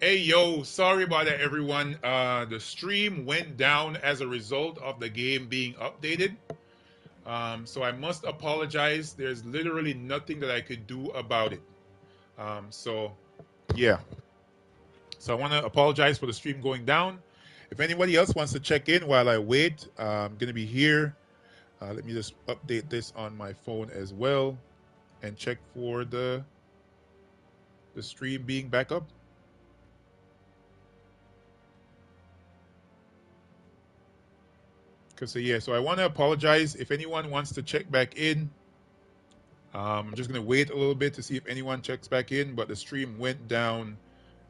Hey yo, sorry about that, everyone. The stream went down as a result of the game being updated. So I must apologize. There's literally nothing that I could do about it. So yeah. So I want to apologize for the stream going down. If anybody else wants to check in while I wait, I'm gonna be here. Let me just update this on my phone as well and check for the stream being back up. So I want to apologize if anyone wants to check back in. I'm just gonna wait a little bit to see if anyone checks back in, but the stream went down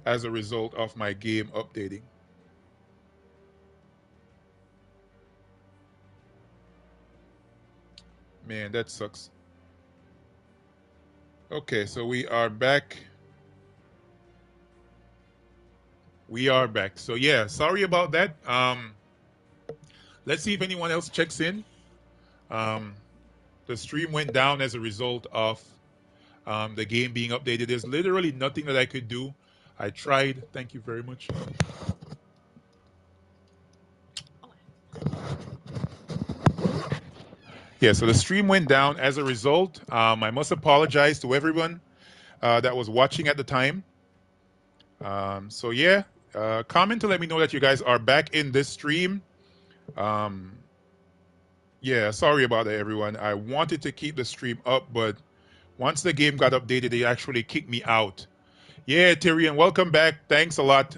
as a result of my game updating. Man, that sucks. Okay, so we are back. We are back. So yeah, sorry about that. Let's see if anyone else checks in. Um, the stream went down as a result of the game being updated. There's literally nothing that I could do. I tried. Thank you very much. Yeah, so the stream went down as a result. I must apologize to everyone that was watching at the time. So yeah, comment to let me know that you guys are back in this stream. Um, yeah, sorry about that, everyone. I wanted to keep the stream up, but once the game got updated, they actually kicked me out. Yeah, Tyrion, welcome back. Thanks a lot.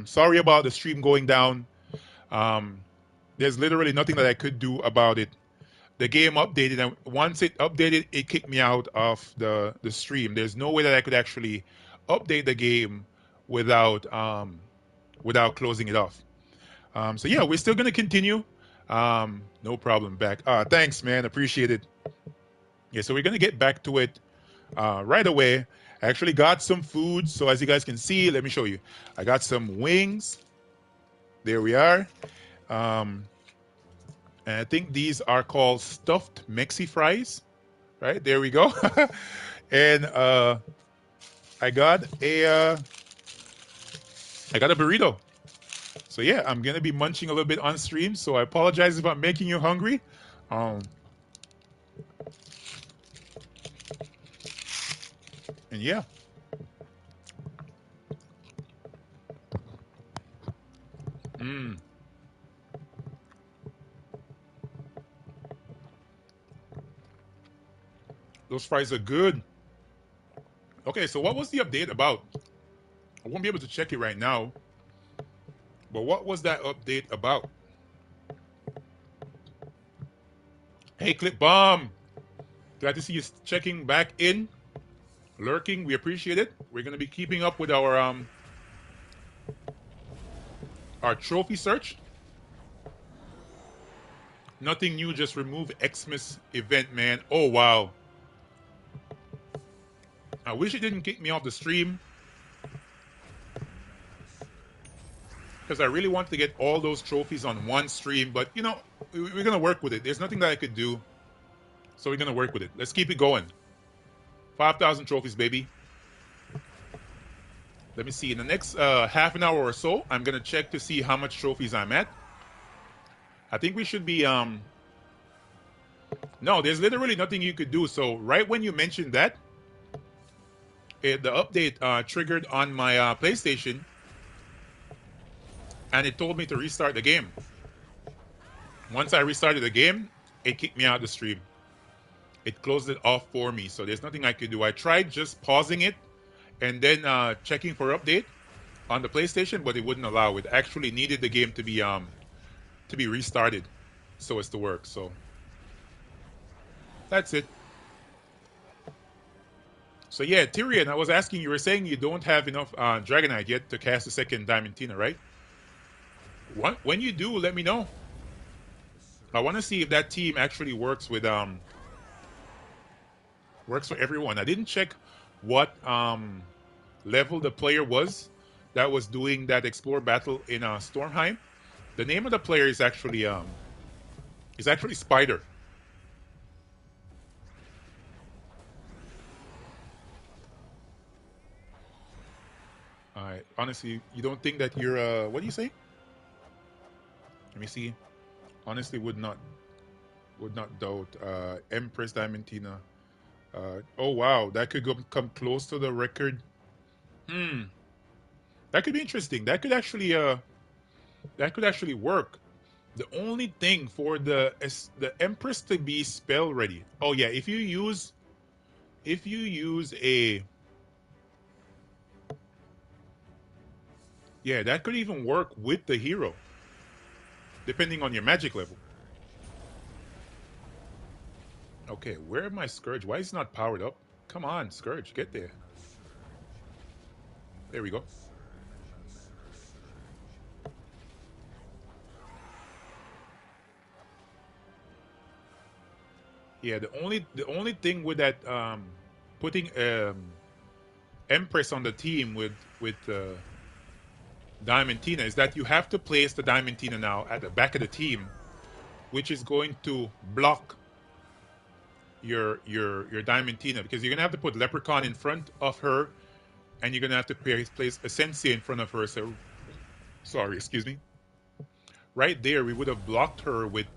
Sorry about the stream going down. Um, there's literally nothing that I could do about it. The game updated, and once it updated, it kicked me out of the stream. There's no way that I could actually update the game without without closing it off. So yeah, we're still gonna continue. No problem. Back. Thanks, man. Appreciate it. Yeah, so we're gonna get back to it right away. I actually got some food, so as you guys can see, let me show you. I got some wings. There we are. Um, and I think these are called stuffed Mexi fries. Right there we go. And I got a I got a burrito. So yeah, I'm gonna be munching a little bit on stream. So I apologize if I'm making you hungry. Um, and yeah, mm, those fries are good. Okay, so what was the update about? I won't be able to check it right now, but what was that update about? Hey, Clip Bomb, glad to see you checking back in, lurking. We appreciate it. We're gonna be keeping up with our trophy search. Nothing new, just remove Xmas event, man. Oh wow. I wish it didn't kick me off the stream because I really want to get all those trophies on one stream. But you know, we're gonna work with it. There's nothing that I could do, so we're gonna work with it. Let's keep it going. 5,000 trophies, baby. Let me see. In the next half an hour or so, I'm gonna check to see how much trophies I'm at. I think we should be. No, there's literally nothing you could do. So right when you mentioned that, the update triggered on my PlayStation, and it told me to restart the game. Once I restarted the game, it kicked me out of the stream. It closed it off for me, so there's nothing I could do. I tried just pausing it and then checking for update on the PlayStation, but it wouldn't allow it. Actually, needed the game to be restarted so as to work. So that's it. So yeah, Tyrion, I was asking. You were saying you don't have enough Dragonite yet to cast a second Diamantina, right? When you do, let me know. I want to see if that team actually works for everyone. I didn't check what level the player was that was doing that explore battle in Stormheim. The name of the player is actually Spider. All right, honestly, you don't think that you're what do you say? Let me see. Honestly, would not doubt Empress Diamantina. Oh wow, that could come close to the record. Hmm, that could be interesting. That could actually work. The only thing for the Empress to be spell ready. Oh yeah, if you use a yeah, that could even work with the hero, depending on your magic level. Okay, where am I Scourge? Why is it not powered up? Come on, Scourge, get there. There we go. Yeah, the only thing with that putting Empress on the team with Diamantina is that you have to place the Diamantina now at the back of the team, which is going to block your Diamantina because you're gonna have to put Leprechaun in front of her, and you're gonna have to place a Sensei in front of her. So sorry, excuse me. Right there, we would have blocked her with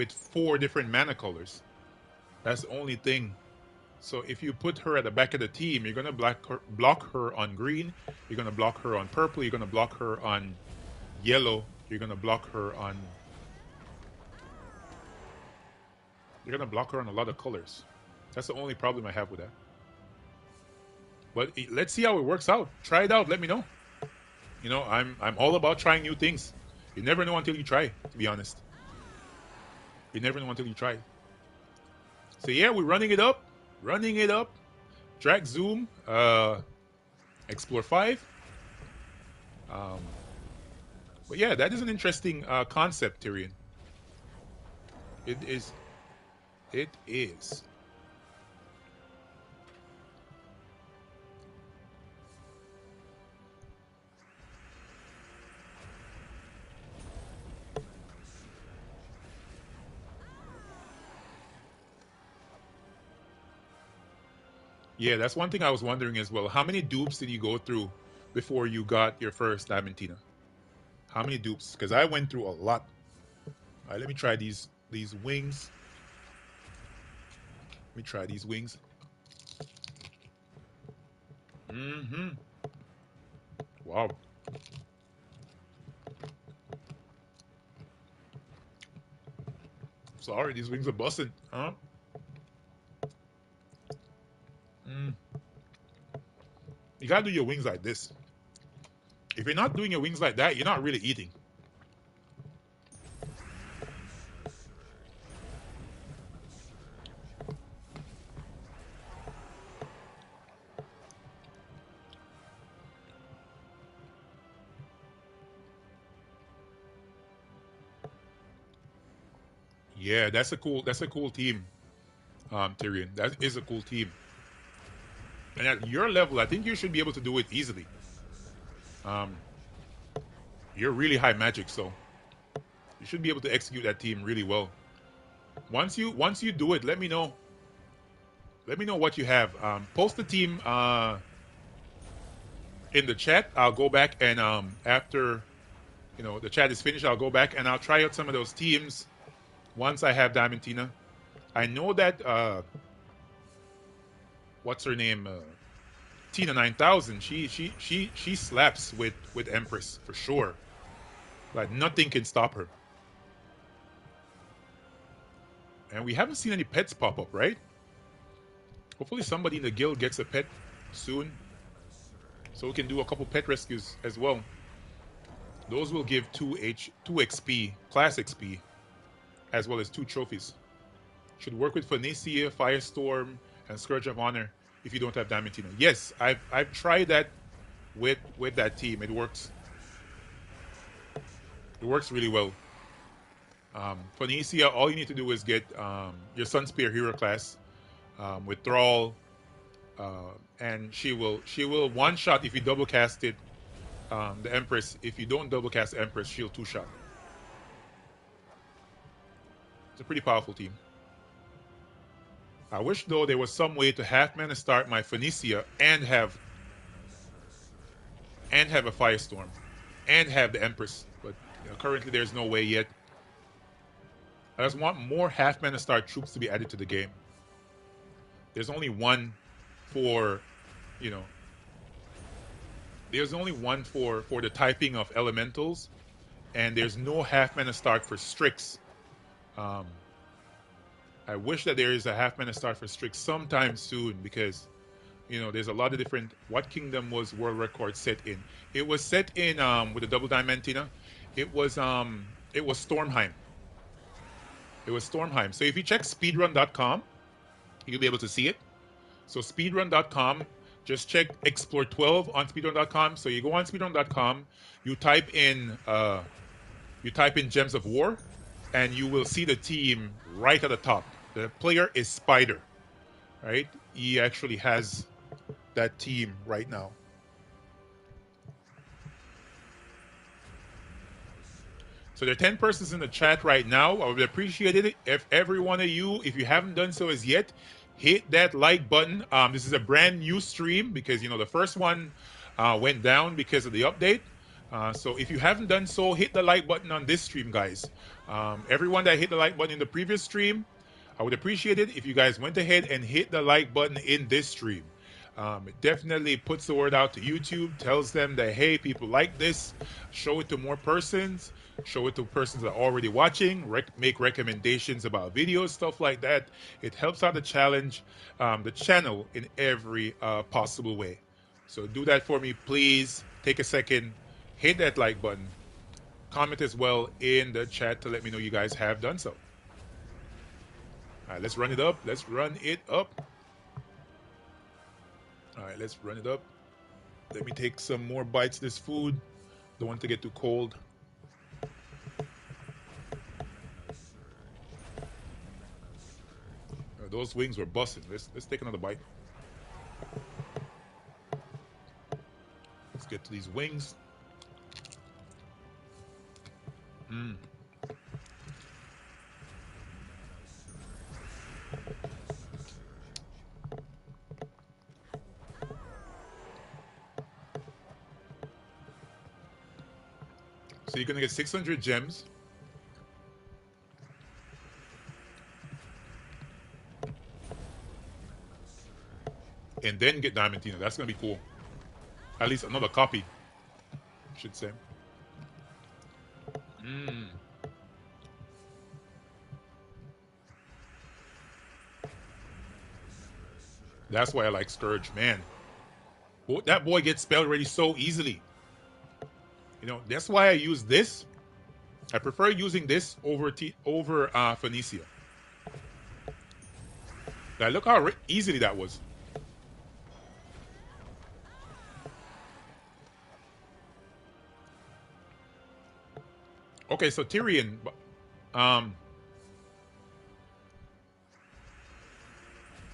four different mana colors. That's the only thing. So if you put her at the back of the team, you're gonna block her on green. You're gonna block her on purple. You're gonna block her on yellow. You're gonna block her on. You're gonna block her on a lot of colors. That's the only problem I have with that. But let's see how it works out. Try it out. Let me know. I'm all about trying new things. You never know until you try. To be honest, you never know until you try. So yeah, we're running it up. Running it up. Drag zoom. Explore 5. Um, but yeah, that is an interesting concept, Tyrion. It is. It is. Yeah, that's one thing I was wondering as well. How many dupes did you go through before you got your first Diamantina? How many dupes? Because I went through a lot. All right, let me try these wings. Let me try these wings. Mm-hmm. Wow. Sorry, these wings are busting. Huh? Mm. You gotta do your wings like this. If you're not doing your wings like that, you're not really eating. Yeah, that's a cool team, Tyrion. That is a cool team. And at your level, I think you should be able to do it easily. Um, you're really high magic, so you should be able to execute that team really well. Once you do it, let me know. Let me know what you have. Post the team in the chat. I'll go back and after the chat is finished, I'll go back and I'll try out some of those teams once I have Diamantina. I know that what's her name, Tina 9000. She slaps with Empress for sure. Like nothing can stop her. And we haven't seen any pets pop up, right? Hopefully somebody in the guild gets a pet soon, so we can do a couple pet rescues as well. Those will give 2 XP, class XP, as well as 2 trophies. Should work with Phoenicia, Firestorm, and Scourge of Honor if you don't have Diamantina. Yes, I've tried that with that team. It works. It works really well. Phoenicia, all you need to do is get your Sunspear hero class with Thrall, and she will one shot if you double cast it. The Empress, if you don't double cast Empress, she'll 2-shot. It's a pretty powerful team. I wish though there was some way to half mana start my Phoenicia and have a Firestorm and have the Empress, but currently there's no way yet. I just want more half mana start troops to be added to the game. There's only one for, you know, there's only one for the typing of elementals, and there's no half mana start for Strix. Um, I wish that there is a half mana start for Strix sometime soon because there's a lot of different. What kingdom was world record set in? It was set in with a double diamantina. It was Stormheim. It was Stormheim. So if you check speedrun.com, you'll be able to see it. So speedrun.com, just check explore 12 on speedrun.com. So you go on speedrun.com, you type in Gems of War, and you will see the team right at the top. The player is Spider, right? He actually has that team right now. So there are 10 persons in the chat right now. I would appreciate it if every one of you, if you haven't done so as yet, hit that like button. This is a brand new stream because the first one went down because of the update. So if you haven't done so, hit the like button on this stream, guys. Everyone that hit the like button in the previous stream, I would appreciate it if you guys went ahead and hit the like button in this stream. It definitely puts the word out to YouTube, tells them that, hey, people like this, show it to more persons, show it to persons that are already watching, make recommendations about videos, stuff like that. It helps out the channel in every possible way. So do that for me, please. Take a second, hit that like button, comment as well in the chat to let me know you guys have done so. All right, let's run it up. Let's run it up. All right, let's run it up. Let me take some more bites of this food. Don't want to get too cold. Those wings were busting. Let's take another bite. Let's get to these wings. So you're gonna get 600 gems. And then get Diamantina. That's gonna be cool. At least another copy, I should say. That's why I like Scourge, man. That boy gets spell ready so easily. That's why I use this. I prefer using this over Phoenicia. Now look how easily that was. Okay, so Tyrion,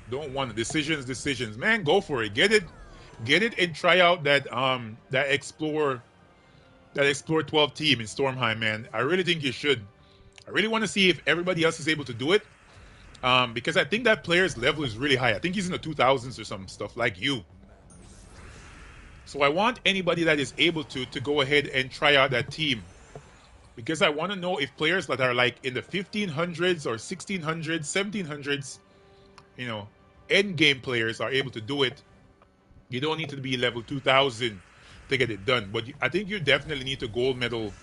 don't want decisions. Man, go for it. Get it, and try out that Explore 12 team in Stormheim, man. I really think you should. I really want to see if everybody else is able to do it, because I think that player's level is really high. I think he's in the 2000s or some stuff like you. So I want anybody that is able to go ahead and try out that team, because I want to know if players that are like in the 1500s or 1600s, 1700s, end game players are able to do it. You don't need to be level 2000 to get it done, but I think you definitely need to gold medal.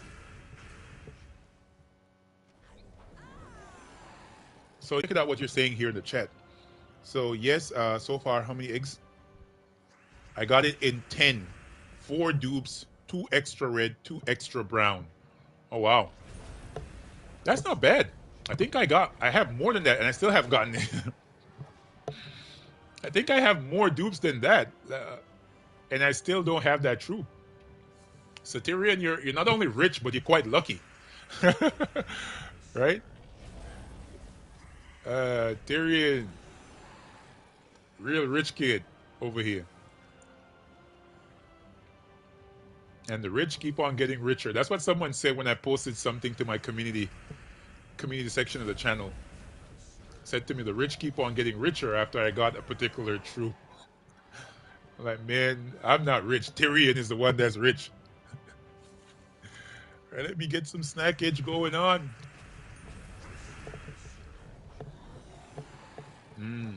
So check it out what you're saying here in the chat. So yes, so far how many eggs? I got it in 10. 4 dupes, 2 extra red, 2 extra brown. Oh wow, that's not bad. I think I have more than that, and I still haven't gotten it. I think I have more dupes than that, and I still don't have that troop. So Tyrion, you're not only rich, but you're quite lucky, right? Tyrion, real rich kid over here. And the rich keep on getting richer. That's what someone said when I posted something to my community section of the channel. Said to me, the rich keep on getting richer after I got a particular troop. I'm like, man, I'm not rich. Tyrion is the one that's rich. Right, let me get some snackage going on. Mm.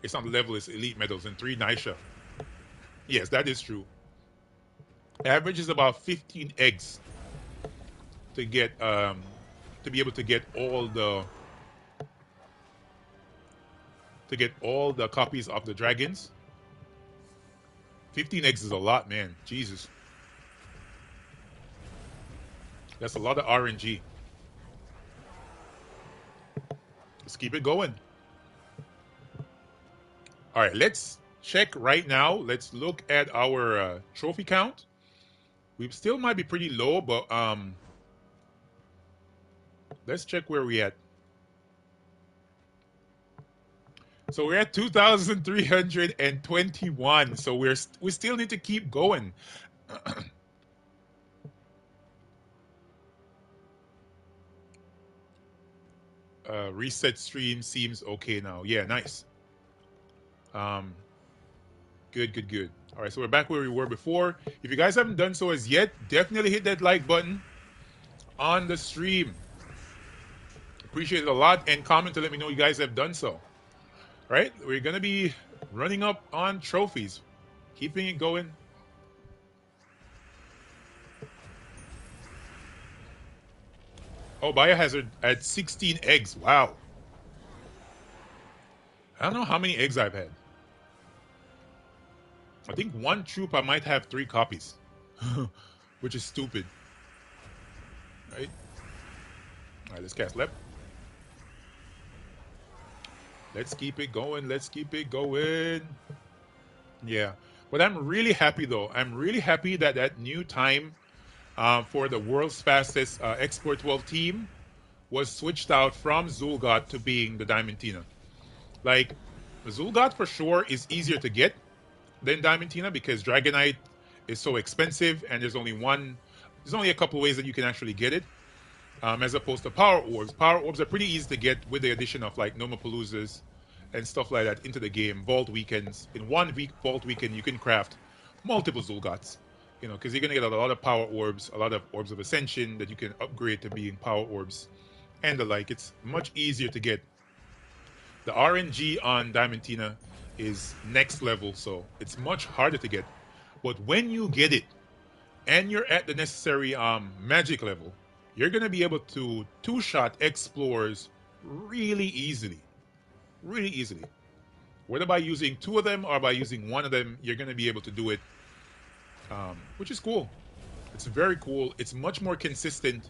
It's on the level, it's elite medals and 3 Nisha. Yes, that is true. Average is about 15 eggs to get to be able to get all the copies of the dragons. 15 eggs is a lot, man. Jesus. That's a lot of RNG. Let's keep it going. All right, let's check right now. Let's look at our trophy count. We still might be pretty low, but let's check where we at. So we're at 2,321. So we still need to keep going. Reset stream seems okay now. Yeah, nice. Um, good. All right, so we're back where we were before. If you guys haven't done so as yet, definitely hit that like button on the stream. Appreciate it a lot, and comment to let me know you guys have done so. All right, we're gonna be running up on trophies, keeping it going. Oh, Biohazard at 16 eggs. Wow. I don't know how many eggs I've had. I think one troop I might have 3 copies, which is stupid. Right? All right, let's cast Lep. Let's keep it going. Let's keep it going. Yeah. But I'm really happy, though. I'm really happy that that new time for the world's fastest Export 12 team was switched out from Zul'Gott to being the Diamantina. Like, Zul'Gott for sure is easier to get than Diamantina because Dragonite is so expensive and there's only a couple ways that you can actually get it. As opposed to Power Orbs. Power Orbs are pretty easy to get with the addition of like Nomapaloozas and stuff like that into the game. Vault weekends. In one week, Vault weekend, you can craft multiple Zul'Gotts. You know, because you're gonna get a lot of Power Orbs, a lot of Orbs of Ascension that you can upgrade to being Power Orbs, and the like. It's much easier to get. The RNG on Diamantina is next level, so it's much harder to get. But when you get it, and you're at the necessary magic level, you're gonna be able to two-shot explores really easily, really easily. Whether by using 2 of them or by using 1 of them, you're gonna be able to do it, which is cool. It's very cool. It's much more consistent.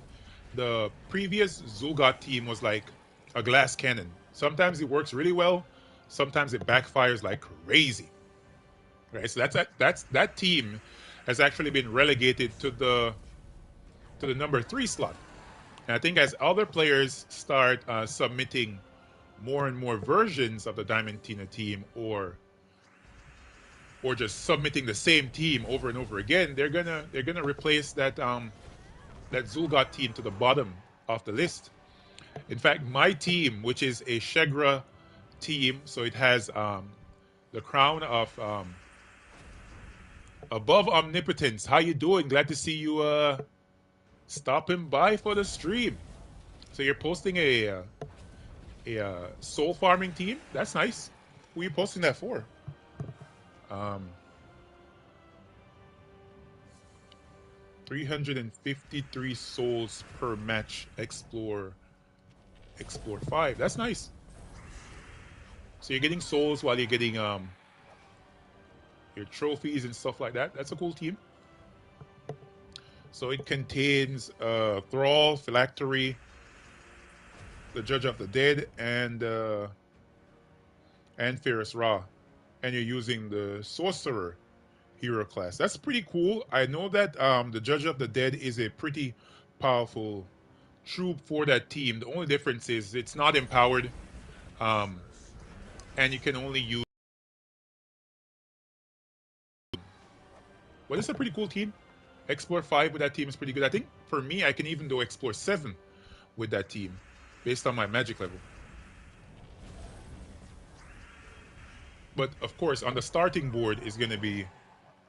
The previous Zul'Gott team was like a glass cannon. Sometimes it works really well. Sometimes it backfires like crazy. Right. So that team has actually been relegated to the number 3 slot. And I think as other players start submitting more and more versions of the Diamantina team, or just submitting the same team over and over again, they're gonna replace that Zul'Gott team to the bottom of the list. In fact, my team, which is a Shegra team, so it has the crown of above omnipotence. How you doing? Glad to see you stopping by for the stream. So you're posting a soul farming team. That's nice. Who are you posting that for? Um, 353 souls per match. Explore 5. That's nice. So you're getting souls while you're getting your trophies and stuff like that. That's a cool team. So it contains Thrall, Phylactery, the Judge of the Dead, and Ferrous Ra. And you're using the Sorcerer. hero class. That's pretty cool. I know that the Judge of the Dead is a pretty powerful troop for that team. The only difference is it's not empowered, um, and you can only use. Well, it's a pretty cool team. Explore 5 with that team is pretty good. I think for me, I can even do Explore 7 with that team based on my magic level. But of course, on the starting board is going to be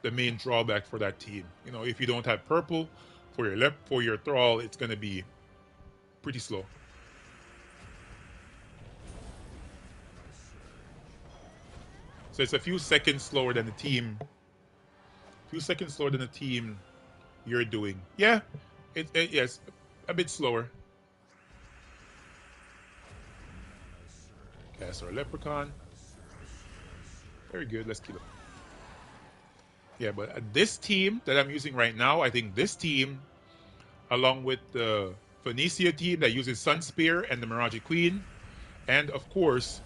the main drawback for that team. You know, if you don't have purple for your thrall, it's going to be pretty slow. So it's a few seconds slower than the team. A few seconds slower than the team you're doing. Yeah, yes, a bit slower. Cast our leprechaun. Very good. Let's kill it. Yeah, but this team that I'm using right now, I think this team, along with the Phoenicia team that uses Sun Spear and the Mirage Queen, and of course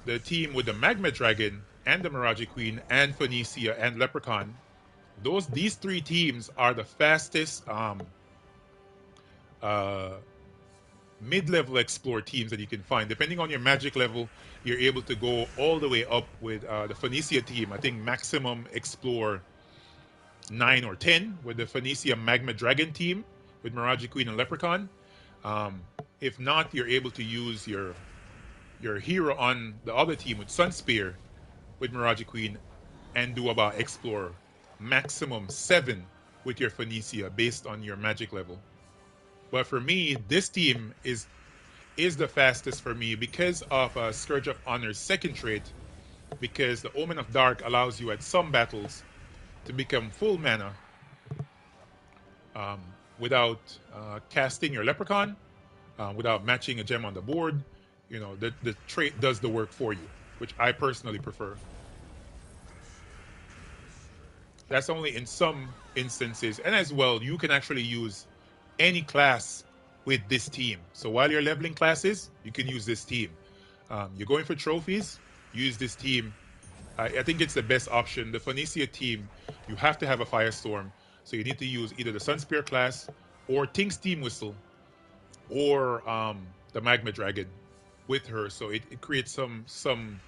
the team with the Magma Dragon and the Mirage Queen and Phoenicia and Leprechaun, these three teams are the fastest uh, mid-level explore teams that you can find. Depending on your magic level, you're able to go all the way up with the Phoenicia team. I think maximum explore 9 or 10 with the Phoenicia Magma Dragon team with Mirage Queen and Leprechaun. If not, you're able to use your hero on the other team with Sun Spear with Mirage Queen and do about explore maximum 7 with your Phoenicia based on your magic level. But for me, this team is the fastest for me because of Scourge of Honor's second trait, because the Omen of Dark allows you at some battles to become full mana um, without casting your Leprechaun, without matching a gem on the board. You know, the trait does the work for you, which I personally prefer. That's only in some instances, and as well, you can actually use any class with this team. So while you're leveling classes, you can use this team. You're going for trophies, use this team. I think it's the best option. The Phoenicia team, you have to have a Firestorm, so you need to use either the Sun Spear class or Ting Steam Whistle or the Magma Dragon with her. So it creates some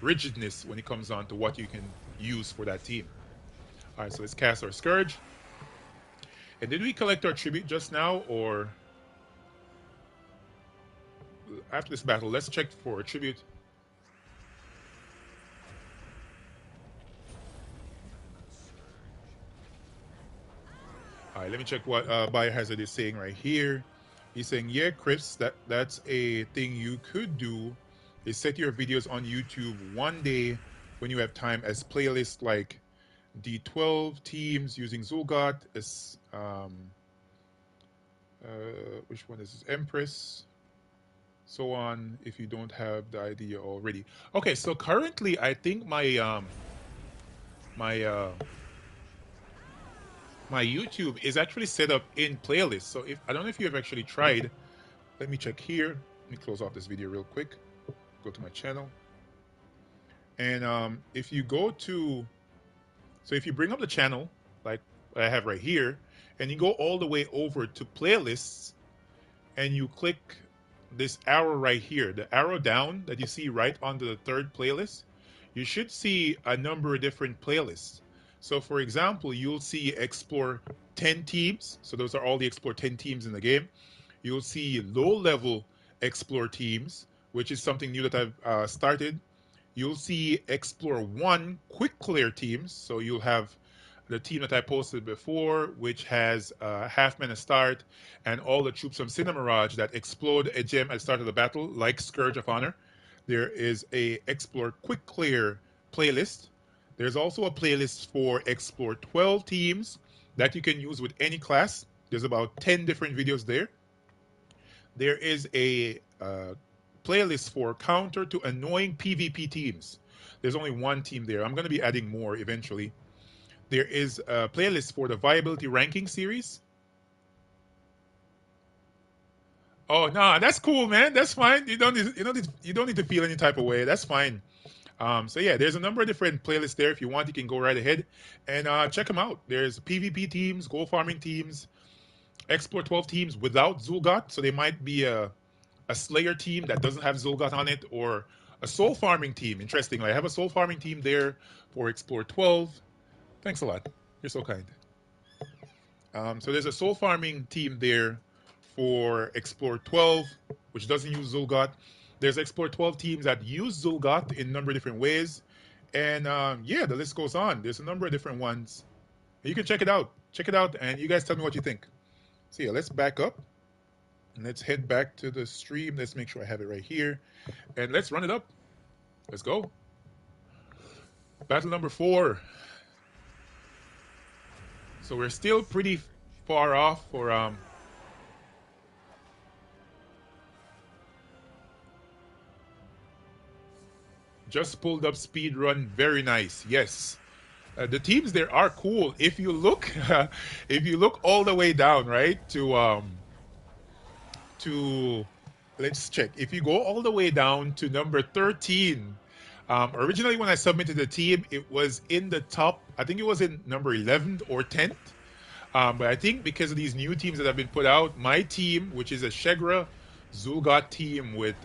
rigidness when it comes on to what you can use for that team. All right, so let's cast our Scourge. And did we collect our tribute just now, or after this battle? Let's check for a tribute. All right, let me check what Biohazard is saying right here. He's saying, yeah, Chris, that's a thing you could do, is set your videos on YouTube one day when you have time as playlists like D12 teams using Zulgat, as which one is this? Empress, so on, if you don't have the idea already. Okay, so currently I think my my YouTube is actually set up in playlists. So if I don't know if you have actually tried, let me check here. Let me close off this video real quick. Go to my channel. And if you go to, so if you bring up the channel, like I have right here, and you go all the way over to playlists, and you click this arrow right here, the arrow down that you see right under the third playlist, you should see a number of different playlists. So for example, you'll see explore 10 teams. So those are all the explore 10 teams in the game. You'll see low level explore teams, which is something new that I've started. You'll see explore 1 quick clear teams. So you'll have the team that I posted before, which has half mana start and all the troops from Cinemirage that explode a gem at the start of the battle, like Scourge of Honor. There is a Explore Quick Clear playlist. There's also a playlist for Explore 12 teams that you can use with any class. There's about 10 different videos there. There is a playlist for counter to annoying PvP teams. There's only one team there. I'm going to be adding more eventually. There is a playlist for the viability ranking series. Oh no, that's cool, man. That's fine. You don't need to feel any type of way. That's fine. So yeah, there's a number of different playlists there. If you want, you can go right ahead and check them out. There's PvP teams, gold farming teams, Explore 12 teams without Zul'Got. So they might be a Slayer team that doesn't have Zul'Got on it, or a soul farming team. Interestingly, I have a soul farming team there for Explore 12. Thanks a lot. You're so kind. So there's a soul farming team there for Explore 12, which doesn't use Zul'Got. There's Explore 12 teams that use Zul'Got in a number of different ways. And yeah, the list goes on. There's a number of different ones. You can check it out. Check it out, and you guys tell me what you think. So yeah, let's back up. And let's head back to the stream. Let's make sure I have it right here. And let's run it up. Let's go. Battle number 4. So we're still pretty far off for just pulled up speed run. Very nice. Yes. The teams there are cool. If you look if you look all the way down, right, to let's check. If you go all the way down to number 13, originally when I submitted the team, it was in the top. I think it was in number 11th or 10th. But I think because of these new teams that have been put out, my team, which is a Shegra Zul'Got team with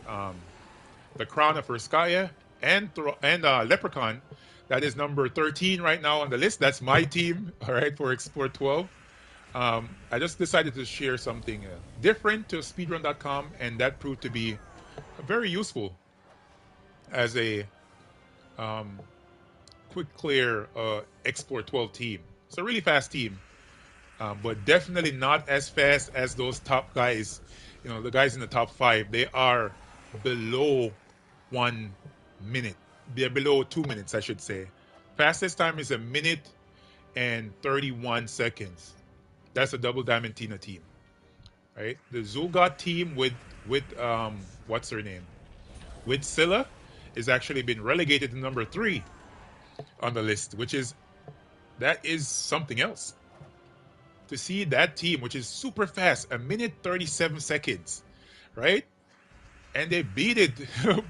the Crown of Urskaya and Leprechaun, that is number 13 right now on the list. That's my team, all right, for Explore 12. I just decided to share something different to speedrun.com, and that proved to be very useful as a quick clear Explore 12 team. It's a really fast team, but definitely not as fast as those top guys. You know, the guys in the top 5, they are below 1 minute. They're below 2 minutes, I should say. Fastest time is 1 minute and 31 seconds. That's a double Diamantina team, right? The Zul'Got team with what's her name? With Scylla is actually been relegated to number 3 on the list, that is something else. To see that team, which is super fast, 1 minute 37 seconds, right? And they beat it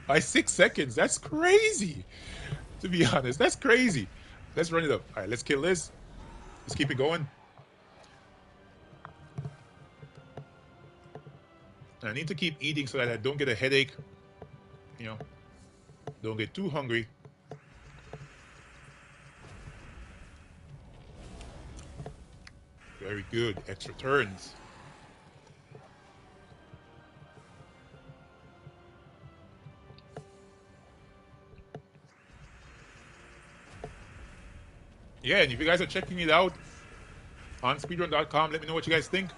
by 6 seconds. That's crazy, to be honest. That's crazy. Let's run it up. All right, let's kill this. Let's keep it going. I need to keep eating so that I don't get a headache. You know, don't get too hungry. Very good. Extra turns. Yeah, and if you guys are checking it out on speedrun.com, let me know what you guys think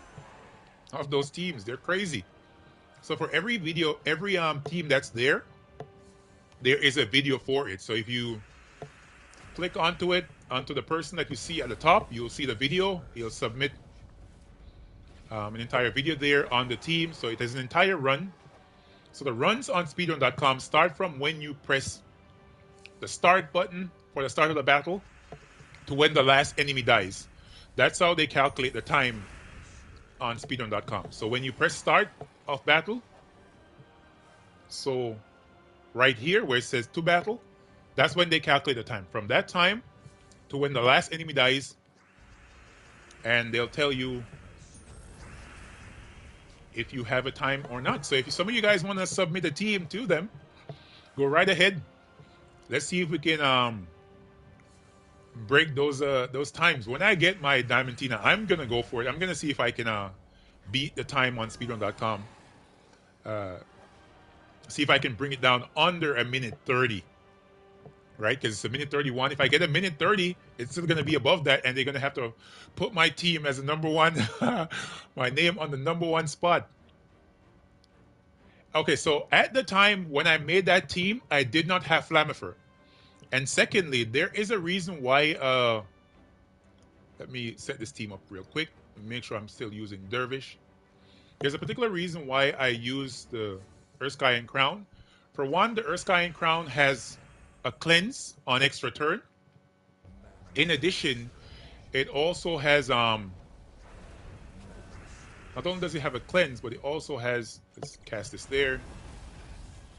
of those teams. They're crazy. So for every video, every team that's there is a video for it. So if you click onto it, onto the person that you see at the top, you'll see the video. He'll submit an entire video there on the team. So it is an entire run. So the runs on speedrun.com start from when you press the start button for the start of the battle to when the last enemy dies. That's how they calculate the time on speedrun.com. So when you press start of battle, so right here where it says to battle, that's when they calculate the time. From that time to when the last enemy dies, and they'll tell you if you have a time or not. So if some of you guys want to submit a team to them, go right ahead. Let's see if we can break those times. When I get my Diamantina, I'm gonna go for it. I'm gonna see if I can beat the time on speedrun.com. See if I can bring it down under 1 minute 30. Right? Because it's 1 minute 31. If I get 1 minute 30, it's still gonna be above that, and they're gonna have to put my team as a number 1, my name on the number 1 spot. Okay, so at the time when I made that team, I did not have Flamifer. And secondly, there is a reason why. Let me set this team up real quick. Make sure I'm still using Dervish. There's a particular reason why I use the Urskaya Crown. For one, the Urskaya Crown has a cleanse on extra turn. In addition, it also has not only does it have a cleanse, but it also has, let's cast this there.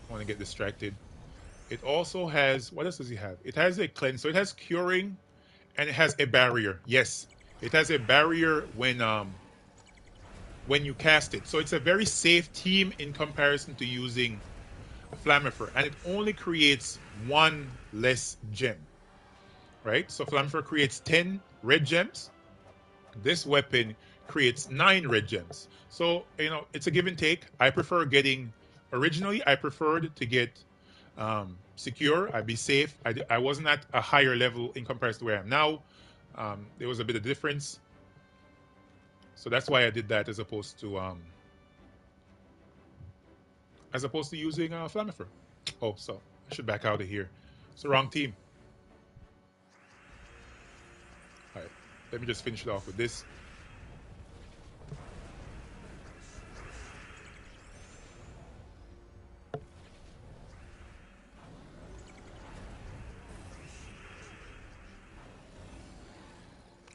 I want to get distracted. It also has, what else does it have? It has a cleanse, so it has curing, and it has a barrier. Yes, it has a barrier when you cast it. So it's a very safe team in comparison to using Flamifer, and it only creates one less gem, right? So Flamifer creates 10 red gems. This weapon creates 9 red gems. So, it's a give and take. I prefer getting, originally, I preferred to get secure. I'd be safe. I wasn't at a higher level in comparison to where I am now. There was a bit of difference. So that's why I did that as opposed to using Flamifer. Oh, so I should back out of here. It's the wrong team. All right, let me just finish it off with this.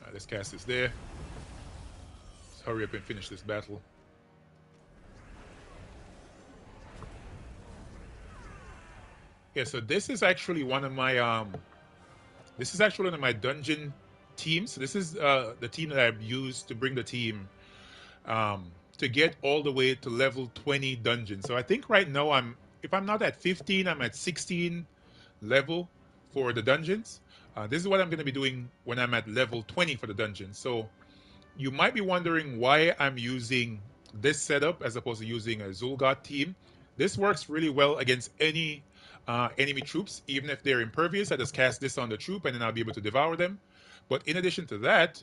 All right, let's cast this there. Let's hurry up and finish this battle. Yeah, so this is actually one of my dungeon teams. This is the team that I've used to bring the team to get all the way to level 20 dungeon. So I think right now if I'm not at 15, I'm at 16 level for the dungeons. This is what I'm going to be doing when I'm at level 20 for the dungeon. So you might be wondering why I'm using this setup as opposed to using a Zul'Gott team. This works really well against any enemy troops, even if they're impervious. I just cast this on the troop and then I'll be able to devour them. But in addition to that,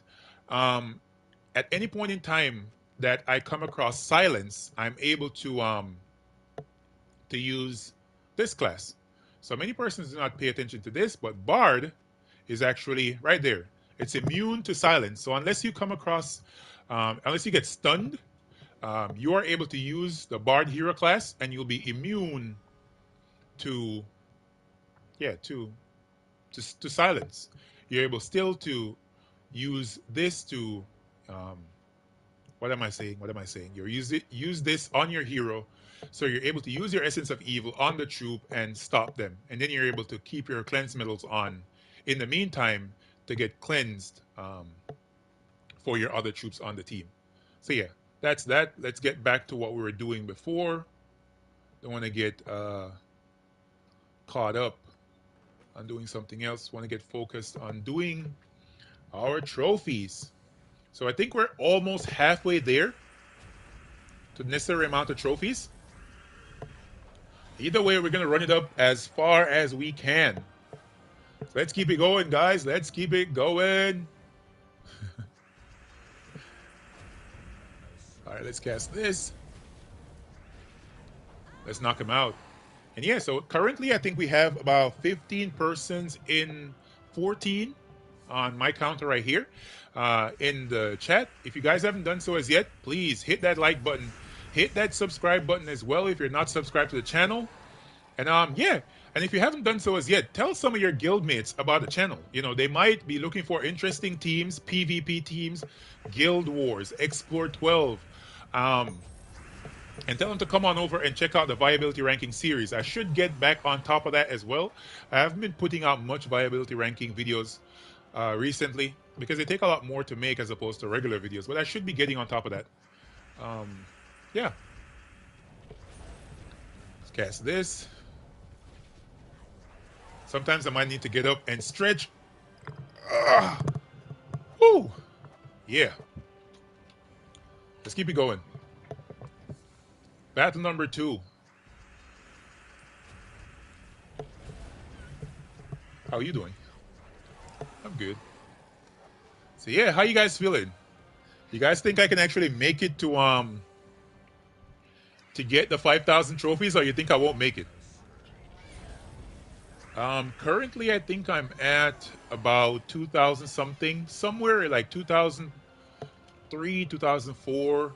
at any point in time that I come across silence, I'm able to use this class. So many persons do not pay attention to this, but Bard is actually right there. It's immune to silence. So unless you get stunned, you are able to use the Bard hero class, and you'll be immune to, yeah, to silence. You're able still to use this to, what am I saying? What am I saying? Use this on your hero, so you're able to use your Essence of Evil on the troop and stop them, and then you're able to keep your cleanse medals on. In the meantime, to get cleansed for your other troops on the team. So yeah, that's that. Let's get back to what we were doing before. Don't want to get caught up on doing something else. Want to get focused on doing our trophies. So I think we're almost halfway there to the necessary amount of trophies. Either way, we're going to run it up as far as we can. So let's keep it going, guys. Let's keep it going. All right, let's cast this. Let's knock him out. And yeah, so currently I think we have about 15 persons in 14 on my counter right here in the chat. If you guys haven't done so as yet, please hit that like button. Hit that subscribe button as well if you're not subscribed to the channel. And yeah, and if you haven't done so as yet, tell some of your guildmates about the channel. They might be looking for interesting teams, PvP teams, Guild Wars, Explore 12. And tell them to come on over and check out the viability ranking series. I should get back on top of that as well. I haven't been putting out much viability ranking videos recently because they take a lot more to make as opposed to regular videos, but I should be getting on top of that. Yeah. Let's cast this. Sometimes I might need to get up and stretch. Woo! Yeah. Let's keep it going. Battle number 2. How are you doing? I'm good. So yeah, how you guys feeling? You guys think I can actually make it to get the 5,000 trophies, or you think I won't make it? Currently I think I'm at about 2,000 something, somewhere like 2003, 2004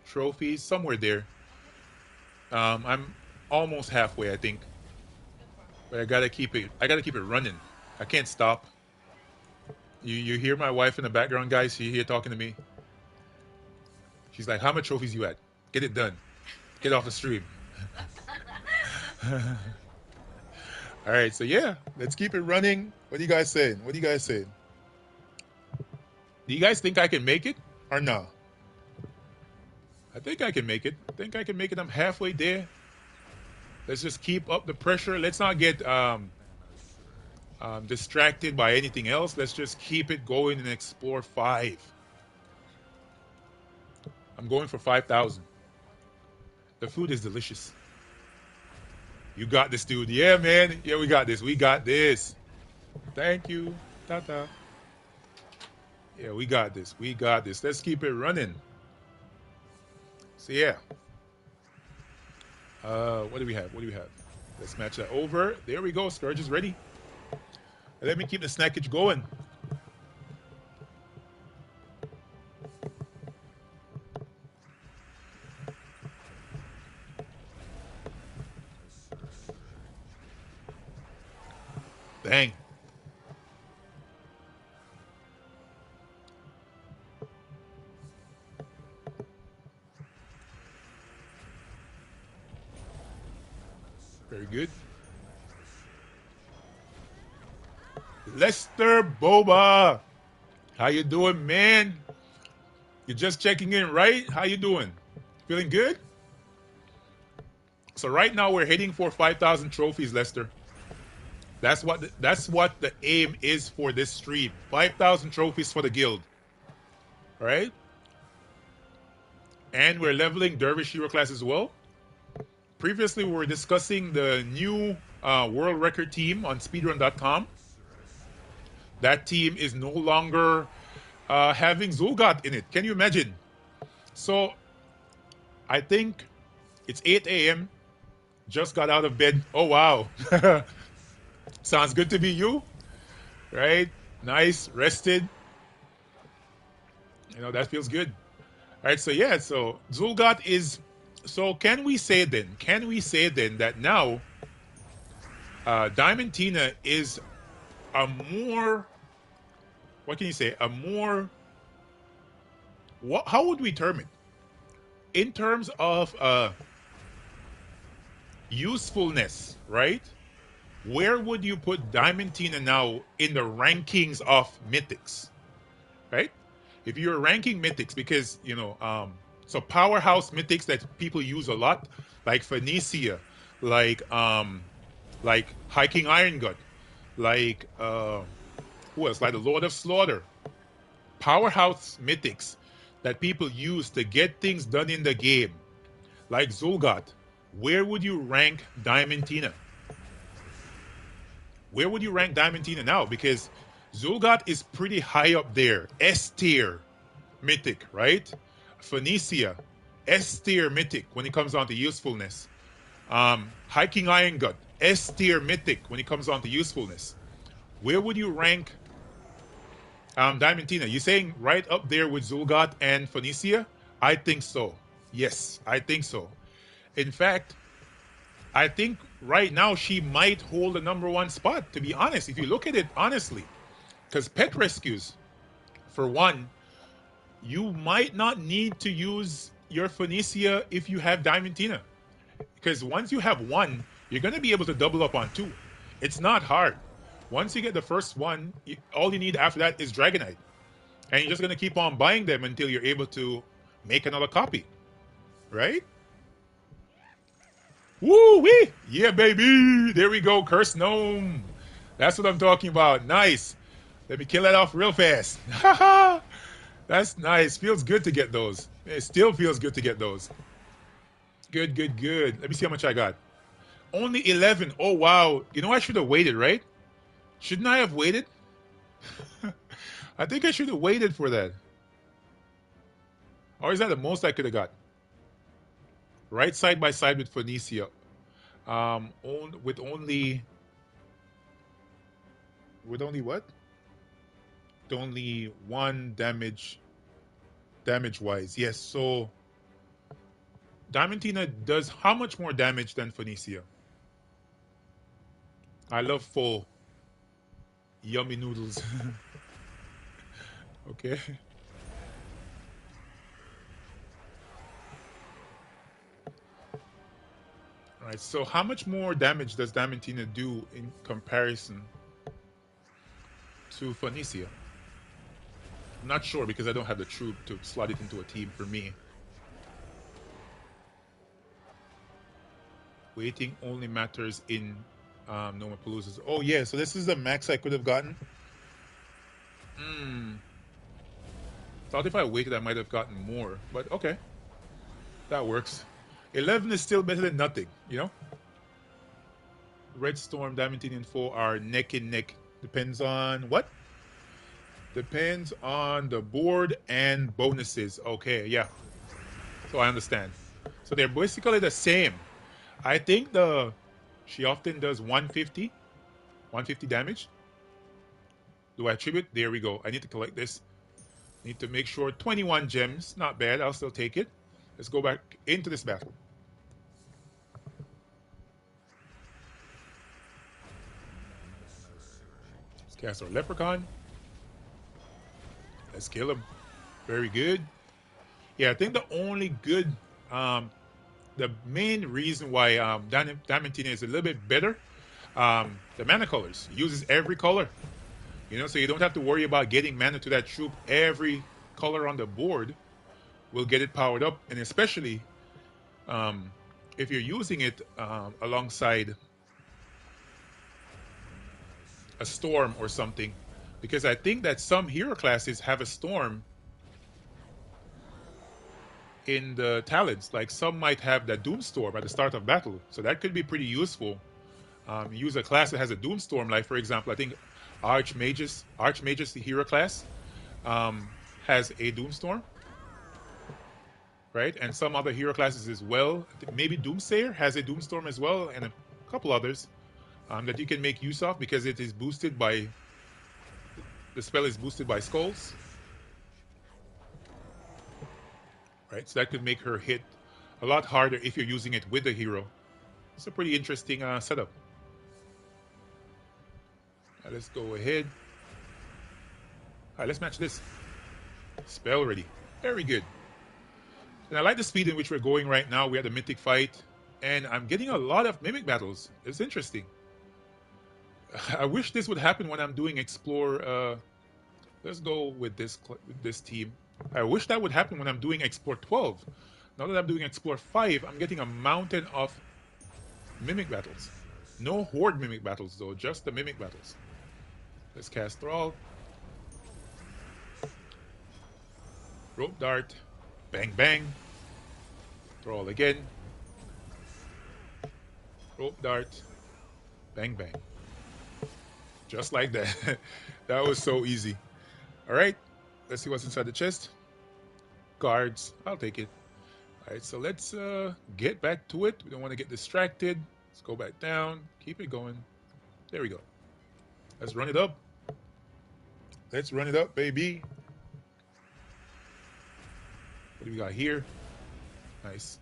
trophies, somewhere there. I'm almost halfway, I think. But I gotta keep it running. I can't stop. You hear my wife in the background, guys? She here talking to me. She's like, "How many trophies you at? Get it done. Get off the stream." All right, so yeah, let's keep it running. What do you guys saying? What do you guys saying? Do you guys think I can make it or no? I think I can make it. I think I can make it. I'm halfway there. Let's just keep up the pressure. Let's not get distracted by anything else. Let's just keep it going and explore five. I'm going for 5,000. The food is delicious. You got this, dude. Yeah, man. Yeah, we got this. We got this. Thank you. Ta-ta. Yeah, we got this. We got this. Let's keep it running. So yeah. What do we have? What do we have? Let's match that over. There we go. Scourge is ready. Let me keep the snackage going. Dang. Very good. Lester Boba. How you doing, man? You're just checking in, right? How you doing? Feeling good? So right now we're heading for 5,000 trophies, Lester. That's what the aim is for this stream. 5,000 trophies for the guild. All right? And we're leveling Dervish Hero class as well. Previously, we were discussing the new world record team on speedrun.com. That team is no longer having Zulgat in it. Can you imagine? So I think it's 8 a.m. Just got out of bed. Oh, wow. Sounds good to be you, right? Nice, rested. You know, that feels good. All right, so yeah, so Zulgat is. So can we say then that now Diamantina is a more, what can you say, a more, how would we term it? In terms of usefulness, right? Where would you put Diamantina now in the rankings of mythics, right? If you're ranking mythics, because so powerhouse mythics that people use a lot, like Phoenicia, like Hiking Iron Gut, like who else? Like the Lord of Slaughter, powerhouse mythics that people use to get things done in the game, like Zulgat. Where would you rank Diamantina? Where would you rank Diamantina now? Because Zulgat is pretty high up there, S tier mythic, right? Phoenicia, S tier mythic when it comes on to usefulness. Hiking Iron Gut, S tier mythic when it comes on to usefulness. Where would you rank Diamantina? You saying right up there with Zulgat and Phoenicia? I think so. Yes, I think so. In fact, I think right now she might hold the number one spot, to be honest, if you look at it honestly. Because pet rescues, for one, you might not need to use your Phoenicia if you have Diamantina. Because once you have one, you're going to be able to double up on two. It's not hard. Once you get the first one, all you need after that is Dragonite. And you're just going to keep on buying them until you're able to make another copy. Right? Woo wee! Yeah, baby! There we go, Curse Gnome. That's what I'm talking about. Nice. Let me kill that off real fast. That's nice. Feels good to get those. It still feels good to get those. Good, good, good. Let me see how much I got. Only 11. Oh, wow. You know, I should have waited, right? Shouldn't I have waited? I think I should have waited for that. Or is that the most I could have got? Right side by side with Phoenicia. With only what? With only one damage wise. Yes, so Diamantina does how much more damage than Phoenicia? I love full yummy noodles. Okay. All right. So how much more damage does Diamantina do in comparison to Phoenicia? I'm not sure because I don't have the troop to slot it into a team for me. Waiting only matters in Nomapalooza's. Oh yeah, so this is the max I could have gotten. Hmm. Thought if I waited I might have gotten more, but okay. That works. 11 is still better than nothing, you know? Red Storm, Diamantine, and Foe are neck and neck. Depends on what? Depends on the board and bonuses. Okay, yeah. So I understand. So they're basically the same. I think the she often does 150 damage. Do I attribute? There we go. I need to collect this. Need to make sure 21 gems. Not bad. I'll still take it. Let's go back into this battle. Let's cast our Leprechaun. Let's kill him. Very good. Yeah, I think the only good, the main reason why Diamantina is a little bit better, the mana colors. Uses every color. You know, so you don't have to worry about getting mana to that troop. Every color on the board will get it powered up, and especially um, if you're using it alongside a storm or something, because I think that some hero classes have a storm in the talents. Like some might have the Doomstorm at the start of battle, so that could be pretty useful. Use a class that has a Doomstorm, like for example, I think Archmage's the hero class, has a Doomstorm, right? And some other hero classes as well. I think maybe Doomsayer has a Doomstorm as well, and a couple others that you can make use of because it is boosted by the spell is boosted by skulls, right? So that could make her hit a lot harder if you're using it with the hero. It's a pretty interesting setup. Let's go ahead. All right, let's match this. Spell ready. Very good. And I like the speed in which we're going right now. We had a mythic fight, and I'm getting a lot of mimic battles. It's interesting. I wish this would happen when I'm doing explore. Let's go with this team. I wish that would happen when I'm doing explore 12. Now that I'm doing explore 5, I'm getting a mountain of mimic battles. No horde mimic battles though, just the mimic battles. Let's cast Thrall. Rope Dart. Bang bang. Thrall again. Rope Dart. Bang bang. Just like that. That was so easy. Alright. Let's see what's inside the chest. Cards. I'll take it. Alright, so let's get back to it. We don't want to get distracted. Let's go back down. Keep it going. There we go. Let's run it up. Let's run it up, baby. What do we got here? Nice.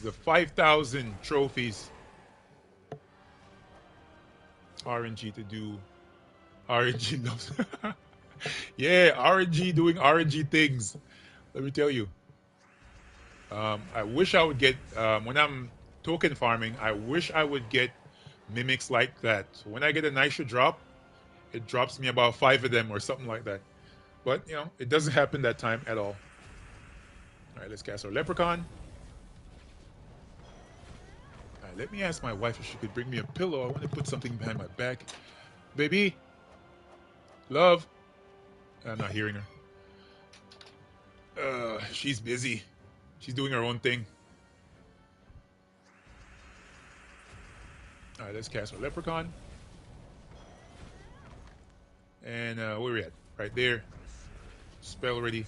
The 5,000 trophies. RNG to do RNG loves. Yeah, RNG doing RNG things. Let me tell you. I wish I would get when I'm token farming. I wish I would get mimics like that. So when I get a Nitro drop, it drops me about 5 of them or something like that. But you know, it doesn't happen that time at all. All right, let's cast our Leprechaun. All right, let me ask my wife if she could bring me a pillow. I want to put something behind my back. Baby, love. I'm not hearing her. She's busy. She's doing her own thing. All right, let's cast our Leprechaun. And where are we at? Right there. Spell ready.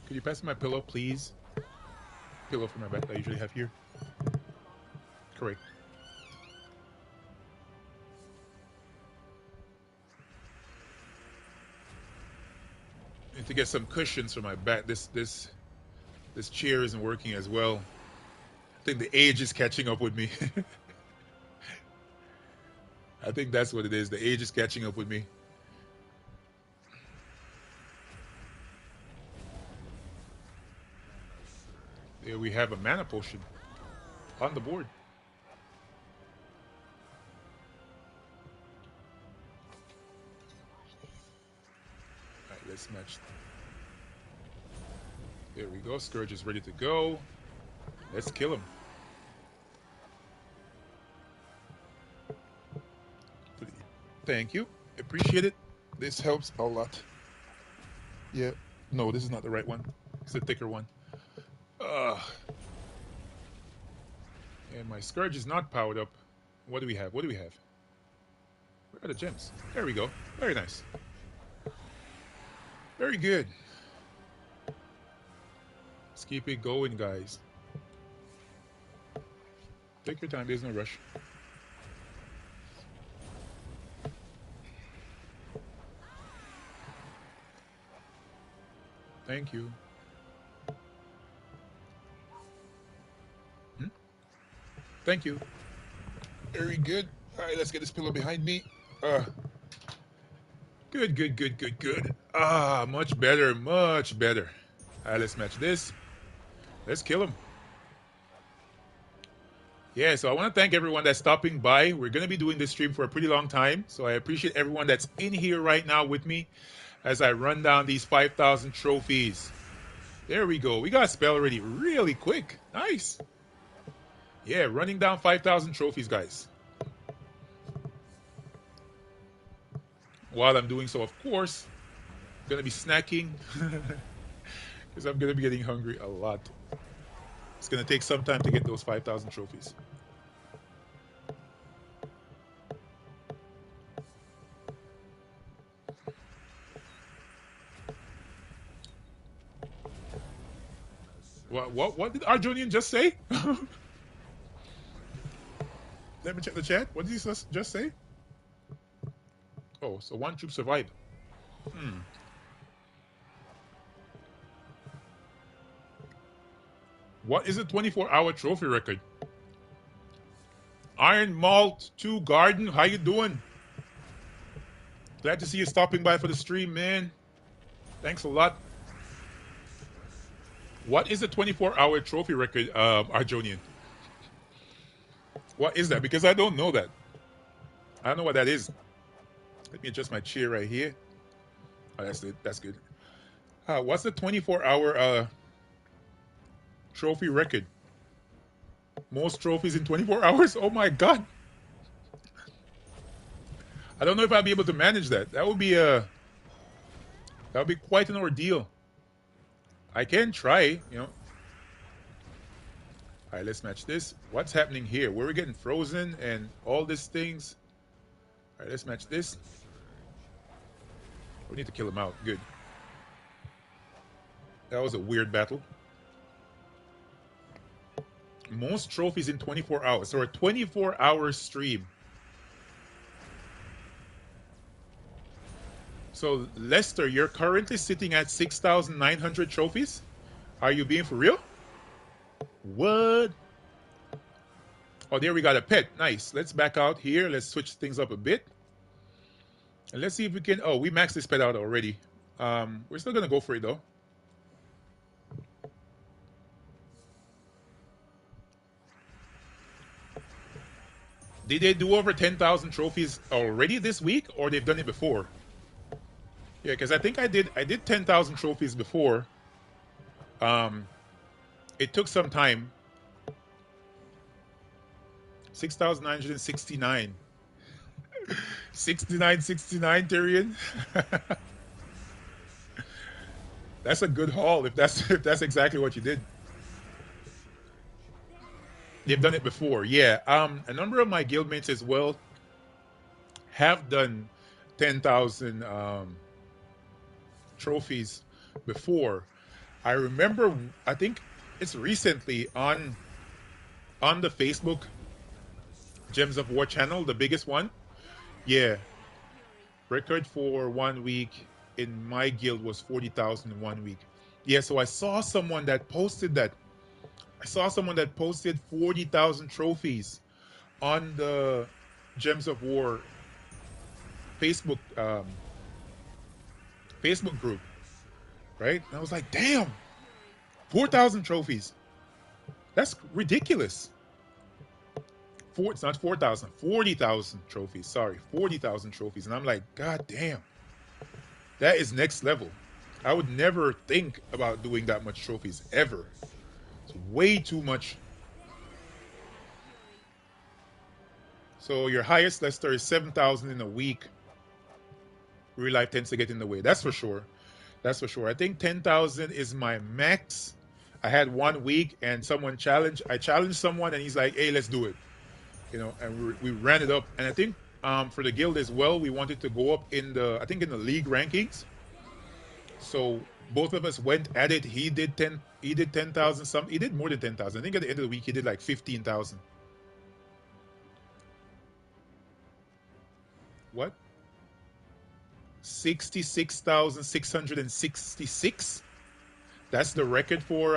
Could you pass me my pillow, please? Pillow for my back that I usually have here. Correct. Need to get some cushions for my back. This chair isn't working as well. I think the age is catching up with me. I think that's what it is. The age is catching up with me. There we have a mana potion. On the board. All right, let's match. There we go. Scourge is ready to go. Let's kill him. Thank you. Appreciate it. This helps a lot. Yeah. No, this is not the right one. It's the thicker one. And my Scourge is not powered up. What do we have? What do we have? Where are the gems? There we go. Very nice. Very good. Let's keep it going, guys. Take your time. There's no rush. Thank you. Thank you. Very good. All right, let's get this pillow behind me. Good, good, good, good, good. Much better, much better. All right, let's match this. Let's kill him. Yeah, so I want to thank everyone that's stopping by. We're going to be doing this stream for a pretty long time, so I appreciate everyone that's in here right now with me as I run down these 5,000 trophies. There we go. We got a spell already really quick. Nice. Yeah, running down 5,000 trophies, guys. While I'm doing so, of course, I'm going to be snacking because I'm going to be getting hungry a lot. It's going to take some time to get those 5,000 trophies. What did Arjunian just say? Let me check the chat. What did he just say? Oh, so one troop survived. What is a 24-hour trophy record? Iron Malt 2 Garden, how you doing? Glad to see you stopping by for the stream, man. Thanks a lot. What is a 24-hour trophy record, Arjonian? What is that? Because I don't know that. I don't know what that is. Let me adjust my chair right here. Oh, that's it. That's good. What's the 24-hour trophy record? Most trophies in 24 hours? Oh my God. I don't know if I'll be able to manage that. That would be quite an ordeal. I can try, you know. All right, let's match this. What's happening here? Where we're getting frozen and all these things. All right, let's match this. We need to kill him out. Good. That was a weird battle. Most trophies in 24 hours. So a 24-hour stream. So, Lester, you're currently sitting at 6,900 trophies? Are you being for real? What? Oh, there we got a pet. Nice. Let's back out here. Let's switch things up a bit. And let's see if we can... Oh, we maxed this pet out already. We're still going to go for it, though. Did they do over 10,000 trophies already this week, or they've done it before? Yeah, because I think I did 10,000 trophies before. It took some time. 6,969. 69, Tyrion. That's a good haul if that's exactly what you did. They've done it before, yeah. A number of my guildmates as well have done 10,000 trophies before. I remember, I think it's recently on the Facebook Gems of War channel, the biggest one. Yeah. Record for 1 week in my guild was 40,000 in 1 week. Yeah, so I saw someone that posted that. I saw someone that posted 40,000 trophies on the Gems of War Facebook Facebook group, right? And I was like, damn, 4,000 trophies. That's ridiculous. It's not 4,000, 40,000 trophies. Sorry, 40,000 trophies. And I'm like, God damn, that is next level. I would never think about doing that much trophies ever. It's way too much. So your highest, Lester, is 7,000 in a week. Real life tends to get in the way. That's for sure. That's for sure. I think 10,000 is my max. I had 1 week and someone challenged. I challenged someone and he's like, "Hey, let's do it." And we ran it up. And I think for the guild as well, we wanted to go up in the, I think in the league rankings. So both of us went at it. He did 10. He did 10,000. He did more than 10,000. I think at the end of the week he did like 15,000. What? 66,666. That's the record for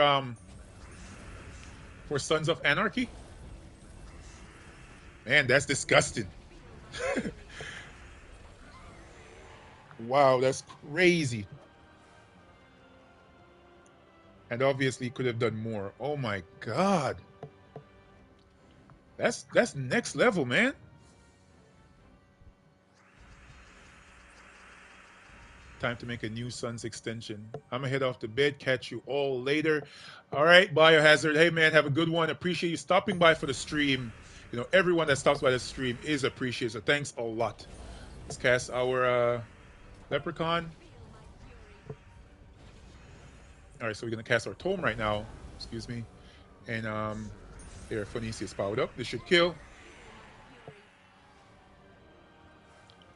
Sons of Anarchy. Man, that's disgusting. Wow, that's crazy. And obviously could have done more. Oh my god. That's next level, man. Time to make a new Suns extension. I'm gonna head off to bed. Catch you all later. All right, Biohazard. Hey man, have a good one. Appreciate you stopping by for the stream. Everyone that stops by the stream is appreciated. So thanks a lot. Let's cast our Leprechaun. All right, so we're gonna cast our Tome right now. Excuse me. And there, Phoenicia is powered up. This should kill.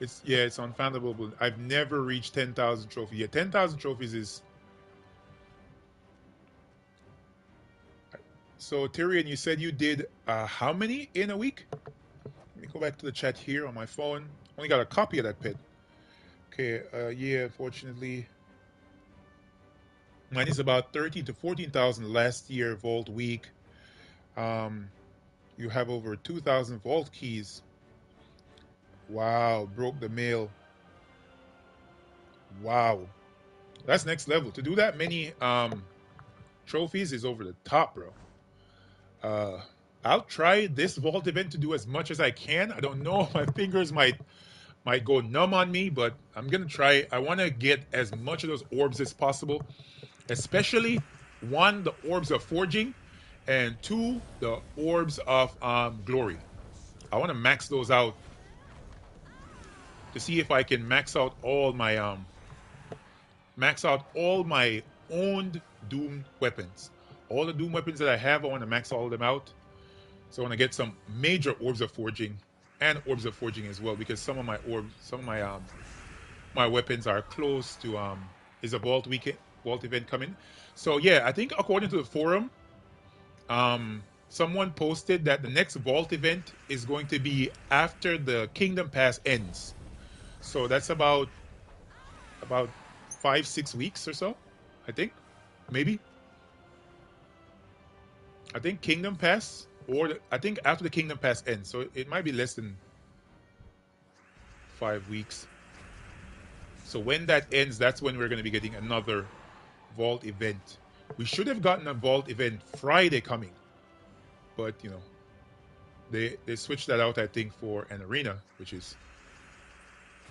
It's unfathomable. I've never reached 10,000 trophies. Yeah, 10,000 trophies is. So Tyrion, you said you did how many in a week? Let me go back to the chat here on my phone. Only got a copy of that pet. Okay, yeah, fortunately. Mine is about 13 to 14,000 last year Vault week. You have over 2,000 Vault keys. Wow, broke the mail. Wow. That's next level. To do that many trophies is over the top, bro. I'll try this Vault event to do as much as I can. I don't know. My fingers might go numb on me, but I'm gonna try. I want to get as much of those orbs as possible, especially one, the orbs of forging, and two, the orbs of glory. I want to max those out to see if I can max out all my owned Doom weapons. All the Doom weapons that I have, I want to max all of them out. So I want to get some major orbs of forging and orbs of forging as well, because some of my my weapons are close to is a vault event coming. So yeah, I think according to the forum, someone posted that the next vault event is going to be after the Kingdom Pass ends. So that's about 5-6 weeks or so, I think, maybe. I think Kingdom Pass, I think after the Kingdom Pass ends, so it might be less than 5 weeks. So when that ends, that's when we're going to be getting another Vault event. We should have gotten a Vault event Friday coming, but they switched that out, I think, for an arena, which is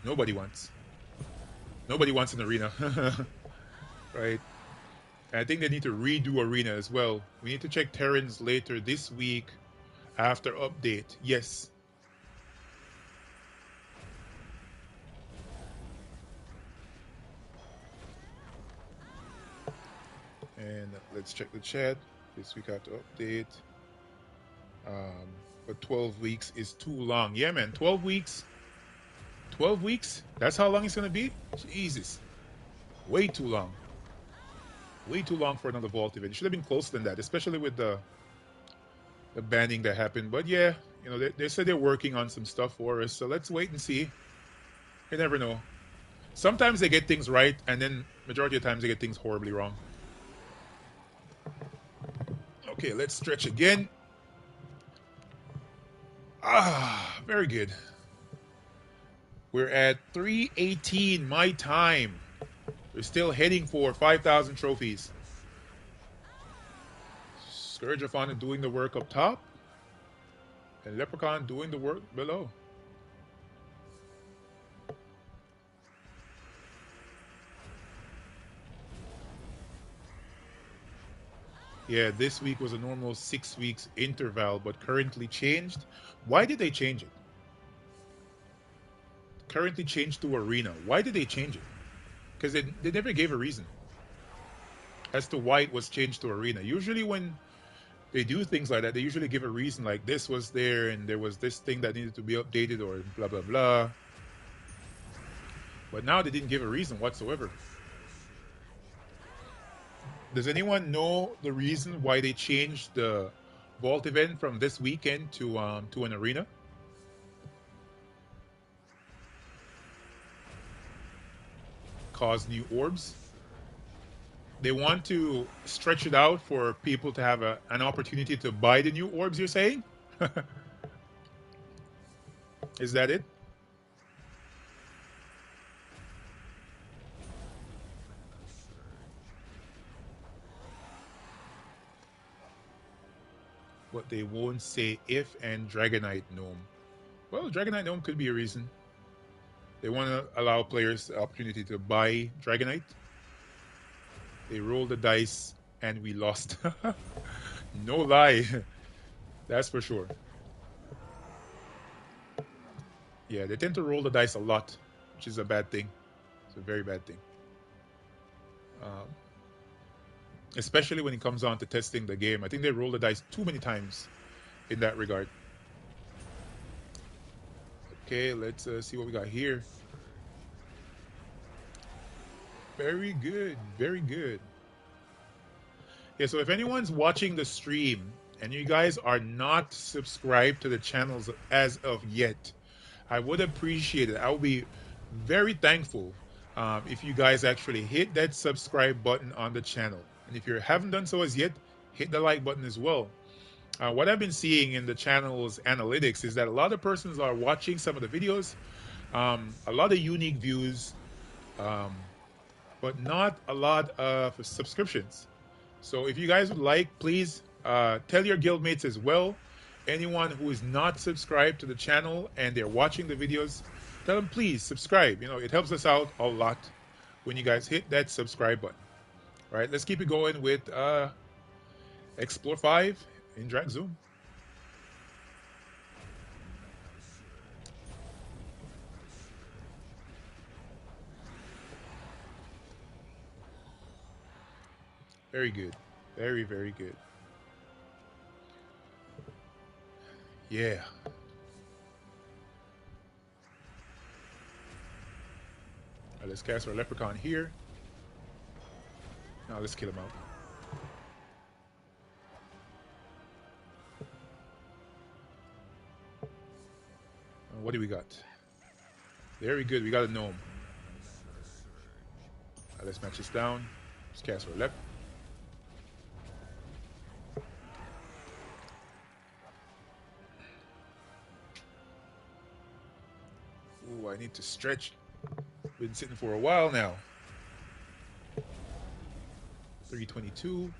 nobody wants. Nobody wants an arena, right? And I think they need to redo arena as well. We need to check Terrans later this week after update. Yes. And let's check the chat. This week after update. But 12 weeks is too long. Yeah, man, 12 weeks. 12 weeks? That's how long it's going to be? Jesus. Way too long. Way too long for another Vault event. It should have been closer than that, especially with the banning that happened. But yeah, they said they're working on some stuff for us, so let's wait and see. You never know. Sometimes they get things right, and then majority of the times they get things horribly wrong. Okay, let's stretch again. Very good. We're at 3:18 my time. We're still heading for 5,000 trophies. Scourge of Honor doing the work up top. And Leprechaun doing the work below. Yeah, this week was a normal 6 weeks interval, but currently changed. Why did they change it? Currently changed to arena. Why did they change it? Because they never gave a reason as to why it was changed to arena. Usually, when they do things like that, they usually give a reason like this was there and there was this thing that needed to be updated or blah, blah, blah. But now they didn't give a reason whatsoever. Does anyone know the reason why they changed the vault event from this weekend to an arena? Cause new orbs. They want to stretch it out for people to have an opportunity to buy the new orbs. You're saying? Is that it? But they won't say if and Dragonite Gnome. Well, Dragonite Gnome could be a reason. They want to allow players the opportunity to buy Dragonite. They rolled the dice and we lost. No lie. That's for sure. Yeah, they tend to roll the dice a lot, which is a bad thing. It's a very bad thing. Um, Especially when it comes on to testing the game. I think they roll the dice too many times in that regard. Okay, let's see what we got here. Very good, very good. Yeah, so if anyone's watching the stream and you guys are not subscribed to the channels as of yet, I would appreciate it. I would be very thankful if you guys actually hit that subscribe button on the channel. And if you haven't done so as yet, hit the like button as well. What I've been seeing in the channel's analytics is that a lot of persons are watching some of the videos, a lot of unique views, um, but not a lot of subscriptions. So if you guys would like, please tell your guildmates as well. Anyone who is not subscribed to the channel and they're watching the videos, tell them please subscribe. You know, it helps us out a lot when you guys hit that subscribe button. All right, let's keep it going with Explore 5 in Drag Zoom. Very good. Very, very good. Yeah. All right, let's cast our Leprechaun here. Now let's kill him out. What do we got? Very good. We got a gnome. Right, let's match this down. Let's cast our lep. Ooh, I need to stretch. Been sitting for a while now. 322.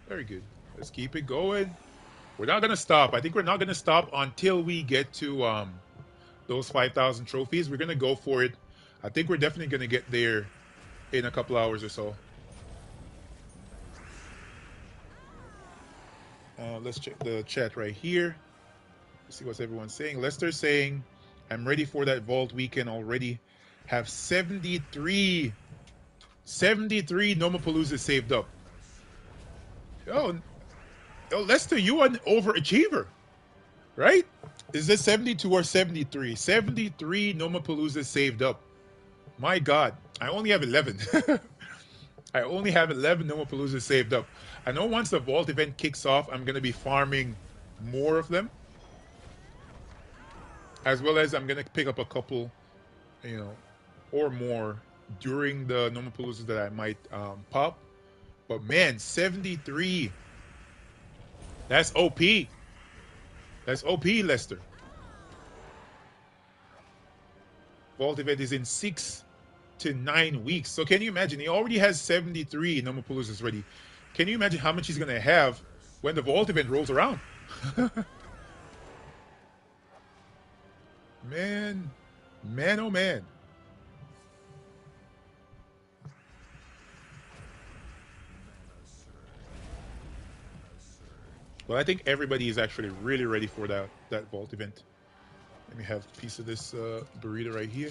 Very good. Let's keep it going. We're not gonna stop. I think we're not gonna stop until we get to those 5,000 trophies. We're gonna go for it. I think we're definitely gonna get there in a couple hours or so. Let's check the chat right here. Let's see what everyone's saying. Lester's saying, I'm ready for that vault weekend already. Have 73 Nomapaloozas saved up. Oh, Lester, you are an overachiever, right? Is this 72 or 73? 73 Nomapaloozas saved up. My God, I only have 11. I only have 11 Nomapaloozas saved up. I know once the vault event kicks off, I'm going to be farming more of them. As well as I'm going to pick up a couple, you know, or more during the Nomapaloozas that I might pop. But man, 73. That's OP. That's OP, Lester. Vault event is in 6 to 9 weeks. So can you imagine? He already has 73 Nomapaloozas ready. Can you imagine how much he's going to have when the vault event rolls around? Man, man, oh man. Well, I think everybody is actually really ready for that vault event. Let me have a piece of this burrito right here.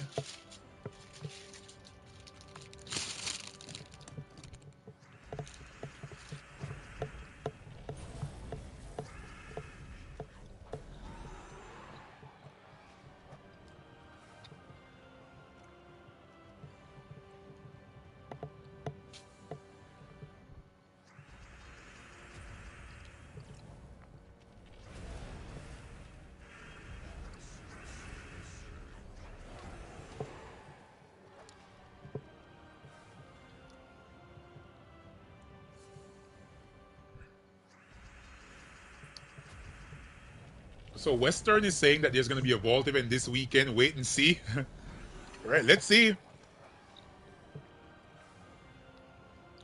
So Western is saying that there's going to be a vault event this weekend. Wait and see. All right, let's see.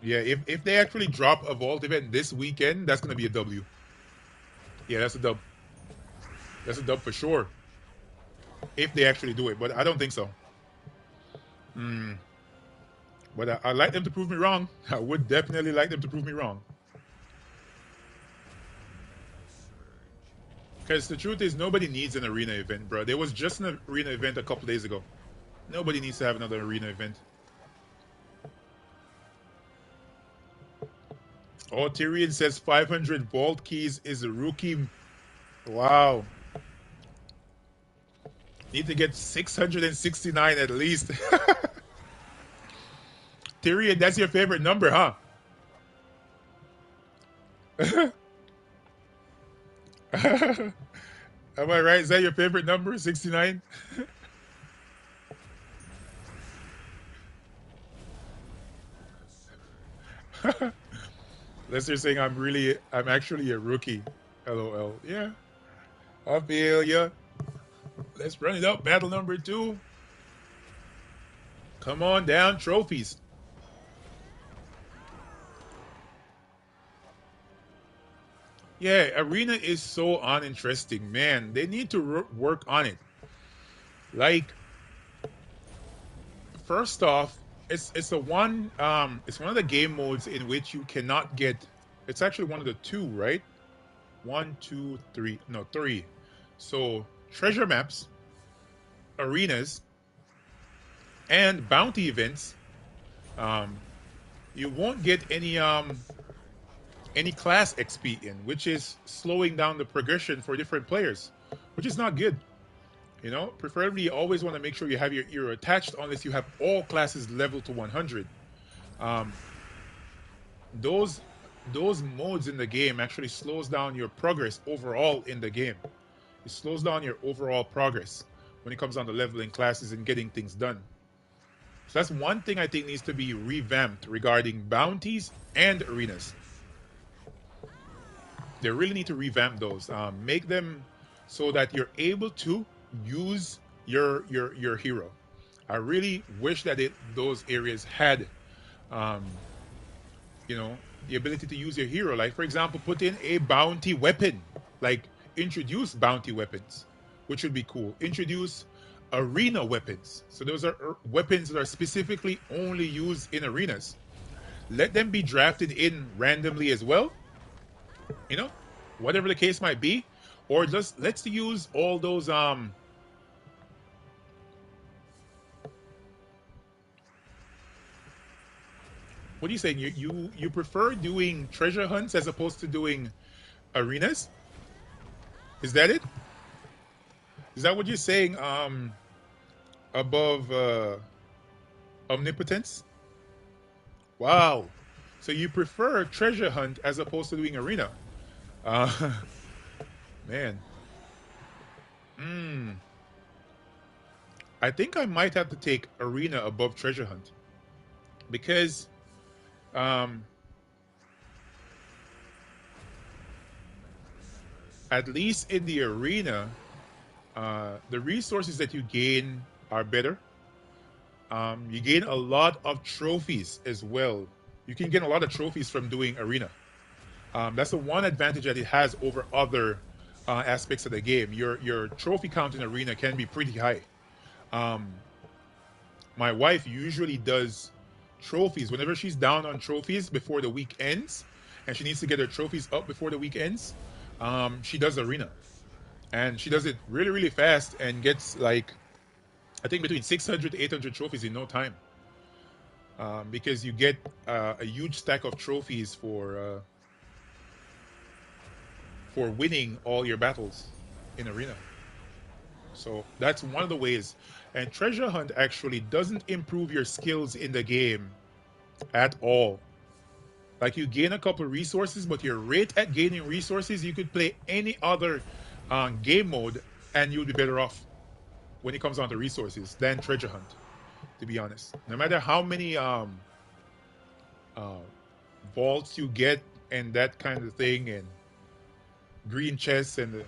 Yeah, if they actually drop a vault event this weekend, that's going to be a W. Yeah, that's a dub. That's a dub for sure. If they actually do it, but I don't think so. Mm. But I'd like them to prove me wrong. I would definitely like them to prove me wrong. Because the truth is, nobody needs an arena event, bro. There was just an arena event a couple days ago. Nobody needs to have another arena event. Oh, Tyrion says 500 vault keys is a rookie. Wow. Need to get 669 at least. Tyrion, that's your favorite number, huh? Am I right? Is that your favorite number, 69? Lester saying I'm actually a rookie. LOL. Yeah, I feel ya. Let's run it up. Battle number 2. Come on down, trophies. Yeah, arena is so uninteresting, man. They need to work on it. Like, first off, it's one of the game modes in which you cannot get. It's actually one of the two, right? One, two, three. No, three. So treasure maps, arenas, and bounty events. Um, you won't get any class XP in, which is slowing down the progression for different players, which is not good. You know, preferably you always want to make sure you have your ear attached unless you have all classes leveled to 100. Um, those those modes in the game actually slows down your progress overall in the game. It slows down your overall progress when it comes down to leveling classes and getting things done. So that's one thing I think needs to be revamped regarding bounties and arenas. They really need to revamp those. Make them so that you're able to use your hero. I really wish that those areas had, um, you know, the ability to use your hero. Like for example, put in a bounty weapon. Like introduce bounty weapons, which would be cool. Introduce arena weapons. So those are weapons that are specifically only used in arenas. Let them be drafted in randomly as well, you know, whatever the case might be, or just let's use all those what are you saying? You prefer doing treasure hunts as opposed to doing arenas? Is that it? Is that what you're saying? Above omnipotence? Wow. So you prefer treasure hunt as opposed to doing arena? Uh, man. Mm, I think I might have to take arena above treasure hunt because um, at least in the arena, the resources that you gain are better. You gain a lot of trophies as well. You can get a lot of trophies from doing arena. That's the one advantage that it has over other aspects of the game. Your trophy count in arena can be pretty high. Um, my wife usually does trophies whenever she's down on trophies before the week ends, and she needs to get her trophies up before the week ends. She does arena, and she does it really really fast and gets like I think between 600 to 800 trophies in no time. Because you get a huge stack of trophies for winning all your battles in arena. So that's one of the ways. And treasure hunt actually doesn't improve your skills in the game at all. Like you gain a couple of resources, but your rate at gaining resources, you could play any other game mode and you'll be better off when it comes down to resources than treasure hunt. To be honest, no matter how many uh, vaults you get and that kind of thing, and green chests and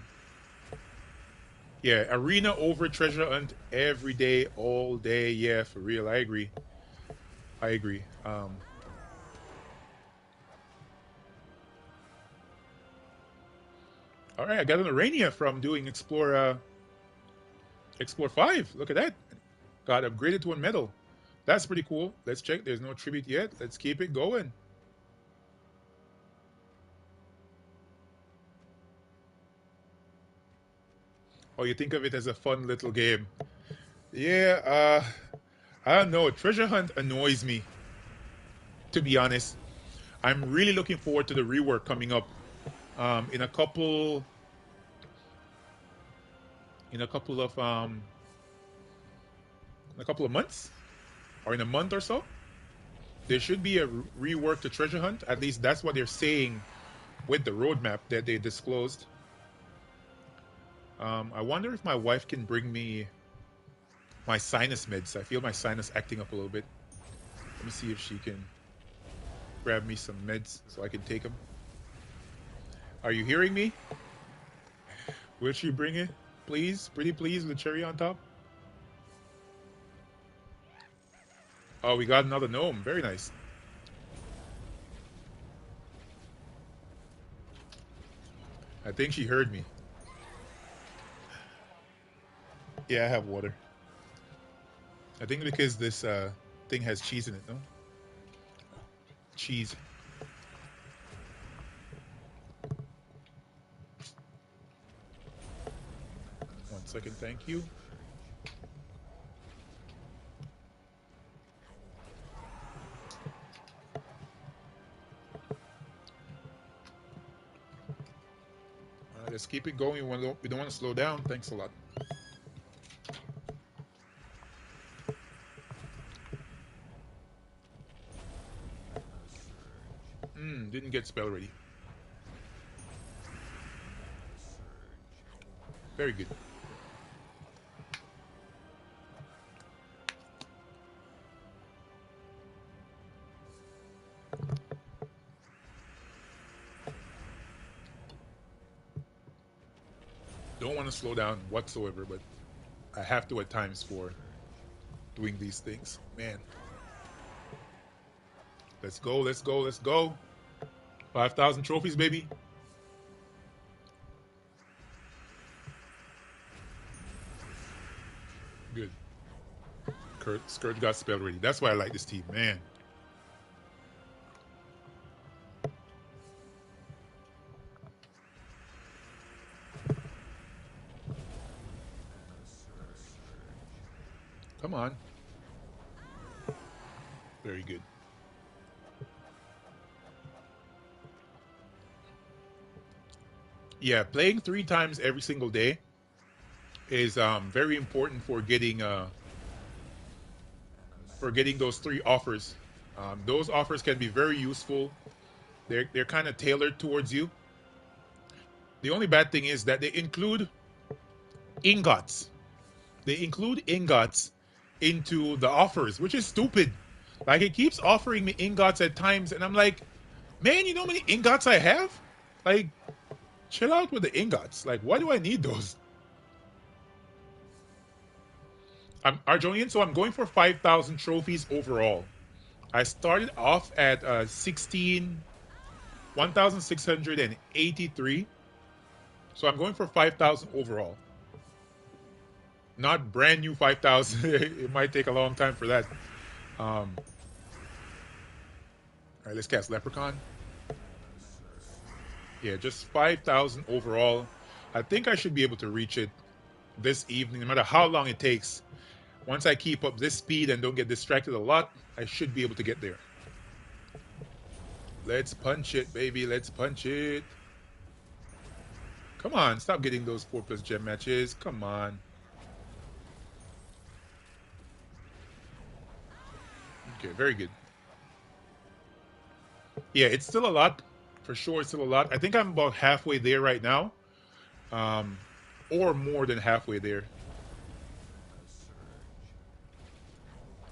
yeah, arena over treasure hunt every day, all day. Yeah, for real. I agree. I agree. All right, I got an Arania from doing Explore 5. Look at that. Got upgraded to a medal. That's pretty cool. Let's check. There's no tribute yet. Let's keep it going. Oh, you think of it as a fun little game. Yeah, I don't know. Treasure Hunt annoys me, to be honest. I'm really looking forward to the rework coming up in in a couple of in a couple of months or in a month or so. There should be a rework to Treasure Hunt. At least that's what they're saying with the roadmap that they disclosed. I wonder if my wife can bring me my sinus meds. I feel my sinus acting up a little bit. Let me see if she can grab me some meds so I can take them. Are you hearing me? Will she bring it? Please, pretty please, with the cherry on top. Oh, we got another gnome. Very nice. I think she heard me. Yeah, I have water. I think because this thing has cheese in it, no? Cheese. One second, thank you. Let's keep it going. We don't want to slow down. Thanks a lot. Didn't get spell ready. Very good. Don't want to slow down whatsoever, but I have to at times for doing these things. Man. Let's go, let's go, let's go. 5,000 trophies, baby. Good. Scourge got spell ready. That's why I like this team, man. Come on. Very good. Yeah, playing 3 times every single day is very important for getting those 3 offers. Those offers can be very useful. They're kind of tailored towards you. The only bad thing is that they include ingots. They include ingots into the offers, which is stupid. Like it keeps offering me ingots at times, and I'm like, man, you know how many ingots I have? Like, chill out with the ingots. Like, why do I need those? I'm Arjonian, so I'm going for 5,000 trophies overall. I started off at 1,683. So I'm going for 5,000 overall. Not brand new 5,000. It might take a long time for that. All right, let's cast Leprechaun. Yeah, just 5,000 overall. I think I should be able to reach it this evening, no matter how long it takes. Once I keep up this speed and don't get distracted a lot, I should be able to get there. Let's punch it, baby. Let's punch it. Come on, stop getting those 4+ gem matches. Come on. Okay, very good. Yeah, it's still a lot. For sure, it's still a lot. I think I'm about halfway there right now. Or more than halfway there.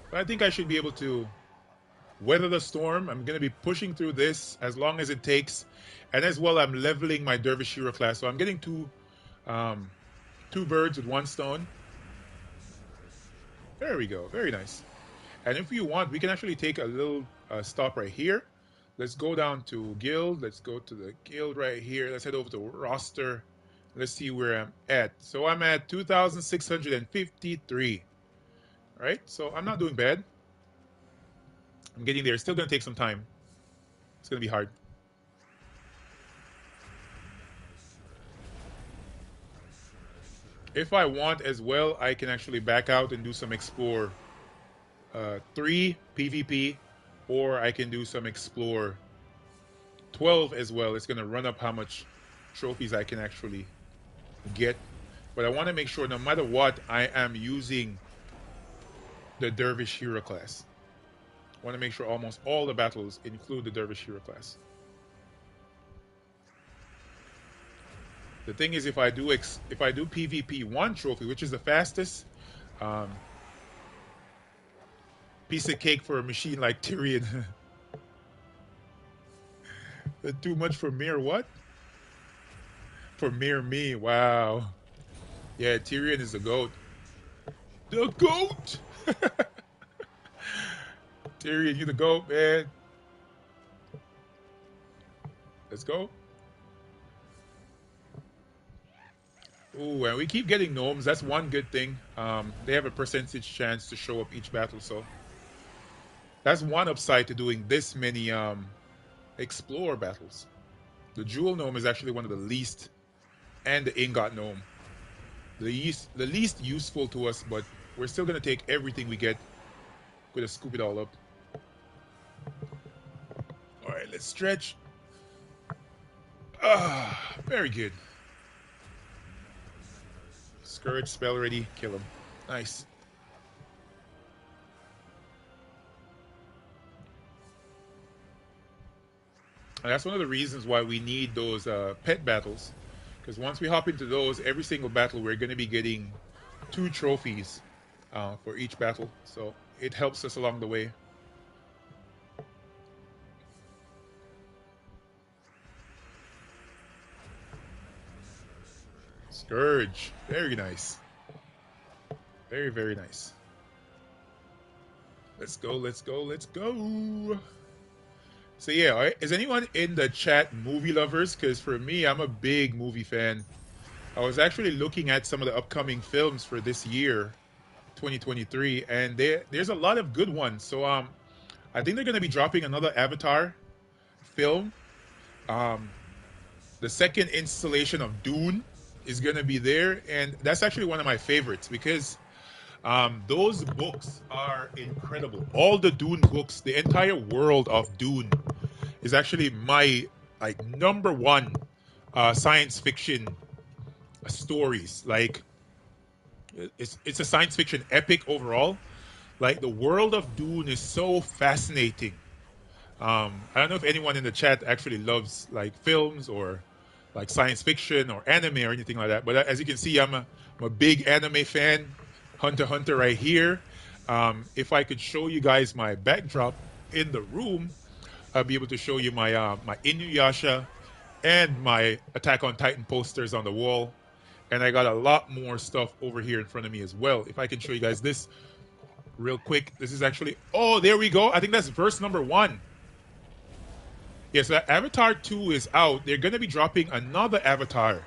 But I think I should be able to weather the storm. I'm going to be pushing through this as long as it takes. And as well, I'm leveling my Dervish hero class. So I'm getting two birds with one stone. There we go. Very nice. And if you want, we can actually take a little stop right here. Let's go down to guild. Let's go to the guild right here. Let's head over to roster. Let's see where I'm at. So I'm at 2,653. All right, so I'm not doing bad. I'm getting there. It's still going to take some time. It's going to be hard. If I want as well, I can actually back out and do some Explore 3 PvP, or I can do some Explore 12 as well. It's going to run up how much trophies I can actually get. But I want to make sure no matter what, I am using the Dervish hero class. I want to make sure almost all the battles include the Dervish hero class. The thing is, if I do PvP 1 trophy, which is the fastest, piece of cake for a machine like Tyrion. Too much for mere what? For mere me. Wow. Yeah, Tyrion is the GOAT. The GOAT! Tyrion, you the GOAT, man. Let's go. Ooh, and we keep getting gnomes. That's one good thing. They have a percentage chance to show up each battle, so that's one upside to doing this many explore battles. The jewel gnome is actually one of the least, and the ingot gnome, the least useful to us, but we're still gonna take everything we get. Gonna scoop it all up. All right, let's stretch. Very good. Scourge spell ready. Kill him. Nice. And that's one of the reasons why we need those pet battles. Because once we hop into those, every single battle, we're going to be getting 2 trophies for each battle. So it helps us along the way. Scourge. Very nice. Very, very nice. Let's go, let's go, let's go. So yeah, all right. Is anyone in the chat movie lovers? Because for me, I'm a big movie fan. I was actually looking at some of the upcoming films for this year, 2023, and there's a lot of good ones. So I think they're going to be dropping another Avatar film. The second installation of Dune is going to be there, and that's actually one of my favorites because those books are incredible. All the Dune books, the entire world of Dune is actually my number one science fiction stories. Like it's a science fiction epic overall. Like the world of Dune is so fascinating. I don't know if anyone in the chat actually loves like films or like science fiction or anime or anything like that. But as you can see, I'm a big anime fan. Hunter x Hunter right here. If I could show you guys my backdrop in the room, I'll be able to show you my my Inuyasha and my Attack on Titan posters on the wall. And I got a lot more stuff over here in front of me as well. If I can show you guys this real quick. This is actually, oh, there we go. I think that's verse number 1. Yeah, so Avatar 2 is out. They're going to be dropping another Avatar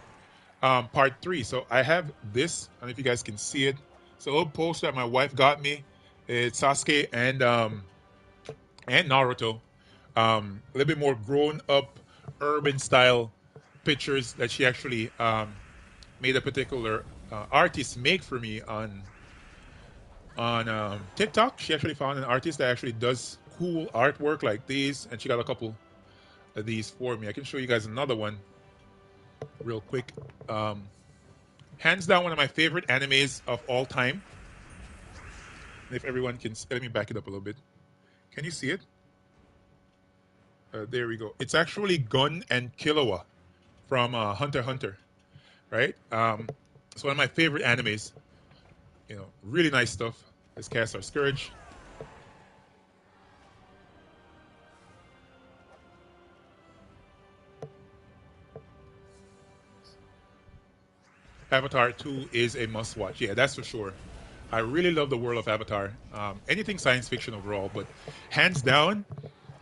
Part three. So I have this. I don't know if you guys can see it. It's a little poster that my wife got me. It's Sasuke and Naruto. A little bit more grown up, urban style pictures that she actually made a particular artist make for me on TikTok. She actually found an artist that actually does cool artwork like these, and she got a couple of these for me. I can show you guys another one real quick. Hands down, one of my favorite animes of all time. And if everyone can, let me back it up a little bit. Can you see it? There we go. It's actually Gun and Killua from Hunter x Hunter, right? It's one of my favorite animes. You know, really nice stuff. Let's cast our Scourge. Avatar 2 is a must watch. Yeah, that's for sure. I really love the world of Avatar. Anything science fiction overall, but hands down,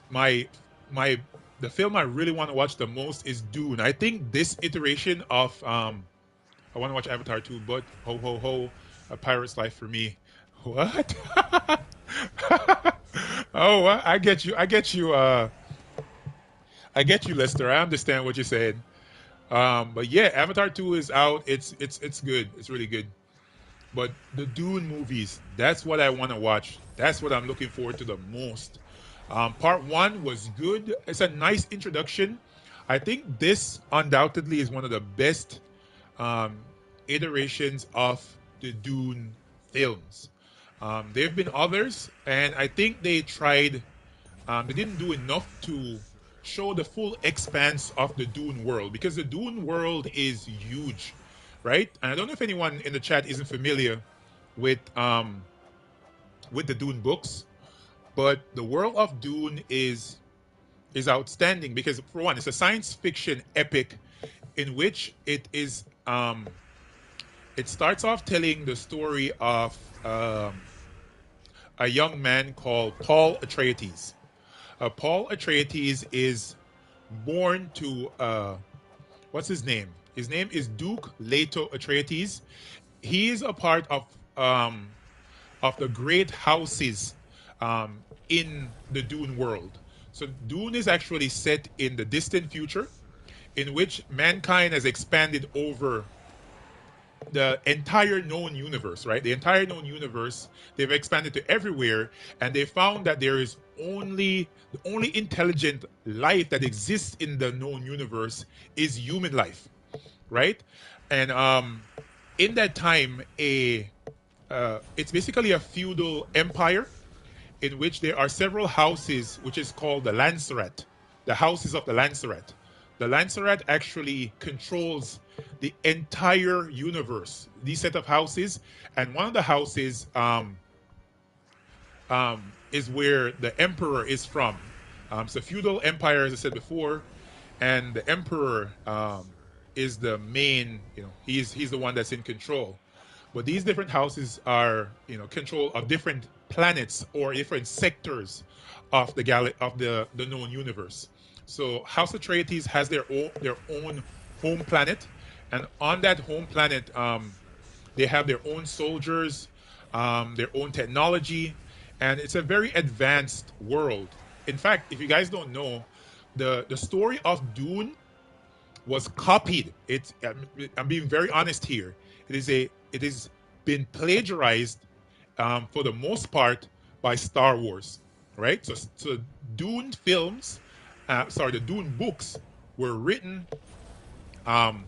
my my the film I really want to watch the most is Dune. I think this iteration of I want to watch Avatar 2, but ho ho ho, a pirate's life for me. What? Oh, I get you. I get you. I get you, Lester. I understand what you're saying. But yeah, Avatar 2 is out. It's good. It's really good. But the Dune movies, that's what I want to watch. That's what I'm looking forward to the most. Part one was good. It's a nice introduction. I think this undoubtedly is one of the best um, iterations of the Dune films. There have been others, and I think they tried, they didn't do enough to show the full expanse of the Dune world because the Dune world is huge, right? And I don't know if anyone in the chat isn't familiar with um, with the Dune books, but the world of Dune is outstanding because for one, it's a science fiction epic in which it starts off telling the story of a young man called Paul Atreides. Paul Atreides is born to what's his name? His name is Duke Leto Atreides. He is a part of the great houses in the Dune world. So Dune is actually set in the distant future, in which mankind has expanded over the entire known universe, right? The entire known universe, they've expanded to everywhere, and they found that there is only the only intelligent life that exists in the known universe is human life, right? And in that time, a it's basically a feudal empire in which there are several houses, which is called the Lancerat, the houses of the Lancerat. The Lancerat actually controls the entire universe, these set of houses. And one of the houses is where the emperor is from. It's a feudal empire, as I said before, and the emperor is the main, he's the one that's in control. But these different houses are, control of different planets or different sectors of the known universe. So House Atreides has their own home planet, and on that home planet, they have their own soldiers, their own technology, and it's a very advanced world. In fact, if you guys don't know, the story of Dune was copied. I'm being very honest here. It is been plagiarized for the most part by Star Wars, right? So Dune films, the Dune books were written um,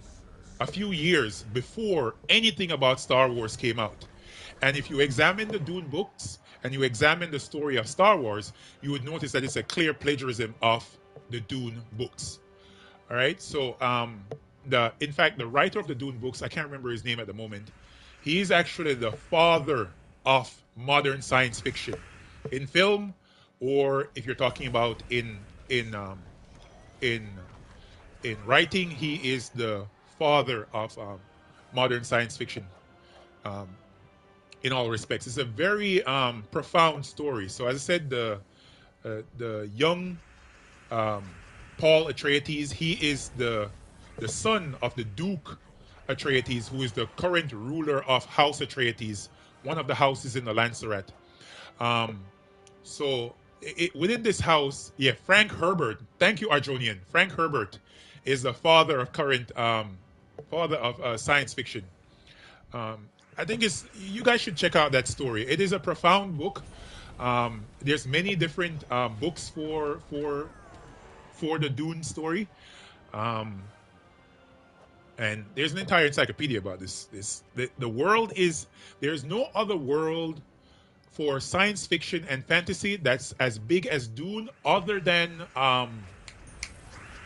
a few years before anything about Star Wars came out. And if you examine the Dune books and you examine the story of Star Wars, you would notice that it's a clear plagiarism of the Dune books. All right. So in fact, the writer of the Dune books, I can't remember his name at the moment. He is actually the father of modern science fiction in film, or if you're talking about in in writing, he is the father of modern science fiction. Um, in all respects, it's a very profound story. So, as I said, the young um, Paul Atreides, he is the son of the Duke Atreides, who is the current ruler of House Atreides, one of the houses in the Lancerat. Um, so within this house, yeah, Frank Herbert. Thank you, Arjonian. Frank Herbert is the father of current father of science fiction. I think it's you guys should check out that story. It is a profound book. There's many different books for the Dune story, um, and there's an entire encyclopedia about this. The world is there's no other world for science fiction and fantasy that's as big as Dune, other than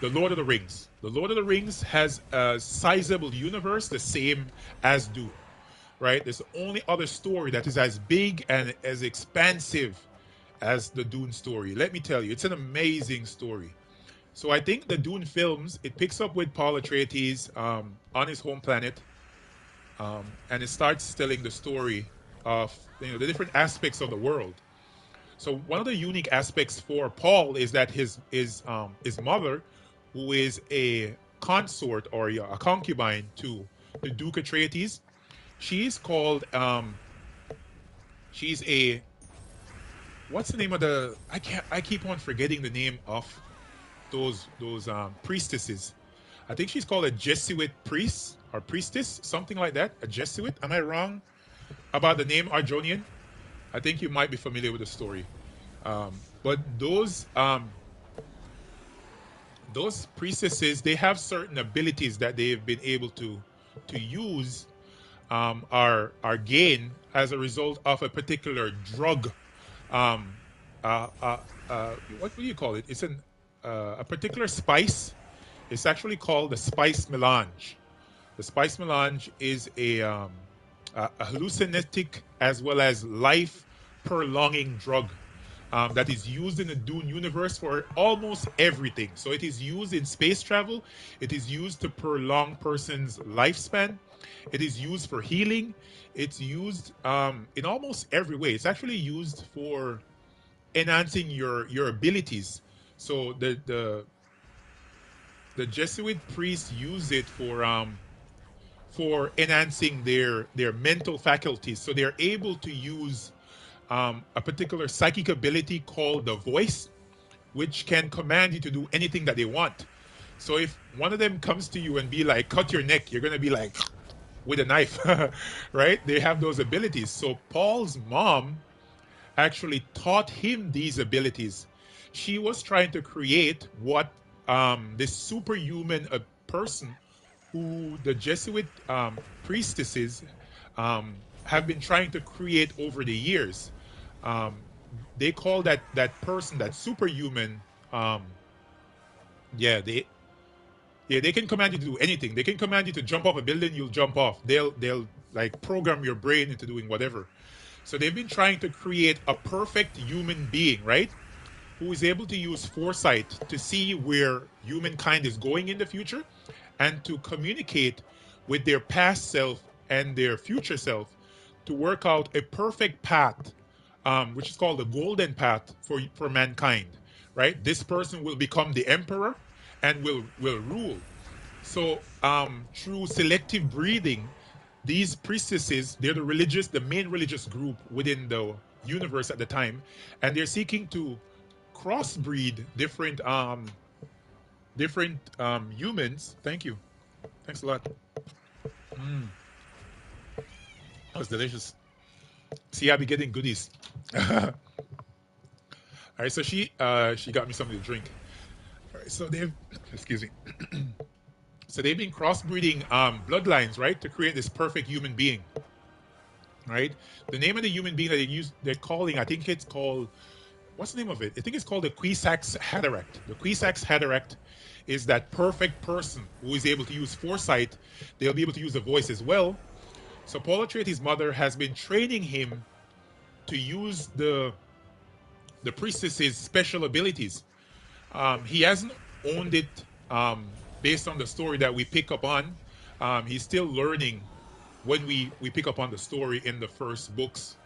the Lord of the Rings. The Lord of the Rings has a sizable universe, the same as Dune, right? There's the only other story that is as big and as expansive as the Dune story. Let me tell you, it's an amazing story. So I think the Dune films, it picks up with Paul Atreides on his home planet, and it starts telling the story of the different aspects of the world. So one of the unique aspects for Paul is that his mother, who is a consort or a concubine to the Duke Atreides, she's called she's a what's the name of the I keep on forgetting the name of those priestesses. I think she's called a Jesuit priest or priestess, something like that. A Jesuit. Am I wrong about the name Arjonian? I think you might be familiar with the story. But those priestesses, they have certain abilities that they've been able to use are gained as a result of a particular drug. Um, what do you call it? It's a particular spice. It's actually called the spice melange. The spice melange is a hallucinogenic as well as life prolonging drug that is used in the Dune universe for almost everything. So it is used in space travel. It is used to prolong person's lifespan. It is used for healing. It's used in almost every way. It's actually used for enhancing your abilities. So the Jesuit priests use it for enhancing their mental faculties. So they're able to use a particular psychic ability called the voice, which can command you to do anything that they want. So if one of them comes to you and be like, cut your neck, you're going to be like, with a knife, right? They have those abilities. So Paul's mom actually taught him these abilities. She was trying to create what this superhuman person who the Jesuit priestesses have been trying to create over the years. Um, they call that person, that superhuman. Um, yeah, they can command you to do anything. They can command you to jump off a building, you'll jump off. They'll like program your brain into doing whatever. So they've been trying to create a perfect human being, right? Who is able to use foresight to see where humankind is going in the future and to communicate with their past self and their future self to work out a perfect path, which is called the golden path for mankind, right? This person will become the emperor and will rule. So through selective breeding, these priestesses, they're the main religious group within the universe at the time, and they're seeking to crossbreed different humans. Thank you. Thanks a lot. Mm, that was delicious. See, I'll be getting goodies. All right, so she got me something to drink. All right, so they've excuse me. So they've been crossbreeding bloodlines, right, to create this perfect human being, right? The name of the human being that they're calling, I think it's called, what's the name of it? I think it's called the Kwisatz Haderach. The Kwisatz Haderach is that perfect person who is able to use foresight. They'll be able to use the voice as well. So Paul Atreides' mother has been training him to use the priestess's special abilities. He hasn't owned it based on the story that we pick up on. He's still learning when we pick up on the story in the first books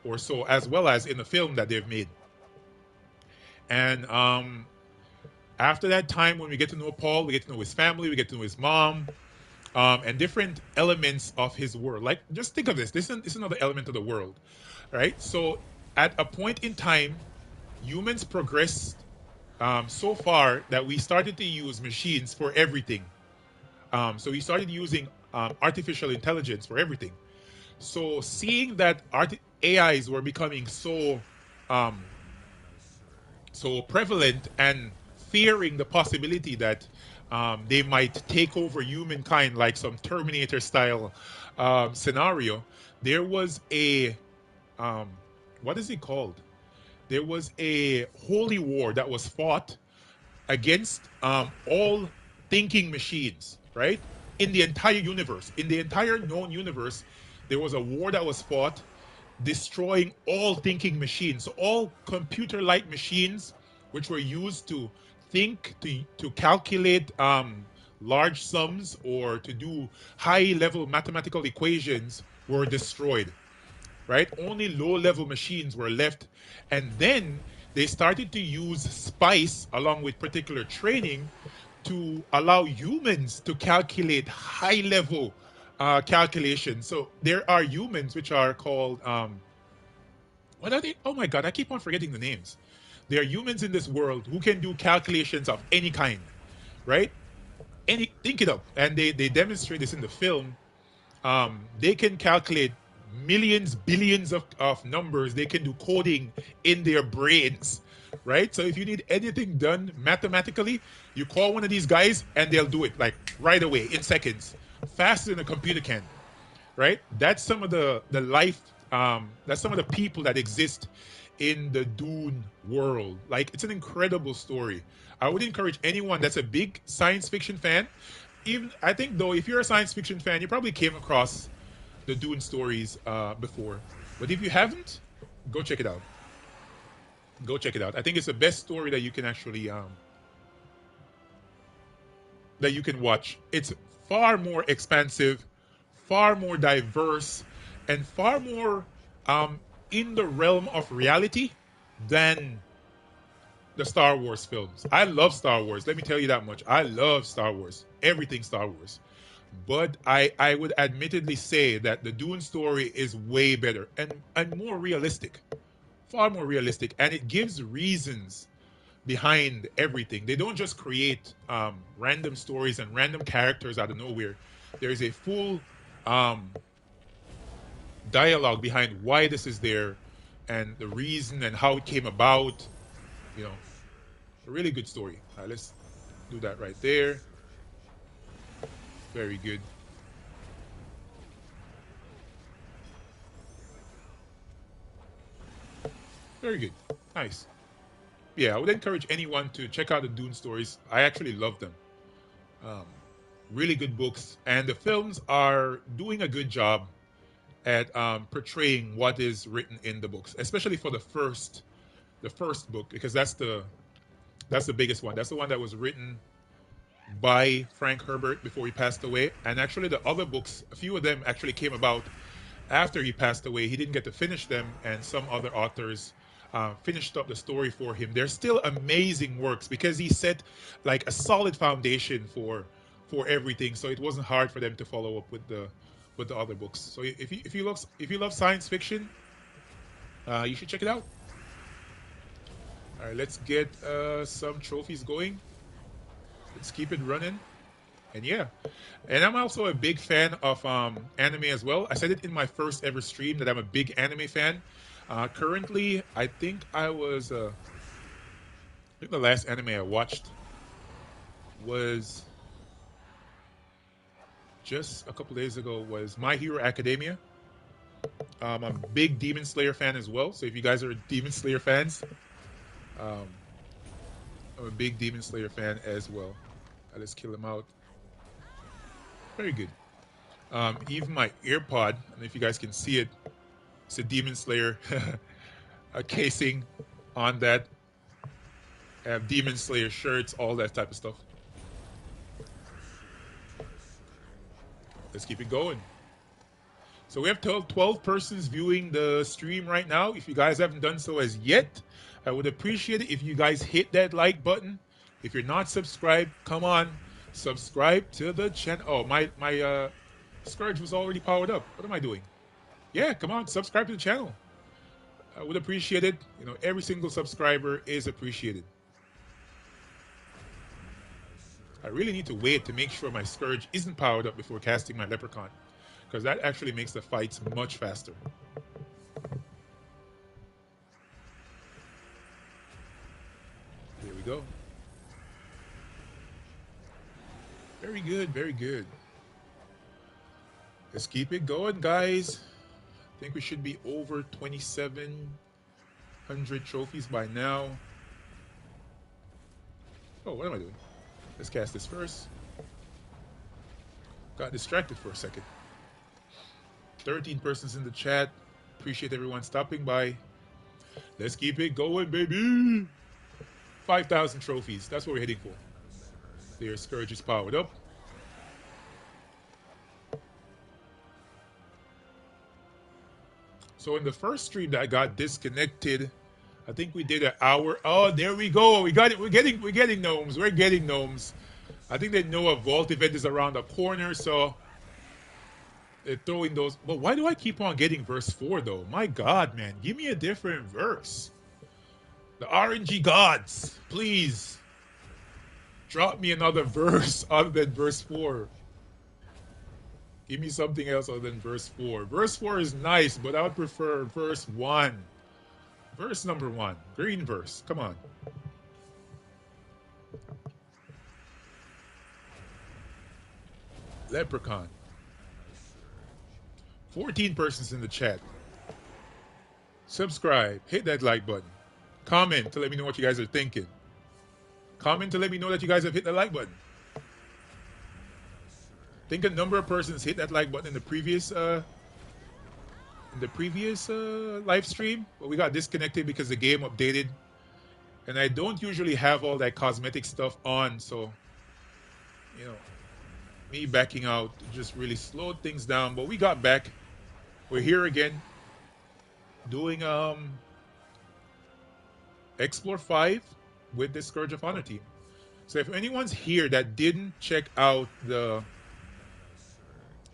or so, as well as in the film that they've made. And after that time, when we get to know Paul, we get to know his family, we get to know his mom. and different elements of his world. Like, just think of this. This is another element of the world, right? So, at a point in time, humans progressed so far that we started to use machines for everything. So we started using artificial intelligence for everything. So seeing that AIs were becoming um, so prevalent, and fearing the possibility that they might take over humankind like some Terminator style scenario, there was a um, what is it called? There was a holy war that was fought against all thinking machines, right? In the entire universe, in the entire known universe, there was a war that was fought, destroying all thinking machines. So all computer-like machines, which were used to think, to calculate large sums, or to do high-level mathematical equations, were destroyed, right? Only low level machines were left. And then they started to use spice along with particular training to allow humans to calculate high level calculations. So there are humans which are called, what are they? Oh my God, I keep on forgetting the names. There are humans in this world who can do calculations of any kind, right? Think it up. And they demonstrate this in the film. They can calculate millions, billions of numbers. They can do coding in their brains, right? So if you need anything done mathematically, you call one of these guys and they'll do it like right away in seconds, faster than a computer can, right? That's some of the life. That's some of the people that exist in the Dune world. Like, it's an incredible story. I would encourage anyone that's a big science fiction fan. Even, I think though, if you're a science fiction fan, you probably came across the Dune stories before. But if you haven't, go check it out. Go check it out. I think it's the best story that you can actually that you can watch. It's far more expansive, far more diverse, and far more um, in the realm of reality than the Star Wars films. I love Star Wars. Let me tell you that much. I love Star Wars. Everything Star Wars. But I would admittedly say that the Dune story is way better and more realistic. Far more realistic. And it gives reasons behind everything. They don't just create random stories and random characters out of nowhere. There is a full um, dialogue behind why this is there, and the reason and how it came about. You know, a really good story. All right, let's do that right there. Very good. Very good. Nice. Yeah, I would encourage anyone to check out the Dune stories. I actually love them. Um, really good books, and the films are doing a good job at portraying what is written in the books, especially for the first book, because that's the biggest one. That's the one that was written by Frank Herbert before he passed away. And actually, the other books, a few of them actually came about after he passed away. He didn't get to finish them, and some other authors finished up the story for him. They're still amazing works because he set like a solid foundation for everything. So it wasn't hard for them to follow up with the other books. So if you love science fiction, you should check it out. All right, let's get some trophies going. Let's keep it running. And yeah, and I'm also a big fan of anime as well. I said it in my first ever stream that I'm a big anime fan. Currently, I think the last anime I watched was just a couple days ago, was My Hero Academia. I'm a big Demon Slayer fan as well. So if you guys are Demon Slayer fans, um, I'm a big Demon Slayer fan as well. Let's kill him out. Very good. Even my earpod, I don't know if you guys can see it, it's a Demon Slayer a casing on that. I have Demon Slayer shirts, all that type of stuff. Let's keep it going. So we have 12 persons viewing the stream right now. If you guys haven't done so as yet, I would appreciate it if you guys hit that like button. If you're not subscribed, come on, Subscribe to the channel. Oh, my Scourge was already powered up. What am I doing? Yeah, come on, subscribe to the channel. I would appreciate it. You know, every single subscriber is appreciated. I really need to wait to make sure my Scourge isn't powered up before casting my Leprechaun, because that actually makes the fights much faster. Here we go. Very good, very good. Let's keep it going, guys. I think we should be over 2,700 trophies by now. Oh, what am I doing? Let's cast this first. Got distracted for a second. 13 persons in the chat. Appreciate everyone stopping by. Let's keep it going, baby. 5,000 trophies. That's what we're heading for. Their Scourge is powered up. So in the first stream that I got disconnected, I think we did an hour. Oh, there we go. We got it. We're getting gnomes. We're getting gnomes. I think they know a vault event is around the corner, so they're throwing those. But why do I keep on getting verse 4 though? My God, man, give me a different verse. The RNG gods, please drop me another verse other than verse 4. Give me something else other than verse 4. Verse 4 is nice, but I would prefer verse 1. Verse number 1. Green verse. Come on. Leprechaun. 14 persons in the chat. Subscribe. Hit that like button. Comment to let me know what you guys are thinking. Comment to let me know that you guys have hit the like button. I think a number of persons hit that like button in the previous live stream, but we got disconnected because the game updated, and I don't usually have all that cosmetic stuff on, so you know, me backing out just really slowed things down. But we got back. We're here again, doing Explore 5 with the Scourge of Honor team. So if anyone's here that didn't check out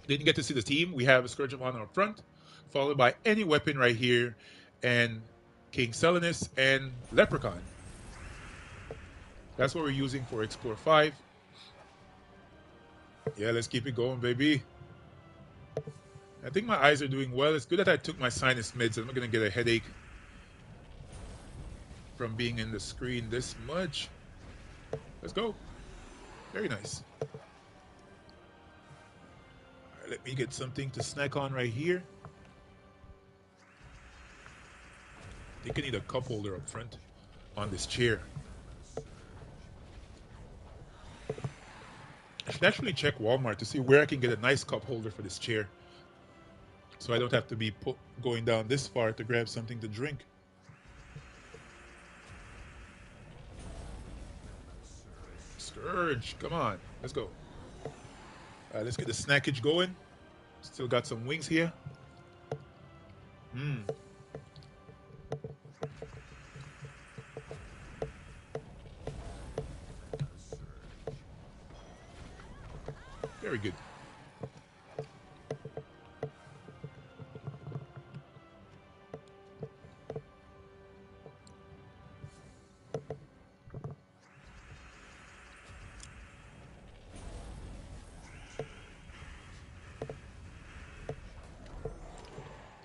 didn't get to see the team, we have a Scourge of Honor up front, followed by any weapon right here, and King Selenus and Leprechaun. That's what we're using for Explore 5. Yeah, let's keep it going, baby. I think my eyes are doing well. It's good that I took my sinus meds. I'm not going to get a headache from being in the screen this much. Let's go. Very nice. Let me get something to snack on right here. I think I need a cup holder up front on this chair. I should actually check Walmart to see where I can get a nice cup holder for this chair, so I don't have to be going down this far to grab something to drink. Scourge, come on, let's go. Let's get the snackage going. Still got some wings here. Very good.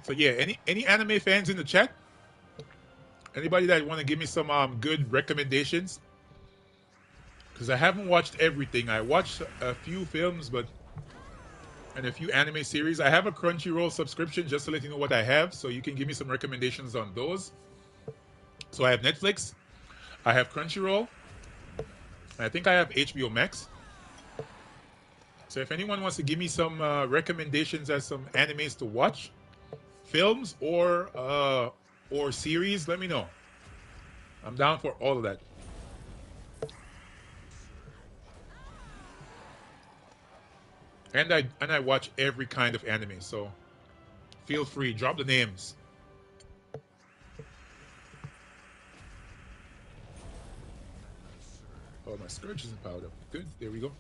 So yeah, any anime fans in the chat? Anybody that want to give me some good recommendations? Because I haven't watched everything. I watched a few films, and a few anime series. I have a Crunchyroll subscription just to let you know what I have, so you can give me some recommendations on those. So I have Netflix, I have Crunchyroll, I think I have HBO Max. So if anyone wants to give me some recommendations as some animes to watch, films or series, let me know. I'm down for all of that. And I watch every kind of anime, so feel free, drop the names. Oh, my Scourge isn't powered up. Good, there we go.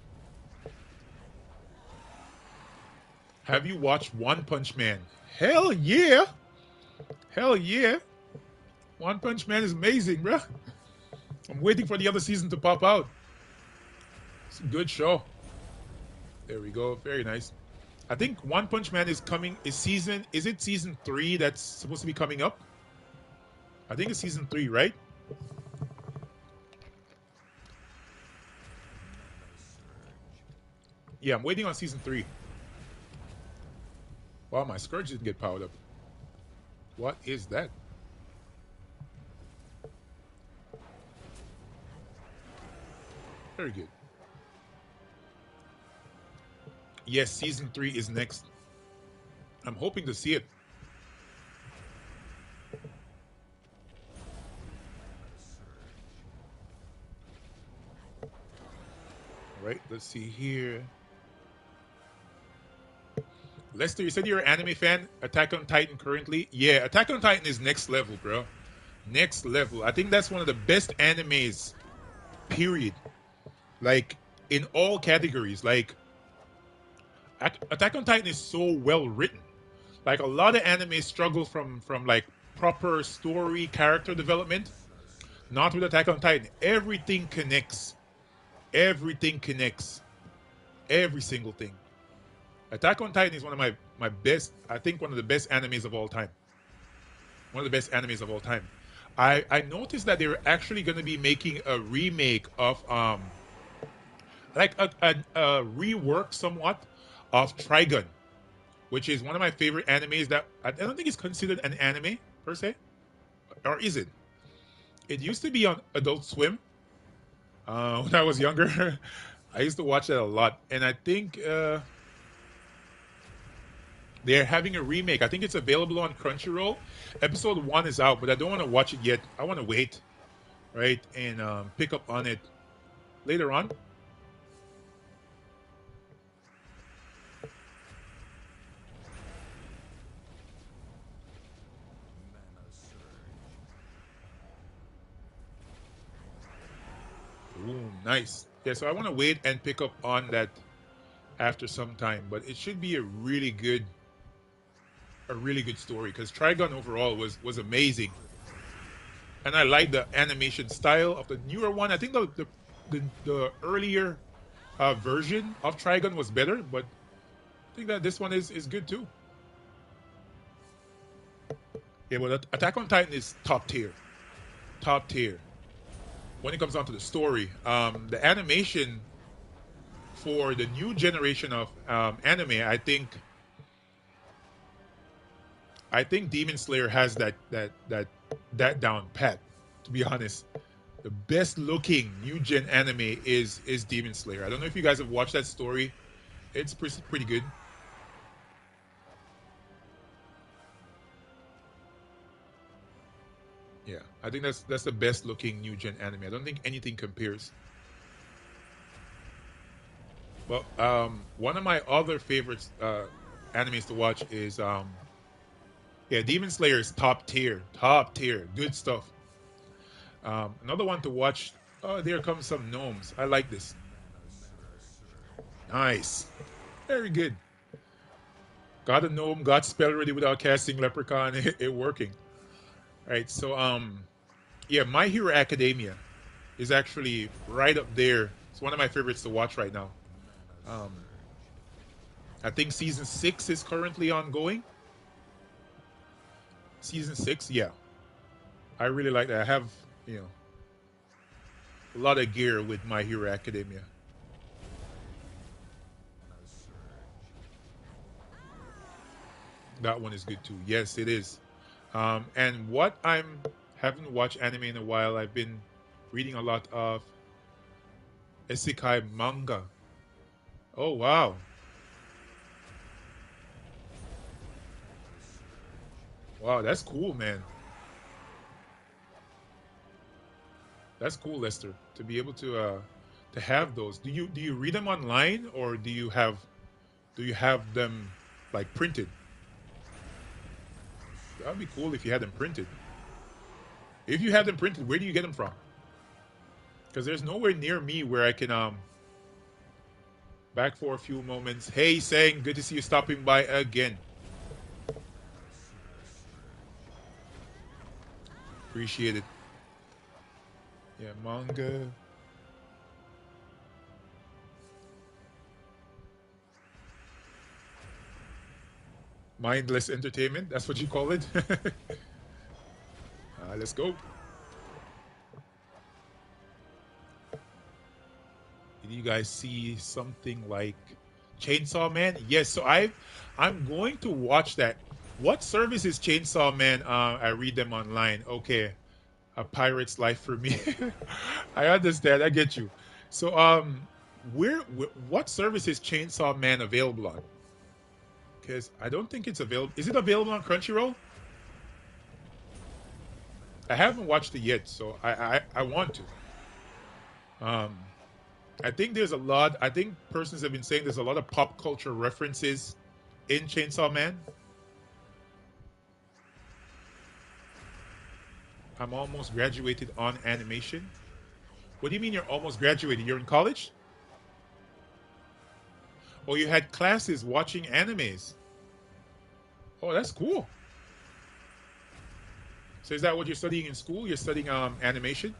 Have you watched One Punch Man? Hell yeah. Hell yeah. One Punch Man is amazing, bro. I'm waiting for the other season to pop out. It's a good show. There we go. Very nice. I think One Punch Man is coming. Is it season 3 that's supposed to be coming up? I think it's season 3, right? Yeah, I'm waiting on season 3. Wow, my Scourge didn't get powered up. What is that? Very good. Yes, season 3 is next. I'm hoping to see it. Right, let's see here. Lester, you said you're an anime fan. Attack on Titan currently? Yeah, Attack on Titan is next level, bro. Next level. I think that's one of the best animes, period. Like, in all categories. Like, Attack on Titan is so well written. Like, a lot of anime struggle from like proper story, character development. Not with Attack on Titan. Everything connects. Everything connects. Every single thing. Attack on Titan is one of my best, I think one of the best animes of all time. One of the best animes of all time. I noticed that they're actually going to be making a remake of like a rework somewhat of Trigun, which is one of my favorite animes that I don't think it's considered an anime per se, or is it? It used to be on Adult Swim when I was younger. I used to watch that a lot, and I think they're having a remake. I think it's available on Crunchyroll. Episode 1 is out, but I don't want to watch it yet. I want to wait, right, and pick up on it later on. Ooh, nice. Yeah, so I want to wait and pick up on that after some time, but it should be a really good story because Trigun overall was amazing, and I like the animation style of the newer one. I think the earlier version of Trigun was better, but I think that this one is good too. Yeah, but Attack on Titan is top tier, top tier. When it comes down to the story, the animation for the new generation of anime, I think Demon Slayer has that down pat. To be honest, the best looking new gen anime is Demon Slayer. I don't know if you guys have watched that story. It's pretty good. Yeah, I think that's the best looking new gen anime. I don't think anything compares. But one of my other favorites animes to watch is yeah, Demon Slayer is top tier, good stuff. Another one to watch. Oh, there comes some gnomes. I like this. Nice, very good. Got a gnome, got spell ready without casting leprechaun. It working. All right, so yeah, My Hero Academia is actually right up there. It's one of my favorites to watch right now. Um, I think season 6 is currently ongoing. Season 6, yeah, I really like that. I have you know a lot of gear with My Hero Academia. That one is good too. Yes, it is. And what I'm haven't watched anime in a while. I've been reading a lot of isekai manga. Oh wow, wow, that's cool, man. That's cool, Lester, to be able to have those. Do you read them online or do you have them like printed? That'd be cool if you had them printed. If you have them printed, where do you get them from? Because there's nowhere near me where I can Back for a few moments. Hey, Sang, good to see you stopping by again. Appreciate it. Yeah, manga. Mindless entertainment. That's what you call it. Let's go. Did you guys see something like Chainsaw Man? Yes. So I'm going to watch that. What service is Chainsaw Man? I read them online. Okay, a pirate's life for me. I understand. I get you. So what service is Chainsaw Man available on? Because I don't think it's available. Is it available on Crunchyroll? I haven't watched it yet, so I want to. I think there's a lot. I think persons have been saying there's a lot of pop culture references in Chainsaw Man. I'm almost graduated on animation. What do you mean you're almost graduated? You're in college? Oh, you had classes watching animes. Oh, that's cool. So is that what you're studying in school? You're studying animation?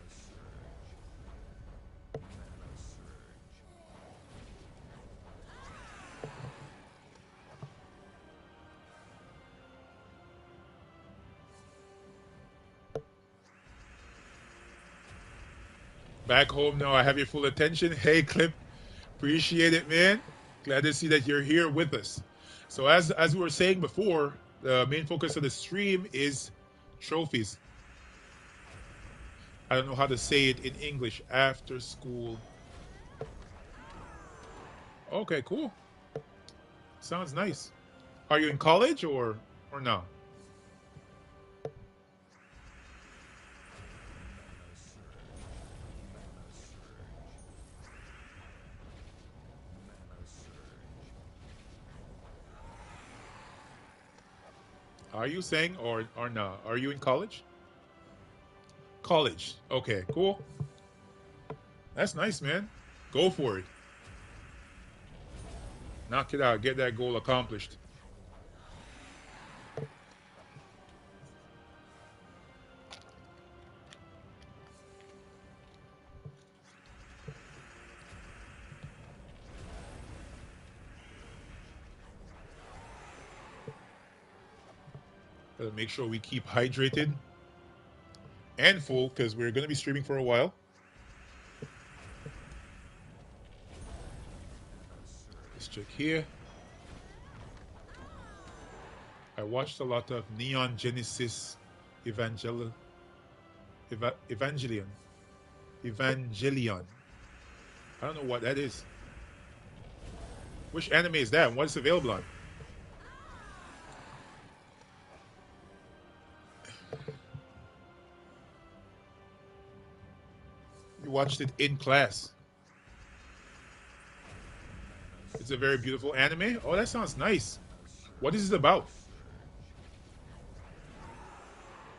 Back home now, I have your full attention. Hey, Clip, appreciate it, man. Glad to see that you're here with us. So as we were saying before, the main focus of the stream is trophies. I don't know how to say it in English. After school. Okay, cool. Sounds nice. Are you in college or no? Are you saying or no? Are you in college? College. Okay, cool. That's nice, man. Go for it. Knock it out. Get that goal accomplished. Gotta make sure we keep hydrated and full because we're gonna be streaming for a while. Let's check here. I watched a lot of Neon Genesis Evangel Evangelion. Evangelion. I don't know what that is. Which anime is that? And what is available on? You watched it in class. It's a very beautiful anime. Oh, that sounds nice. What is it about?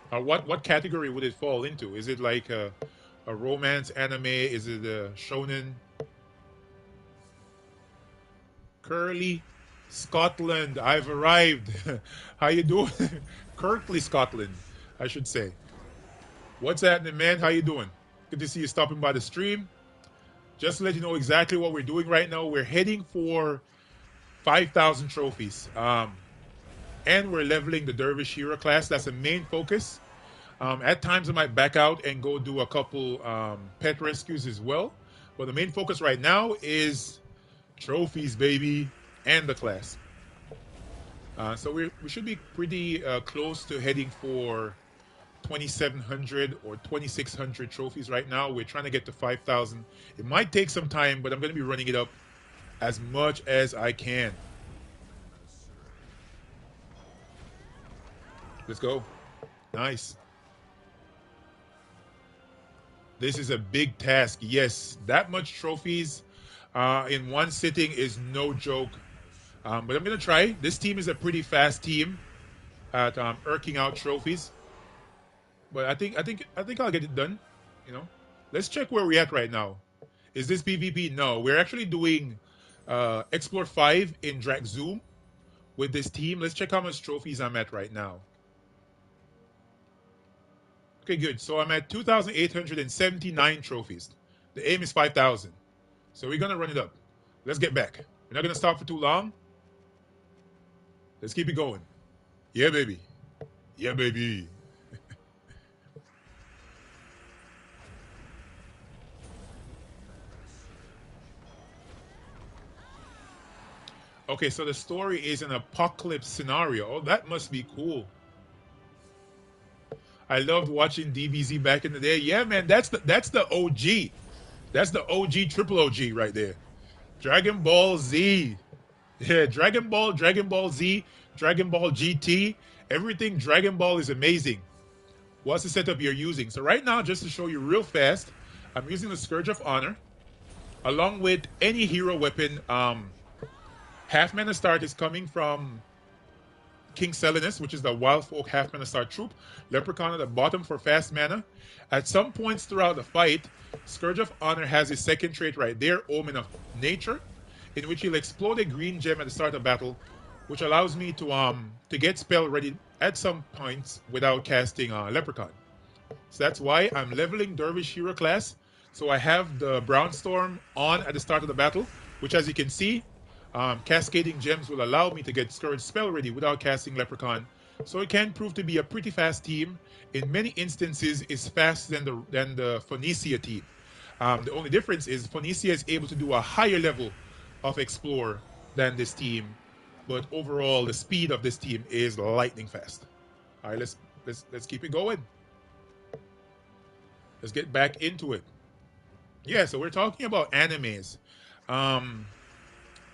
What category would it fall into? Is it like a romance anime? Is it a shonen? Curly, Scotland. I've arrived. How you doing? Kirkley, Scotland, I should say. What's happening, man? How you doing? Good to see you stopping by the stream. Just to let you know exactly what we're doing right now, we're heading for 5,000 trophies. And we're leveling the Dervish Hero class. That's the main focus. At times, I might back out and go do a couple pet rescues as well. But the main focus right now is trophies, baby, and the class. So we should be pretty close to heading for 2,700 or 2,600 trophies right now. We're trying to get to 5,000. It might take some time, but I'm going to be running it up as much as I can. Let's go. Nice. This is a big task. Yes, that much trophies in one sitting is no joke. But I'm gonna try. This team is a pretty fast team at irking out trophies. But I think I'll get it done. You know, let's check where we're at right now. Is this PvP? No, we're actually doing Explore 5 in Drag Zoom with this team. Let's check how much trophies I'm at right now. Okay, good. So I'm at 2,879 trophies. The aim is 5,000. So we're going to run it up. Let's get back. We're not going to stop for too long. Let's keep it going. Yeah, baby. Yeah, baby. Okay, so the story is an apocalypse scenario. Oh, that must be cool. I loved watching DBZ back in the day. Yeah, man, that's the OG. That's the OG triple OG right there. Dragon Ball Z. Yeah, Dragon Ball Z, Dragon Ball GT. Everything Dragon Ball is amazing. What's the setup you're using? So right now, just to show you real fast, I'm using the Scourge of Honor along with any hero weapon. Half mana start is coming from King Selinus, which is the Wild Folk half mana start troop. Leprechaun at the bottom for fast mana. At some points throughout the fight, Scourge of Honor has his second trait right there, Omen of Nature, in which he'll explode a green gem at the start of battle, which allows me to get spell ready at some points without casting Leprechaun. So that's why I'm leveling Dervish hero class. So I have the Brownstorm on at the start of the battle, which as you can see, cascading gems will allow me to get Scourge spell ready without casting Leprechaun. So it can prove to be a pretty fast team. In many instances, it's faster than the Phoenicia team. The only difference is Phoenicia is able to do a higher level of Explore than this team, but overall the speed of this team is lightning fast. All right, let's keep it going. Let's get back into it. Yeah, so we're talking about animes. Um,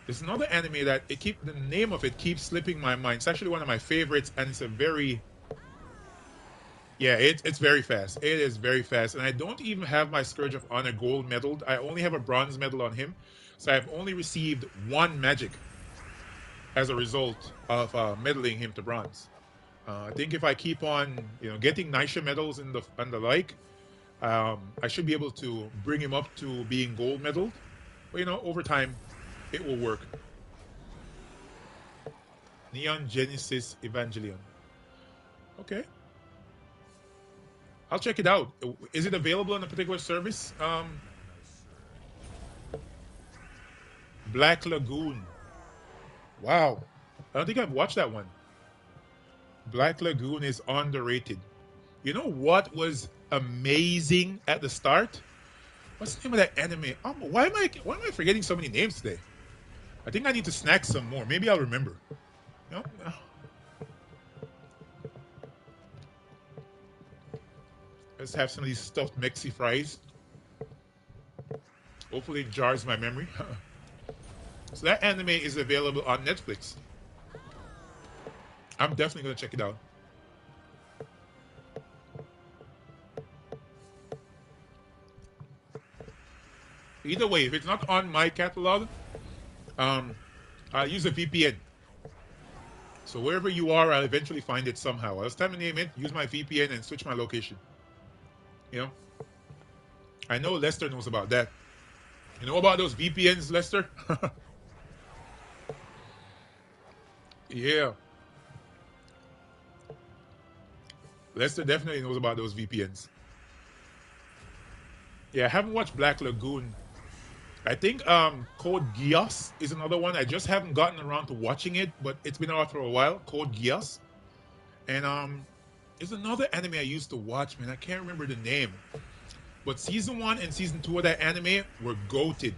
there's another anime that the name of it keeps slipping my mind. It's actually one of my favorites, and it's a very it's very fast. It is very fast, and I don't even have my Scourge of Honor gold medaled. I only have a bronze medal on him, so I've only received one magic as a result of medaling him to bronze. I think if I keep on, getting Nisha medals and the like, I should be able to bring him up to being gold medaled. But over time, it will work. Neon Genesis Evangelion. Okay, I'll check it out. Is it available on a particular service? Black Lagoon. Wow, I don't think I've watched that one. Black Lagoon is underrated. You know what was amazing at the start? What's the name of that anime? Why am I forgetting so many names today? I think I need to snack some more. Maybe I'll remember. No? Let's have some of these stuffed Mexi fries. Hopefully it jars my memory. So that anime is available on Netflix. I'm definitely going to check it out. Either way, if it's not on my catalog, I'll use a VPN. So wherever you are, I'll eventually find it somehow. I'll just time to name it, use my VPN, and switch my location. I know Lester knows about that. You know about those VPNs, Lester? Yeah. Lester definitely knows about those VPNs. Yeah, I haven't watched Black Lagoon. I think Code Geass is another one. I just haven't gotten around to watching it, but it's been out for a while. Code Geass. And it's another anime I used to watch, man. I can't remember the name. But season 1 and season 2 of that anime were goated.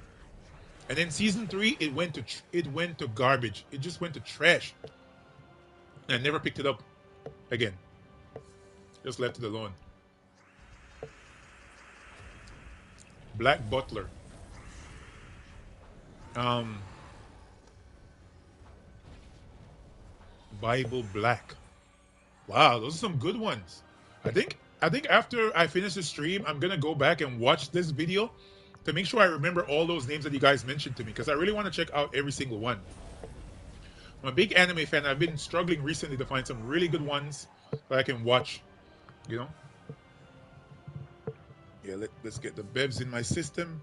And then season 3, it went to garbage. It just went to trash. And I never picked it up again. Just left it alone. Black Butler. Bible Black. Wow, those are some good ones. I think after I finish the stream, I'm gonna go back and watch this video to make sure I remember all those names that you guys mentioned to me, because I really want to check out every single one. I'm a big anime fan. I've been struggling recently to find some really good ones that I can watch. Yeah, let's get the bevs in my system.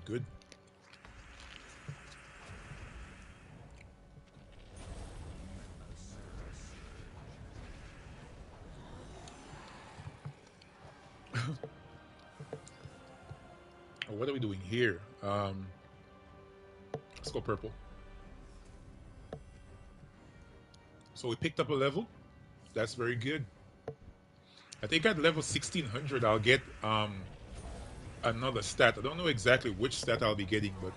good. What are we doing here? Let's go purple. So we picked up a level. That's very good. I think at level 1600 I'll get another stat. I don't know exactly which stat I'll be getting, but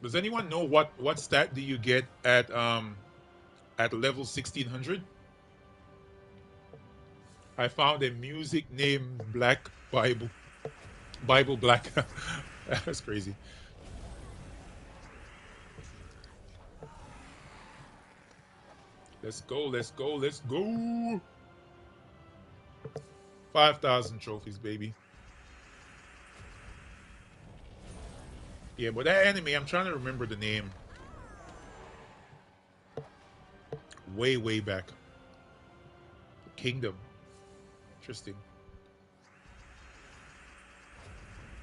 does anyone know what stat do you get at level 1600? I found a music named Black Bible. Bible Black. That's crazy. Let's go, let's go, let's go. 5,000 trophies, baby. Yeah, but that enemy, I'm trying to remember the name. Way, way back. Kingdom. Interesting.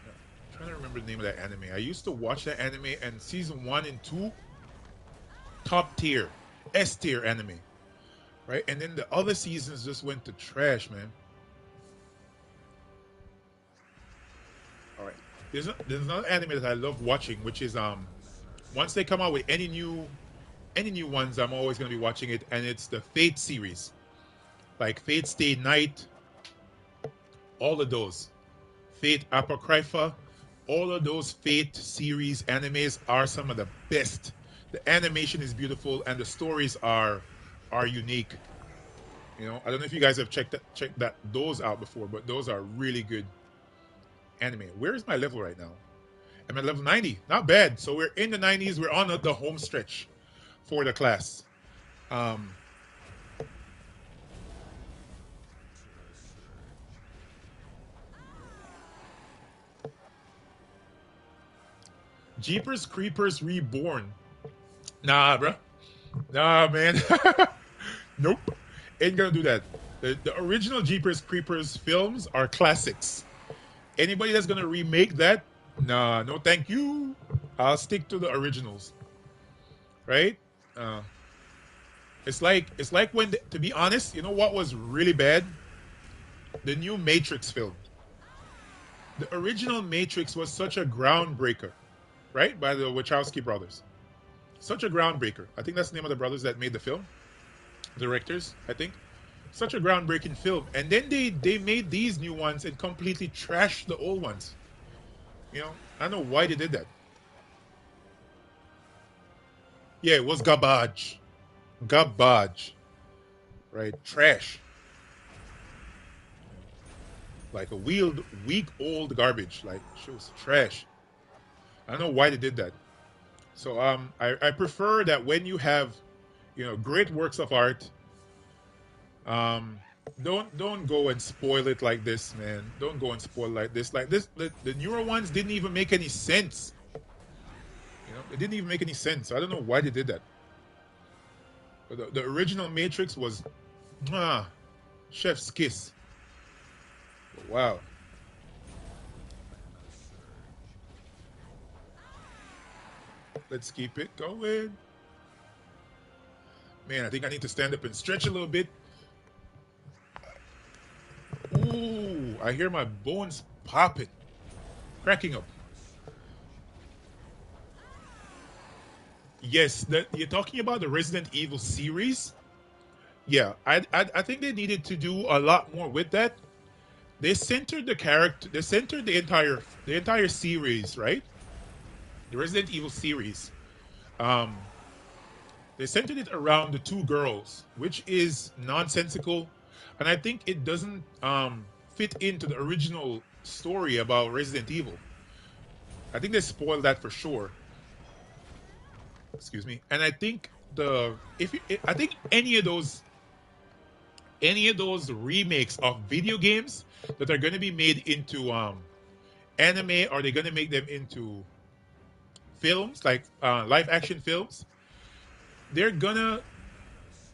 Yeah, I'm trying to remember the name of that anime. I used to watch that anime, and season 1 and 2, top tier, S tier anime. Right? And then the other seasons just went to trash, man. All right. There's another anime that I love watching, which is once they come out with any new ones, I'm always gonna be watching it, and it's the Fate series, like Fate Stay Night, all of those, Fate Apocrypha, all of those Fate series animes are some of the best. The animation is beautiful, and the stories are unique. You know, I don't know if you guys have checked that those out before, but those are really good anime. Where is my level right now? I'm at level 90. Not bad. So we're in the 90s. We're on the home stretch for the class. Um, Jeepers Creepers Reborn. Nah, bruh. Nah, man. Nope. Ain't gonna do that. The original Jeepers Creepers films are classics. Anybody that's gonna remake that, nah, no, thank you. I'll stick to the originals, right? Uh, it's like when, to be honest, you know what was really bad? The new Matrix film. The original Matrix was such a groundbreaker, right? By the Wachowski brothers. Such a groundbreaker. I think that's the name of the brothers that made the film. Directors, I think. Such a groundbreaking film. And then they made these new ones and completely trashed the old ones. You know, I don't know why they did that. Yeah, it was garbage. Garbage. Right? Trash. Like a week old garbage. Like she was trash. I don't know why they did that. So I prefer that when you have, great works of art, um don't go and spoil it like this, man. Don't go and spoil like this. Like this, the newer ones didn't even make any sense. It didn't even make any sense. I don't know why they did that. But the original Matrix was, ah, chef's kiss. Wow. Let's keep it going. Man, I think I need to stand up and stretch a little bit. Ooh, I hear my bones popping, cracking up. Yes, that you're talking about the Resident Evil series. Yeah, I think they needed to do a lot more with that. They centered the character. They centered the entire series, right? The Resident Evil series. Um, they centered it around the two girls, which is nonsensical, and I think it doesn't fit into the original story about Resident Evil. I think they spoiled that for sure. Excuse me. And I think the if you, I think any of those remakes of video games that are going to be made into anime, are they going to make them into films, like live action films? They're gonna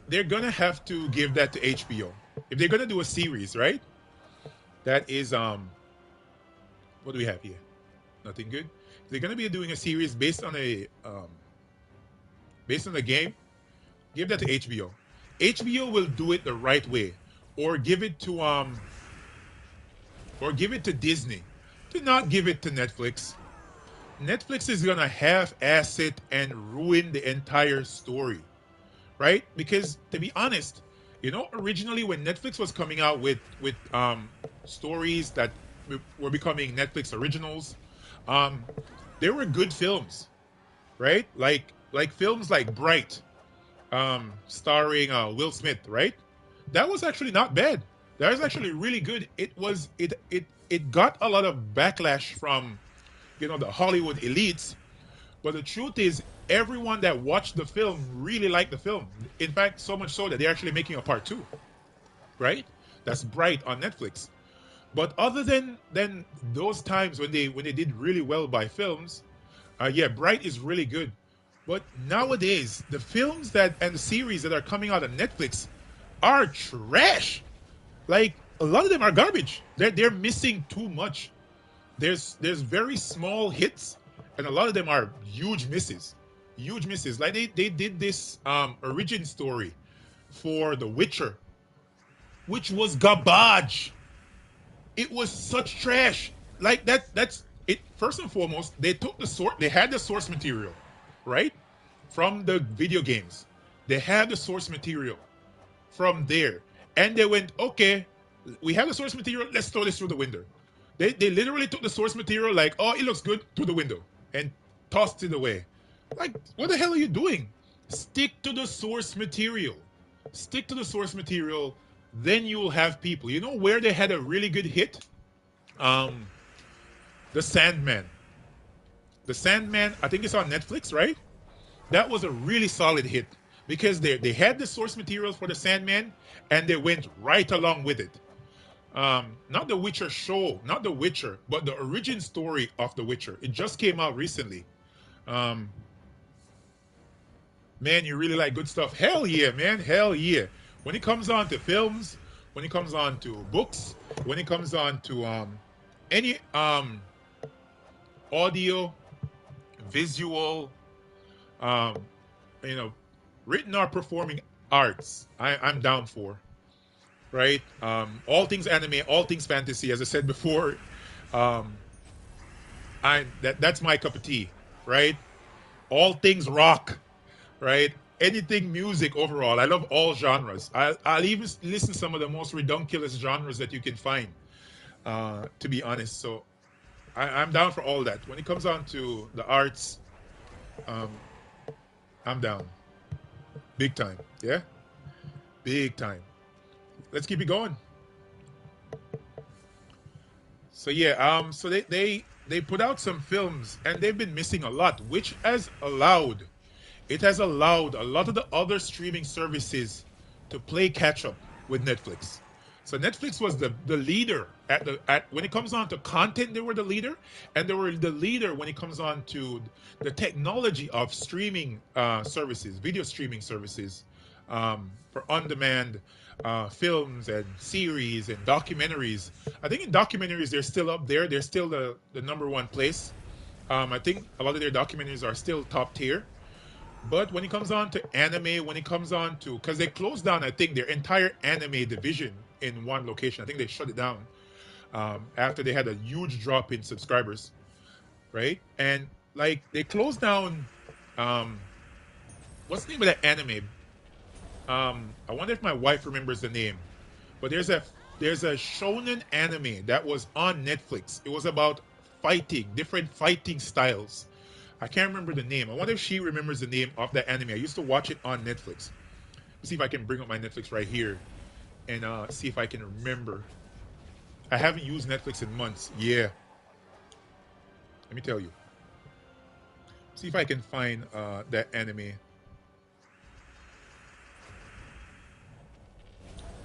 they're gonna have to give that to HBO if they're gonna do a series, right? That is what do we have here? Nothing good. If they're gonna be doing a series based on the game, give that to HBO. HBO will do it the right way, or give it to Disney. Do not give it to Netflix. Netflix is gonna half-ass it and ruin the entire story, right? Because to be honest, originally when Netflix was coming out with stories that were becoming Netflix originals, um, they were good films, right? Like films like Bright, starring Will Smith, right? That was actually not bad. That was actually really good. It got a lot of backlash from the Hollywood elites, but the truth is, everyone that watched the film really liked the film. In fact, so much so that they're actually making a part two, right? That's Bright on Netflix. But other than those times when they did really well by films, yeah, Bright is really good. But nowadays, the films that and the series that are coming out on Netflix are trash. Like a lot of them are garbage. They're missing too much. There's very small hits, and a lot of them are huge misses. Huge misses. Like they did this origin story for The Witcher, which was garbage. It was such trash. Like that's it. First and foremost, they had the source material, right? From the video games. They had the source material from there. And they went, okay, we have the source material, let's throw this through the window. They literally took the source material, like, oh, it looks good, through the window, and tossed it away. Like, what the hell are you doing? Stick to the source material. Stick to the source material, then you'll have people. You know where they had a really good hit? Um, The Sandman. The Sandman, I think it's on Netflix, right? That was a really solid hit because they had the source material for the Sandman and they went right along with it. Not the Witcher show, not the Witcher, but the origin story of the Witcher. It just came out recently. Um, man, you really like good stuff? Hell yeah, man, hell yeah. When it comes on to films, when it comes on to books, when it comes on to any audio, visual, um, you know, written or performing arts, I'm down for. Right? All things anime, all things fantasy. As I said before, um, that's my cup of tea. Right? All things rock. Right? Anything music overall. I love all genres. I'll even listen to some of the most redunculous genres that you can find. To be honest, so I'm down for all that. When it comes on to the arts, um, I'm down, big time. Yeah, big time. Let's keep it going. So yeah, so they put out some films and they've been missing a lot, which has allowed a lot of the other streaming services to play catch up with Netflix. So Netflix was the leader at when it comes on to content, they were the leader, and they were the leader when it comes on to the technology of streaming services, video streaming services, for on-demand films and series and documentaries. I think in documentaries they're still up there. They're still the number one place. I think a lot of their documentaries are still top tier. But when it comes on to anime, when it comes on to, because they closed down, I think, their entire anime division in one location. I think they shut it down after they had a huge drop in subscribers, right? And like they closed down, um, what's the name of that anime? I wonder if my wife remembers the name. But there's a shonen anime that was on Netflix. It was about fighting, different fighting styles. I can't remember the name. I wonder if she remembers the name of that anime. I used to watch it on Netflix. Let's see if I can bring up my Netflix right here and see if I can remember. I haven't used Netflix in months. Yeah, let me tell you. See if I can find that anime.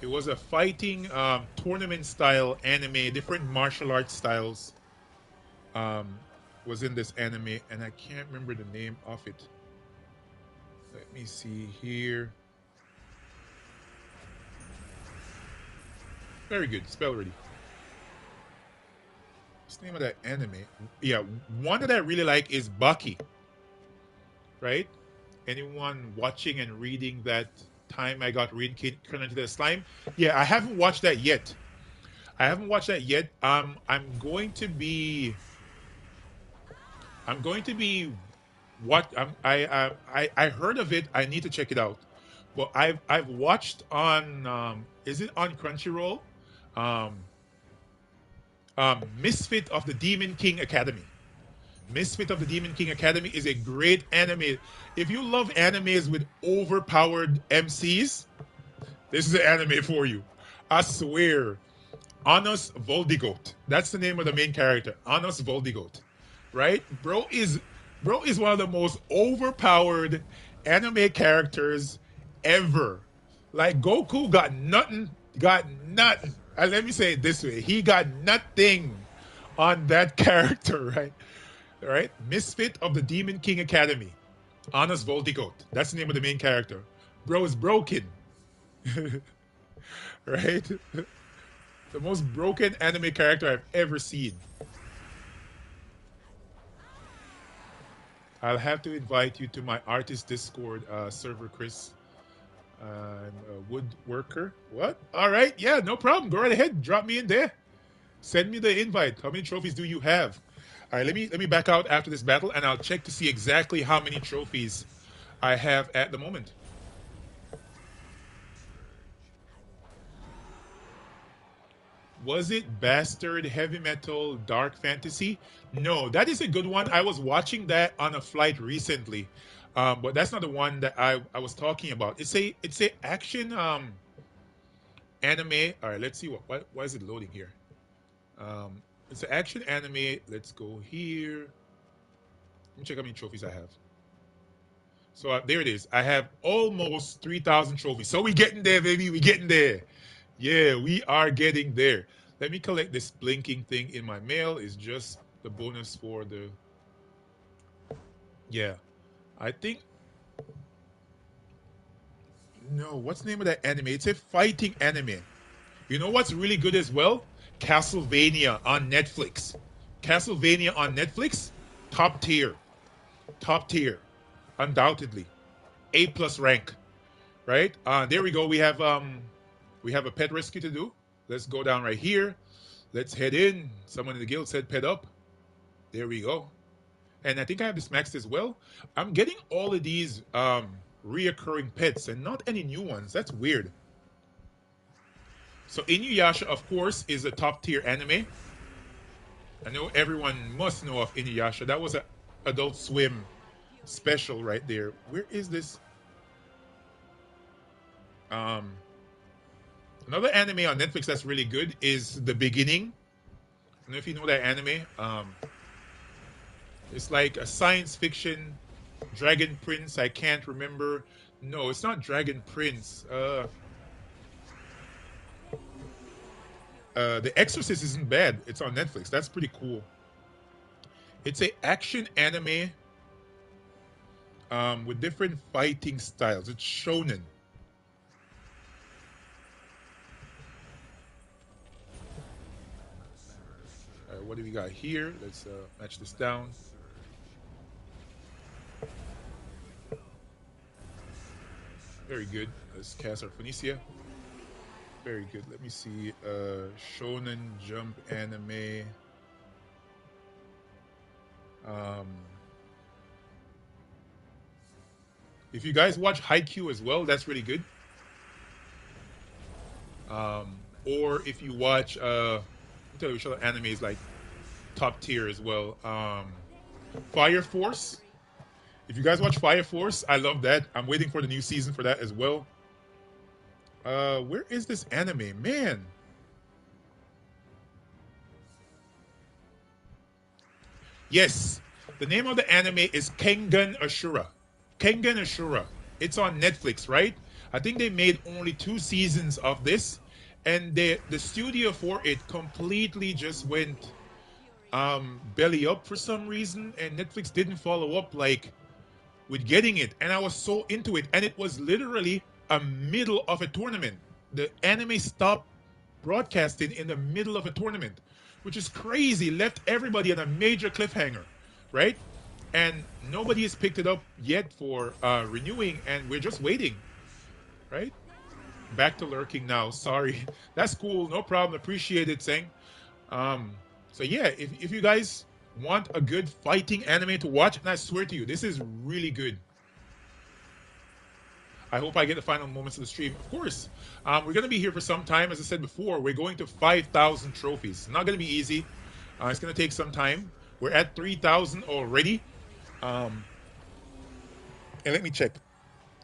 It was a fighting tournament style anime, different martial arts styles. Um, was in this anime, and I can't remember the name of it. Let me see here. Very good. Spell ready. what's the name of that anime? Yeah, one that I really like is Baki, right? Anyone watching and reading that time I got reincarnated into the slime? Yeah, I haven't watched that yet. I haven't watched that yet. I'm going to be what I heard of it. I need to check it out. But I've watched on is it on Crunchyroll? Um, Misfit of the Demon King Academy. Misfit of the Demon King Academy is a great anime. If you love animes with overpowered MCs, this is an anime for you. I swear. Anos Voldigoat. That's the name of the main character. Anos Voldigoat. Right? Bro is one of the most overpowered anime characters ever. Like Goku got nothing. And let me say it this way. He got nothing on that character, right? Right? Misfit of the Demon King Academy. Anos Voldigoat. That's the name of the main character. Bro is broken. Right? The most broken anime character I've ever seen. I'll have to invite you to my artist Discord server, Chris. I'm a woodworker. What? All right. Yeah, no problem. Go right ahead. Drop me in there. Send me the invite. How many trophies do you have? All right. Let me back out after this battle, and I'll check to see exactly how many trophies I have at the moment. Was it Bastard Heavy Metal Dark Fantasy? No, that is a good one. I was watching that on a flight recently, but that's not the one that I was talking about. It's a action anime. All right, let's see what why is it loading here? It's an action anime. Let's go here. Let me check how many trophies I have. So there it is. I have almost 3,000 trophies. So we getting there, baby. We getting there. Yeah, we are getting there. Let me collect this blinking thing in my mail. It's just the bonus for the. Yeah, I think. No, what's the name of that anime? It's a fighting anime. You know what's really good as well? Castlevania on Netflix. Castlevania on Netflix, top tier, top tier, undoubtedly, A plus rank. Right? There we go. We have a pet rescue to do. Let's go down right here. Let's head in. Someone in the guild said pet up. There we go. And I think I have this maxed as well. I'm getting all of these reoccurring pets and not any new ones. That's weird. So Inuyasha, of course, is a top tier anime. I know everyone must know of Inuyasha. That was a Adult Swim special right there. Where is this? Another anime on Netflix that's really good is The Beginning. I don't know if you know that anime. It's like a science fiction Dragon Prince. I can't remember. No, it's not Dragon Prince. The Exorcist isn't bad. It's on Netflix. That's pretty cool. It's a action anime with different fighting styles. It's shonen. What do we got here? Let's match this down. Very good. Let's cast our Phoenicia. Very good. Let me see. Shonen Jump anime. If you guys watch Haikyuu as well, that's really good. Or if you watch, I'll tell you which other anime is like top tier as well. Fire Force. If you guys watch Fire Force, I love that. I'm waiting for the new season for that as well. Where is this anime? Man. Yes. The name of the anime is Kengan Ashura. Kengan Ashura. It's on Netflix, right? I think they made only 2 seasons of this. And the studio for it completely just went belly up for some reason. And Netflix didn't follow up like with getting it. And I was so into it. And it was literally a middle of a tournament. The anime stopped broadcasting in the middle of a tournament. which is crazy. Left everybody on a major cliffhanger, right? And nobody has picked it up yet for renewing, and we're just waiting, right? Back to lurking now. Sorry, that's cool. No problem. Appreciate it, Seng. Um, so yeah, if you guys want a good fighting anime to watch, and I swear to you, this is really good. I hope I get the final moments of the stream. Of course, we're going to be here for some time. As I said before, we're going to 5,000 trophies. It's not going to be easy. It's going to take some time. We're at 3,000 already. And let me check.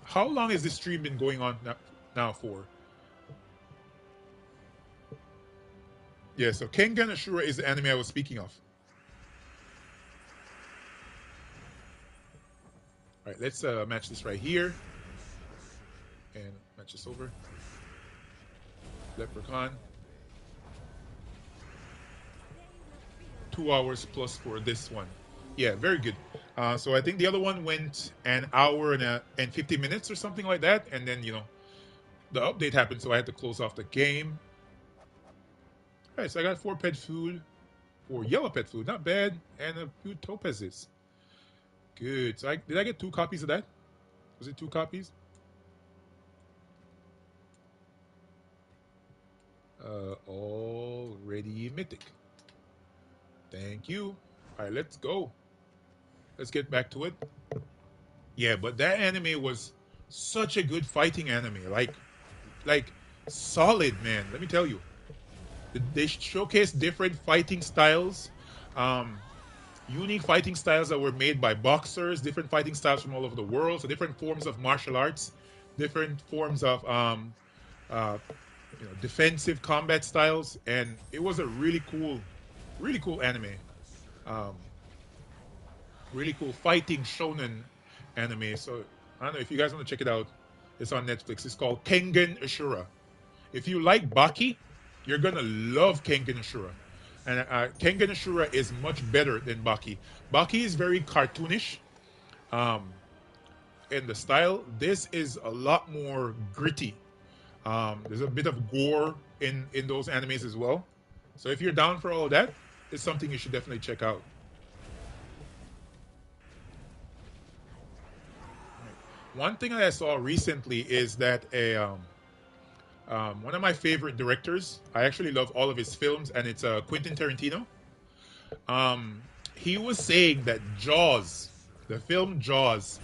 How long has this stream been going on now for? Yeah, so Kengan Ashura is the anime I was speaking of. All right, let's match this right here. And match this over. Leprechaun. 2 hours plus for this one. Yeah, very good. So I think the other one went an hour and 50 minutes or something like that. And then, the update happened, so I had to close off the game. All right, so I got 4 pet food. 4 yellow pet food. Not bad. And a few topazes. Good. So did I get 2 copies of that? Was it 2 copies? Already mythic. Thank you. All right, let's go. Let's get back to it. Yeah, but that anime was such a good fighting anime. Like solid, man. Let me tell you. They showcased different fighting styles, unique fighting styles that were made by boxers, different fighting styles from all over the world, so different forms of martial arts, different forms of defensive combat styles, and it was a really cool anime. Um, really cool fighting shonen anime. So I don't know if you guys want to check it out. It's on Netflix. It's called Kengan Ashura. If you like Baki, you're gonna love Kengan Ashura. And Kengan Ashura is much better than Baki. Baki is very cartoonish in the style. This is a lot more gritty. There's a bit of gore in those animes as well. So if you're down for all of that, it's something you should definitely check out. One thing that I saw recently is that one of my favorite directors, I actually love all of his films, and it's Quentin Tarantino. He was saying that Jaws, the film Jaws,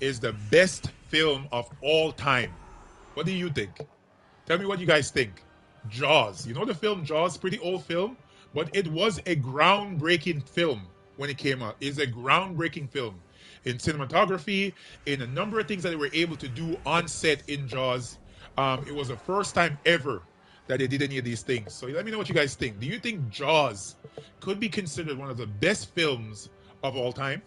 is the best film of all time. What do you think? Tell me what you guys think. Jaws. You know the film Jaws? Pretty old film, but it was a groundbreaking film when it came out. It's a groundbreaking film in cinematography, in a number of things that they were able to do on set in Jaws. It was the first time ever that they did any of these things. So let me know what you guys think. Do you think Jaws could be considered one of the best films of all time?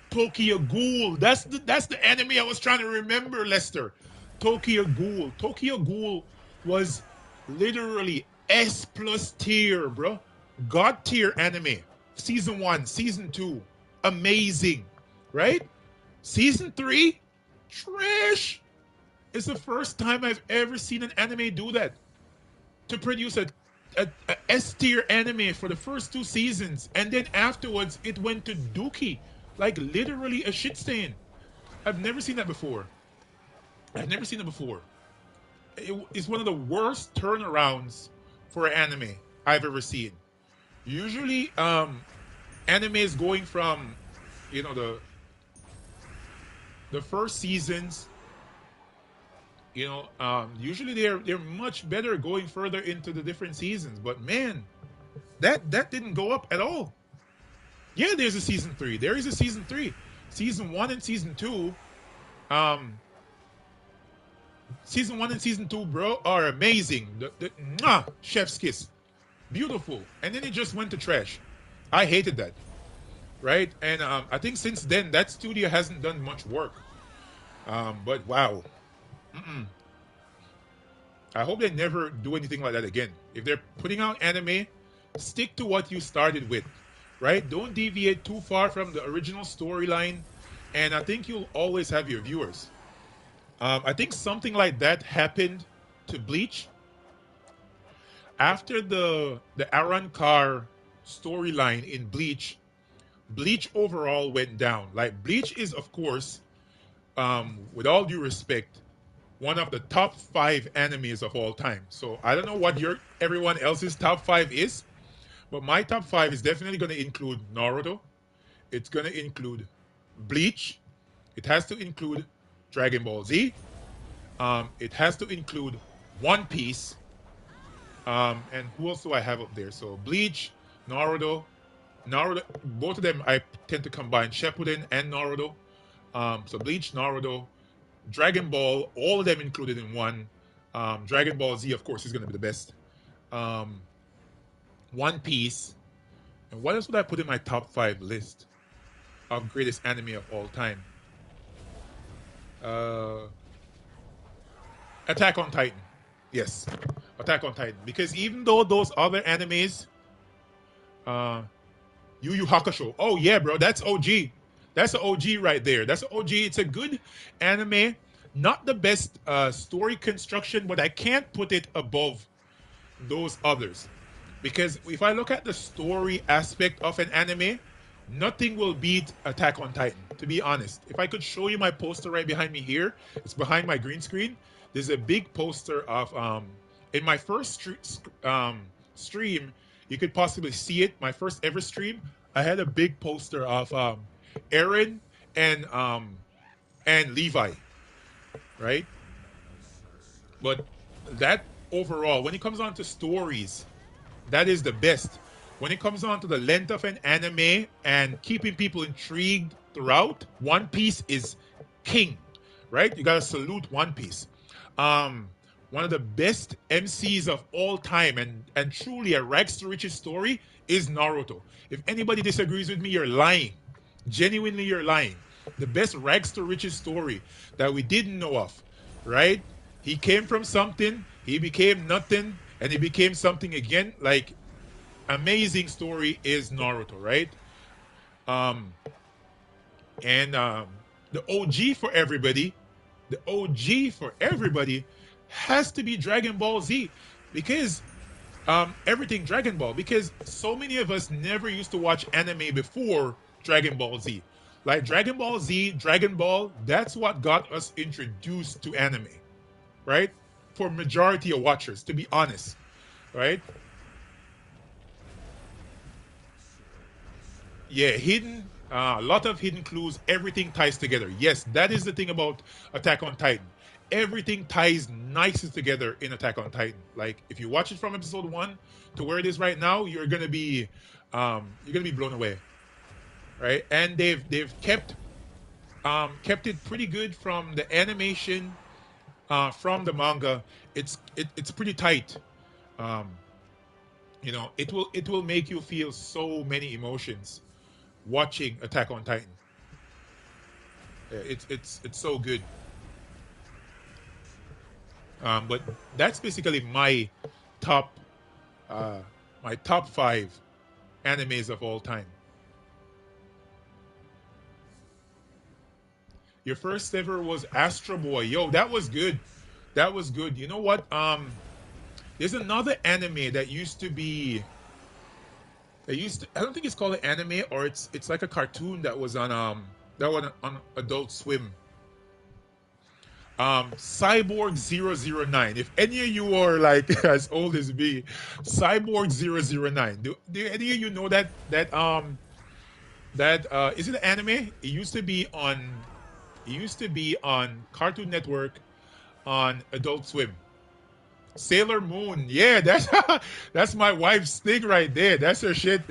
Tokyo Ghoul. That's the anime I was trying to remember, Lester. Tokyo Ghoul. Tokyo Ghoul was literally S plus tier, bro. God tier anime. Season 1, season 2, amazing, right? Season 3, trash. It's the first time I've ever seen an anime do that. To produce a S tier anime for the first 2 seasons, and then afterwards it went to Dookie, like literally a shit stain. I've never seen that before. It's one of the worst turnarounds for an anime I've ever seen. Usually, anime is going from, the first seasons. Usually they're much better going further into the different seasons. But man, that didn't go up at all. Yeah, there's a season 3. There is a season 3. Season 1 and season 2. Season 1 and season 2, bro, are amazing. Chef's kiss. Beautiful. And then it just went to trash. I hated that. Right? And I think since then, that studio hasn't done much work. But wow. I hope they never do anything like that again. If they're putting out anime, stick to what you started with. Right? Don't deviate too far from the original storyline. And I think you'll always have your viewers. I think something like that happened to Bleach. After the Aaron Carr storyline in Bleach, Bleach overall went down. Like Bleach is, of course, with all due respect, one of the top 5 animes of all time. So I don't know what your everyone else's top 5 is, but my top 5 is definitely going to include Naruto. It's going to include Bleach. It has to include Dragon Ball Z. It has to include One Piece. And who else do I have up there? So Bleach, Naruto, both of them I tend to combine Shippuden and Naruto. So Bleach, Naruto, Dragon Ball, all of them included in one. Dragon Ball Z, of course, is going to be the best. Um, One Piece, and what else would I put in my top 5 list of greatest anime of all time? Uh, Attack on Titan. Yes, Attack on Titan. Because even though those other animes, uh, Yu Yu Hakusho. Oh yeah, bro, that's OG. That's an OG right there. That's an OG. It's a good anime. Not the best story construction, but I can't put it above those others. Because if I look at the story aspect of an anime, nothing will beat Attack on Titan, to be honest. If I could show you my poster right behind me here, it's behind my green screen. There's a big poster of, in my first stream, you could possibly see it. My first ever stream, I had a big poster of Aaron and Levi, right? But that overall, when it comes on to stories, that is the best. When it comes on to the length of an anime and keeping people intrigued throughout, One Piece is king, right? You gotta salute One Piece. Um, One of the best MCs of all time and truly a rags to riches story is Naruto. If anybody disagrees with me, you're lying. Genuinely, you're lying. The best rags to riches story that we didn't know of, right? He came from something, he became nothing, and he became something again. Like, amazing story is Naruto, right? Um, and the OG for everybody, the OG for everybody has to be Dragon Ball Z because everything Dragon Ball, because so many of us never used to watch anime before Dragon Ball Z. Like Dragon Ball Z, Dragon Ball, that's what got us introduced to anime, right? For majority of watchers, to be honest, right? Yeah, hidden, a lot of hidden clues. Everything ties together. Yes, that is the thing about Attack on Titan. Everything ties nicely together in Attack on Titan. Like if you watch it from episode 1 to where it is right now, you're gonna be blown away, right? And they've kept it pretty good from the animation, from the manga. It's pretty tight. Um, it will make you feel so many emotions watching Attack on Titan. Yeah, it's so good. But that's basically top uh, my top 5 animes of all time. Your first ever was Astro Boy. Yo, that was good. That was good. You know what? There's another anime that used to be. I don't think it's called an anime or it's like a cartoon that was on Adult Swim. Cyborg 009. If any of you are like as old as me, Cyborg 009. Do any of you know that is it an anime? It used to be on Cartoon Network on Adult Swim. Sailor Moon. Yeah, that's that's my wife's thing right there. That's her shit.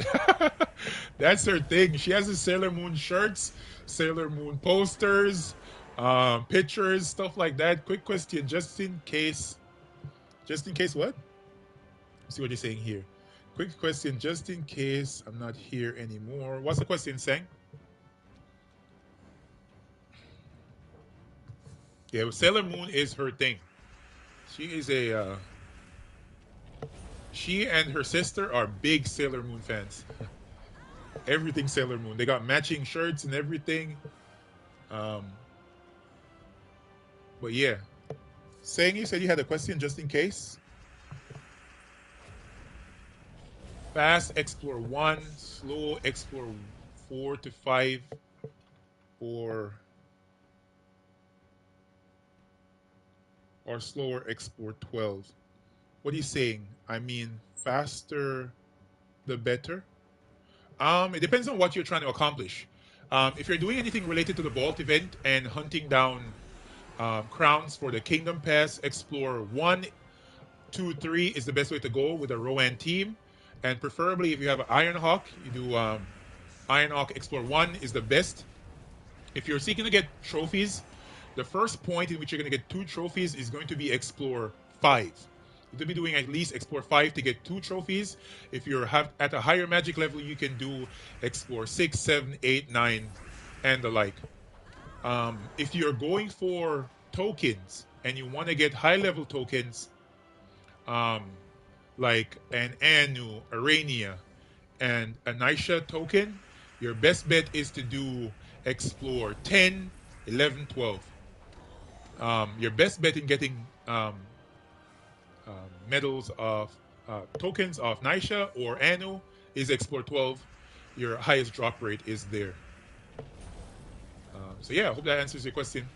That's her thing. She has the Sailor Moon shirts, Sailor Moon posters, pictures, stuff like that. Quick question, just in case. Just in case what? Let's see what you're saying here. Quick question, just in case I'm not here anymore. What's the question saying? Yeah, well, Sailor Moon is her thing. She is a she and her sister are big Sailor Moon fans. Everything Sailor Moon. They got matching shirts and everything. Um, but yeah, saying you said you had a question just in case. Fast explore 1, slow explore 4 to 5, or slower explore 12. What are you saying? I mean, faster the better. It depends on what you're trying to accomplish. If you're doing anything related to the vault event and hunting down crowns for the Kingdom Pass, explore 1, 2, 3 is the best way to go with a Rowan team. And preferably, if you have an Iron Hawk, you do Iron Hawk Explore 1 is the best. If you're seeking to get trophies, the first point in which you're going to get 2 trophies is going to be Explore 5. You'll be doing at least Explore 5 to get 2 trophies. If you're at a higher magic level, you can do Explore 6, 7, 8, 9, and the like. If you're going for tokens and you want to get high level tokens, um, like an Anu, Arania, and a Nisha token, your best bet is to do Explore 10, 11, 12. Your best bet in getting medals of tokens of Nisha or Anu is Explore 12. Your highest drop rate is there. So yeah, I hope that answers your question.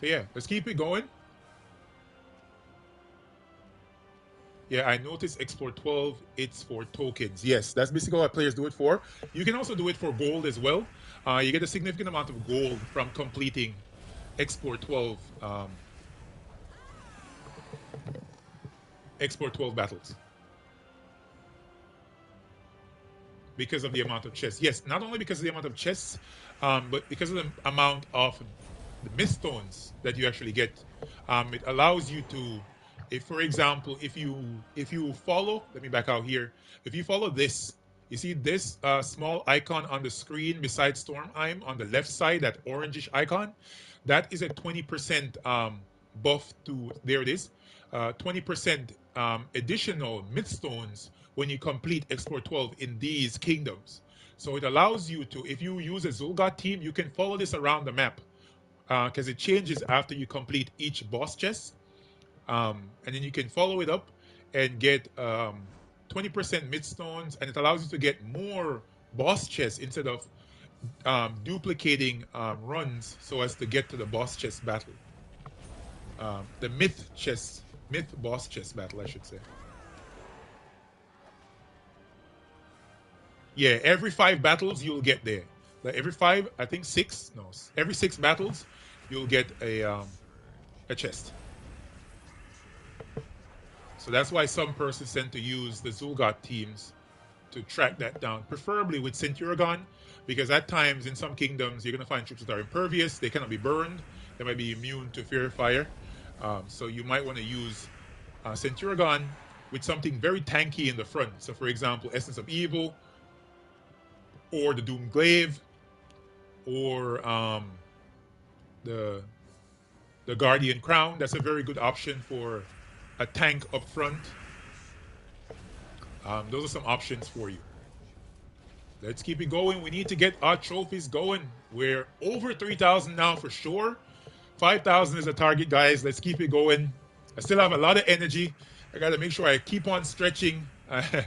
So yeah, let's keep it going. Yeah, I noticed Export 12, it's for tokens. Yes, that's basically what players do it for. You can also do it for gold as well. You get a significant amount of gold from completing Export 12, Export 12 battles because of the amount of chests. Yes, not only because of the amount of chests, but because of the amount of the myth stones that you actually get. It allows you to, if for example, if you follow, let me back out here. If you follow this, you see this small icon on the screen beside Storm Ime on the left side, that orangish icon, that is a 20% buff to, there it is, 20% additional myth stones when you complete Export 12 in these kingdoms. So it allows you to, if you use a Zul'Gott team, you can follow this around the map because it changes after you complete each boss chest. And then you can follow it up and get 20% midstones, and it allows you to get more boss chests instead of duplicating runs so as to get to the boss chest battle. The myth boss chest battle, I should say. Yeah, every 5 battles you'll get there. Like every 5, I think 6, no, every 6 battles you'll get a chest. So that's why some persons tend to use the Zul'Gott teams to track that down, preferably with Centurion, because at times in some kingdoms you're going to find troops that are impervious, they cannot be burned, they might be immune to fear fire. So you might want to use Centurion with something very tanky in the front. So, for example, Essence of Evil, or the Doomglaive, or the Guardian Crown. That's a very good option for a tank up front. Those are some options for you. Let's keep it going. We need to get our trophies going. We're over 3,000 now for sure. 5,000 is a target, guys. Let's keep it going. I still have a lot of energy. I got to make sure I keep on stretching. I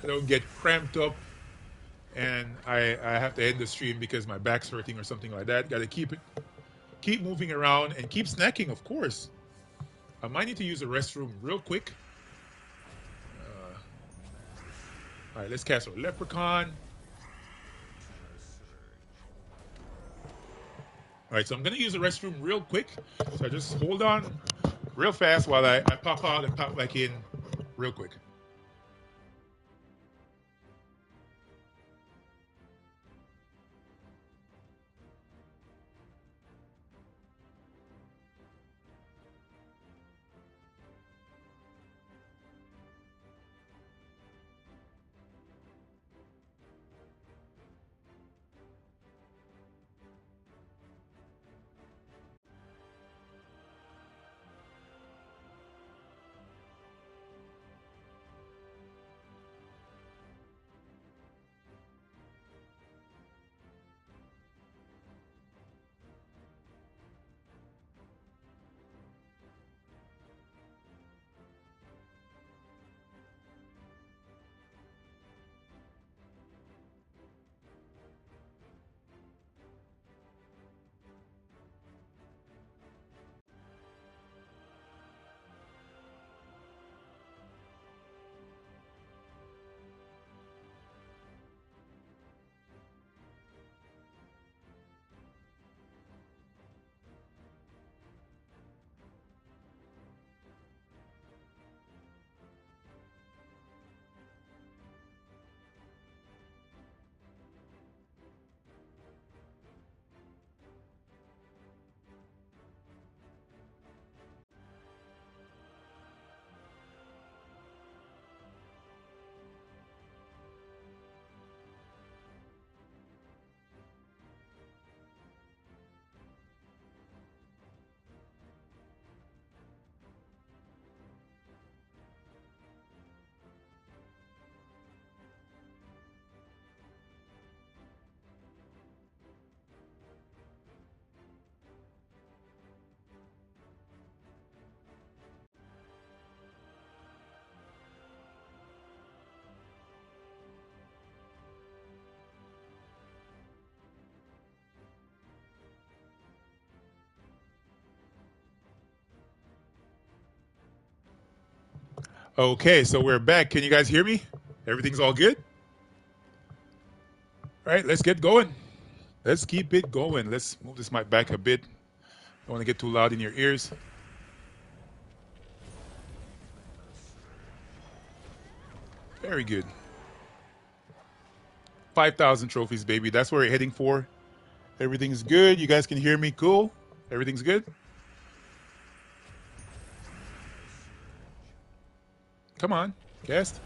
don't get cramped up and I have to end the stream because my back's hurting or something like that. Got to keep moving around and keep snacking, of course. I might need to use the restroom real quick. All right, let's cast our Leprechaun. All right, so I'm going to use the restroom real quick. So just hold on real fast while I pop out and pop back in real quick. Okay, so we're back. Can you guys hear me? Everything's all good? All right, let's get going. Let's keep it going. Let's move this mic back a bit. Don't want to get too loud in your ears. Very good. 5,000 trophies, baby. That's where we're heading for. Everything's good. You guys can hear me? Cool. Everything's good? Come on, guest.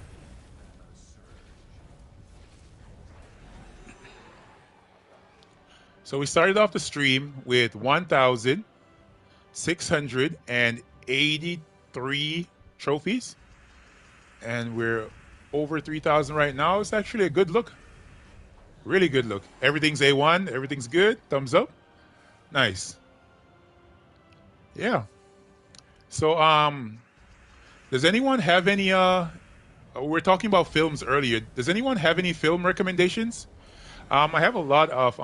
So we started off the stream with 1,683 trophies. And we're over 3,000 right now. It's actually a good look. Really good look. Everything's A1. Everything's good. Thumbs up. Nice. Yeah. So, does anyone have any, we were talking about films earlier. Does anyone have any film recommendations? I have a lot of,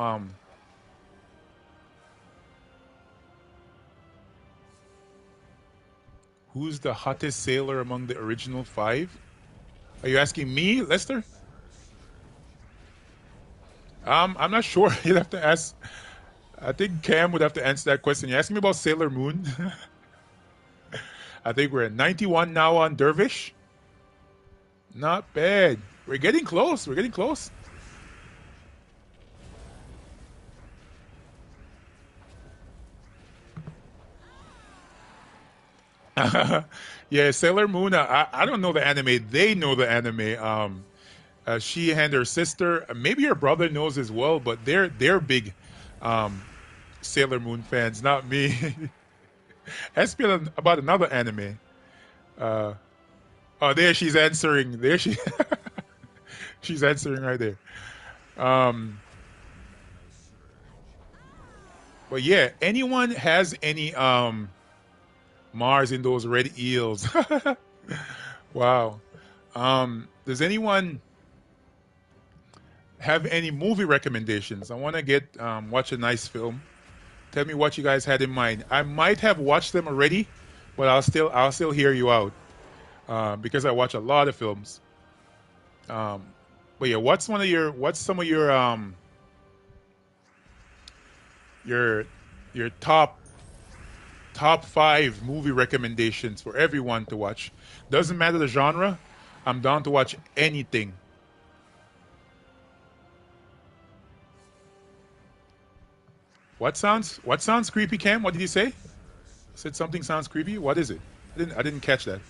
who's the hottest sailor among the original five? Are you asking me, Lester? I'm not sure. You'd have to ask. I think Cam would have to answer that question. You're asking me about Sailor Moon. I think we're at 91 now on Dervish. Not bad. We're getting close. We're getting close. Yeah, Sailor Moon. I don't know the anime. They know the anime. She and her sister, maybe her brother knows as well, but they're big um, Sailor Moon fans. Not me. Ask me about another anime. Uh, oh, there she's answering. There she, she's answering right there. Um, but yeah, anyone has any Mars in those red eels? Wow. Does anyone have any movie recommendations? I want to get watch a nice film. Tell me what you guys had in mind. I might have watched them already, but I'll still hear you out because I watch a lot of films. Um, but yeah, what's some of your your top five movie recommendations for everyone to watch? Doesn't matter the genre. I'm down to watch anything. What sounds creepy, Cam? What did you say? Said something sounds creepy. What is it? I didn't catch that.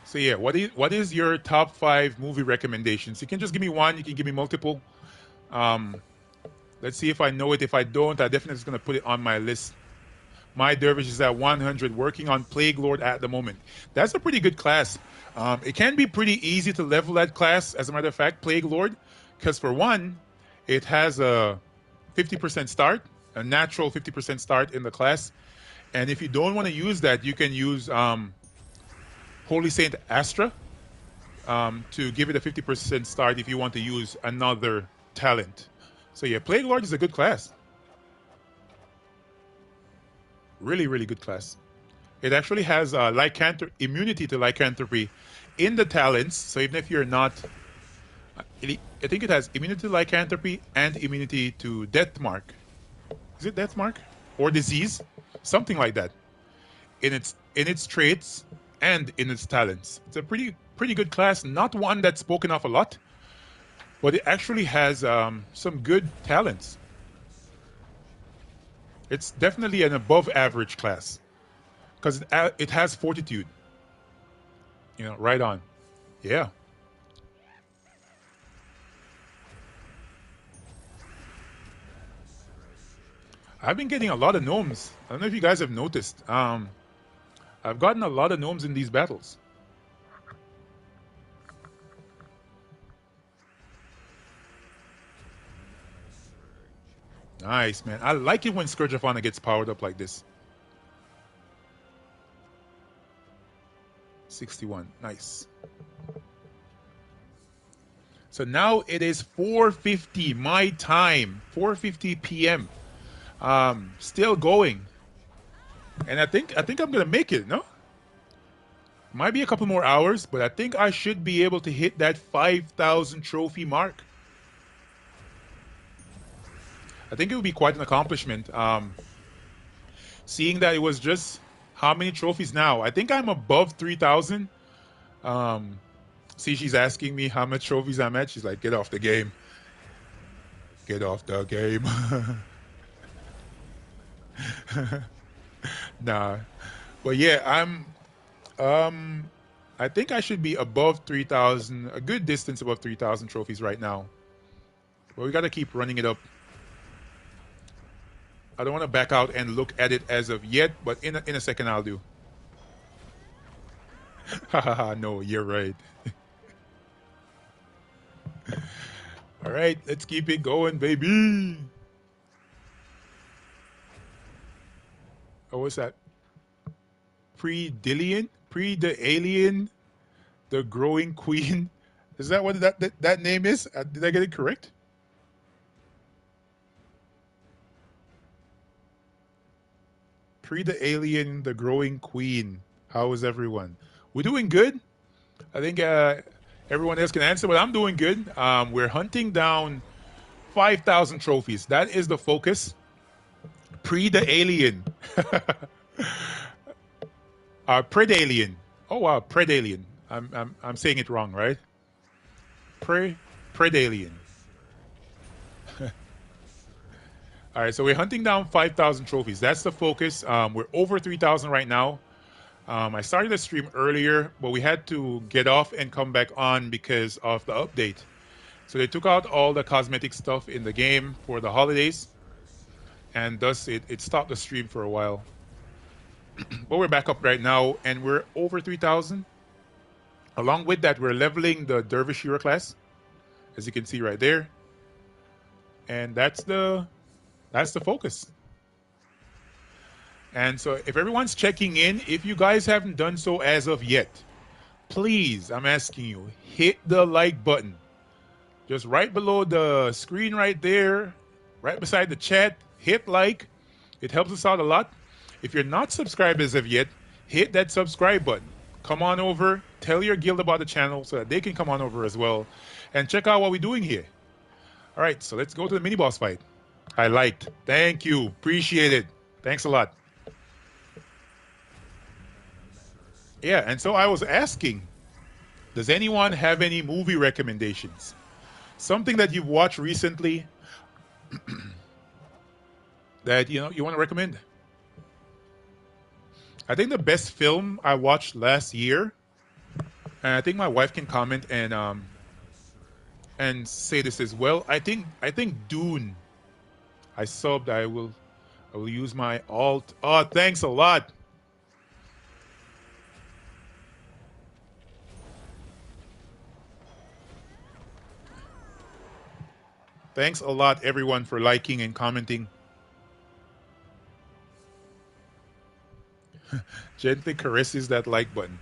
So yeah, what is your top five movie recommendations? You can just give me one. You can give me multiple. Um, let's see if I know it. If I don't, I definitely is going to put it on my list. My Dervish is at 100, working on Plague Lord at the moment. That's a pretty good class. It can be pretty easy to level that class, as a matter of fact, Plague Lord, because for one, it has a 50% start, a natural 50% start in the class. And if you don't want to use that, you can use Holy Saint Astra to give it a 50% start if you want to use another talent. So yeah, Plague Lord is a good class. Really, really good class. It actually has immunity to lycanthropy in the talents. So even if you're not, I think it has immunity to lycanthropy and immunity to death mark. Is it death mark or disease? Something like that. In its traits and in its talents. It's a pretty good class. Not one that's spoken of a lot, but it actually has some good talents. It's definitely an above average class because it has fortitude. Right on. Yeah. I've been getting a lot of gnomes. I don't know if you guys have noticed. I've gotten a lot of gnomes in these battles. Nice, man. I like it when Scourge of Honor gets powered up like this. 61. Nice. So now it is 4:50 my time, 4:50 p.m. Still going, and I think I'm gonna make it. No, might be a couple more hours, but I think I should be able to hit that 5,000 trophy mark. I think it would be quite an accomplishment. Seeing that it was just how many trophies now? I think I'm above 3,000. Um, See, she's asking me how much trophies I'm at. She's like, "Get off the game. Get off the game." Nah, but yeah, um I think I should be above 3,000, a good distance above 3,000 trophies right now. But we got to keep running it up. I don't want to back out and look at it as of yet, but in a second I'll do. Haha, no, you're right. All right, let's keep it going, baby. Oh, what's that? Pre-Dillian? Pre-the-Alien? The Growing Queen? Is that what that name is? Did I get it correct? Pre-the-Alien, the Growing Queen. How is everyone? We're doing good. I think everyone else can answer, but I'm doing good. We're hunting down 5,000 trophies. That is the focus. Pre the alien. Predalien. Oh wow, Predalien. I'm saying it wrong, right? Predalien. All right, so we're hunting down 5,000 trophies. That's the focus. We're over 3,000 right now. I started the stream earlier, but we had to get off and come back on because of the update. So they took out all the cosmetic stuff in the game for the holidays, and thus it stopped the stream for a while. But we're back up right now, and we're over 3,000. Along with that, we're leveling the Dervish hero class, as you can see right there, and that's the focus. And so, if everyone's checking in, if you guys haven't done so as of yet, please, I'm asking you, hit the like button. Just right below the screen right there, right beside the chat, hit like. It helps us out a lot. If you're not subscribed as of yet, hit that subscribe button. Come on over, tell your guild about the channel so that they can come on over as well and check out what we're doing here. All right, so let's go to the mini boss fight. I liked. Thank you. Appreciate it. Thanks a lot. Yeah, and so I was asking, does anyone have any movie recommendations? Something that you've watched recently that you want to recommend? I think the best film I watched last year, and I think my wife can comment and say this as well. I think Dune. I subbed. I will use my alt. Oh, thanks a lot. Thanks a lot, everyone, for liking and commenting. Gently caresses that like button.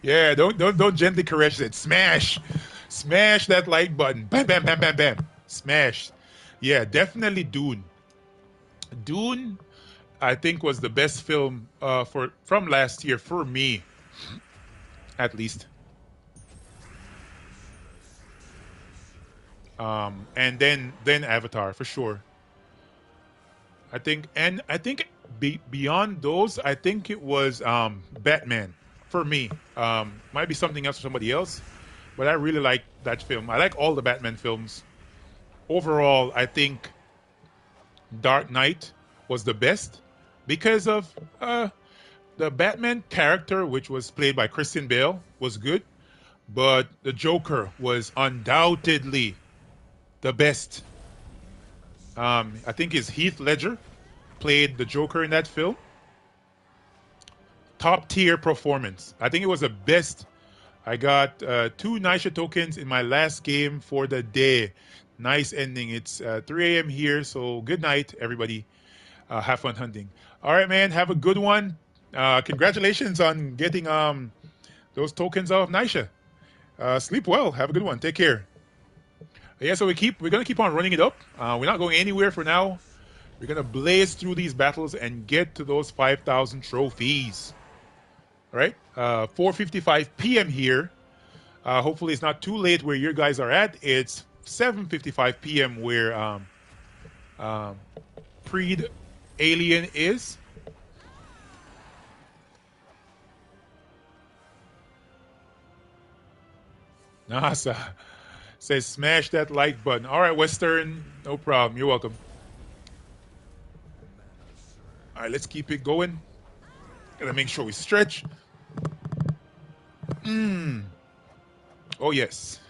Yeah, don't gently caress it. Smash that like button. Bam, bam, bam, bam, bam. Smash. Yeah, definitely Dune. Dune, I think, was the best film from last year for me, at least. And then Avatar for sure. I think beyond those, I think it was Batman for me. Might be something else for somebody else, but I really like that film. I like all the Batman films. Overall, I think Dark Knight was the best because of the Batman character, which was played by Christian Bale, was good, but the Joker was undoubtedly the best. I think it's Heath Ledger played the Joker in that film. Top tier performance. I think it was the best. I got 2 Nisha tokens in my last game for the day. Nice ending. It's 3 a.m. here, so good night, everybody. Have fun hunting. All right, man. Have a good one. Congratulations on getting those tokens of Nisha. Sleep well. Have a good one. Take care. Yeah, so we're gonna keep on running it up. We're not going anywhere for now. We're gonna blaze through these battles and get to those 5,000 trophies. All right. 4:55 p.m. here. Hopefully, it's not too late where your guys are at. It's 7:55 p.m. where um, Preed Alien is. NASA says smash that like button. All right, Western, no problem. You're welcome. All right, let's keep it going. Gotta make sure we stretch. Mm. Oh yes.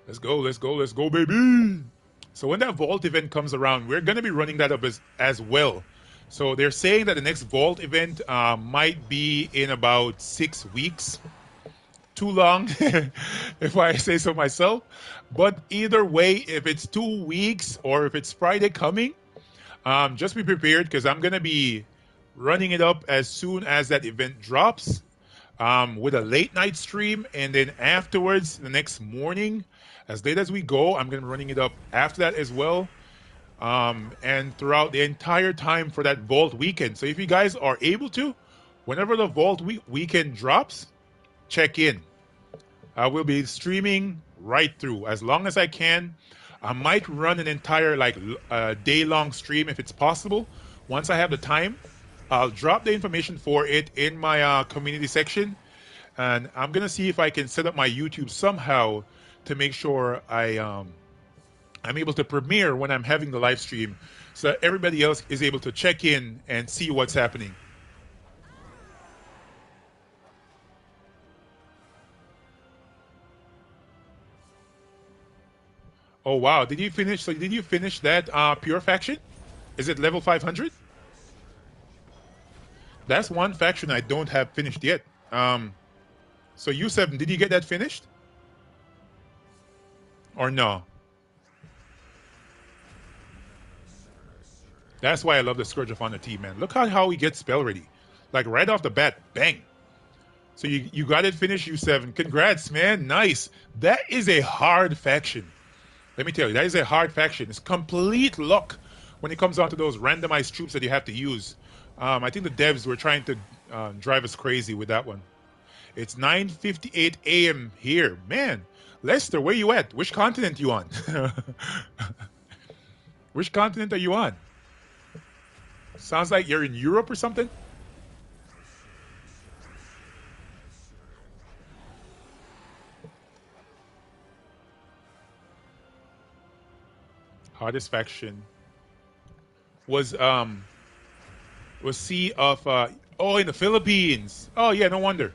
Let's go. Let's go. Let's go, baby. So when that vault event comes around, we're gonna be running that up as well. So they're saying that the next vault event might be in about 6 weeks. Too long, if I say so myself. But either way, if it's 2 weeks or if it's Friday coming, just be prepared because I'm gonna be running it up as soon as that event drops, with a late night stream, and then afterwards, the next morning, as late as we go, I'm gonna be running it up after that as well, and throughout the entire time for that Vault weekend. So if you guys are able to, whenever the Vault weekend drops, check in. I will be streaming right through as long as I can. I might run an entire like day long stream if it's possible. Once I have the time, I'll drop the information for it in my community section, and I'm gonna see if I can set up my YouTube somehow to make sure I'm able to premiere when I'm having the live stream, so that everybody else is able to check in and see what's happening. Oh wow! Did you finish? So did you finish that pure faction? Is it level 500? That's one faction I don't have finished yet. So U7, did you get that finished or no? That's why I love the Scourge of Honor team, man. Look how he gets spell ready, like right off the bat, bang. So you got it finished, U7. Congrats, man. Nice. That is a hard faction. Let me tell you, that is a hard faction. It's complete luck when it comes down to those randomized troops that you have to use. I think the devs were trying to drive us crazy with that one. It's 9:58 a.m. here, man. Lester, where you at? Which continent you on? Which continent are you on? Sounds like you're in Europe or something. Hardest faction was was Sea of oh, in the Philippines. Oh yeah, no wonder.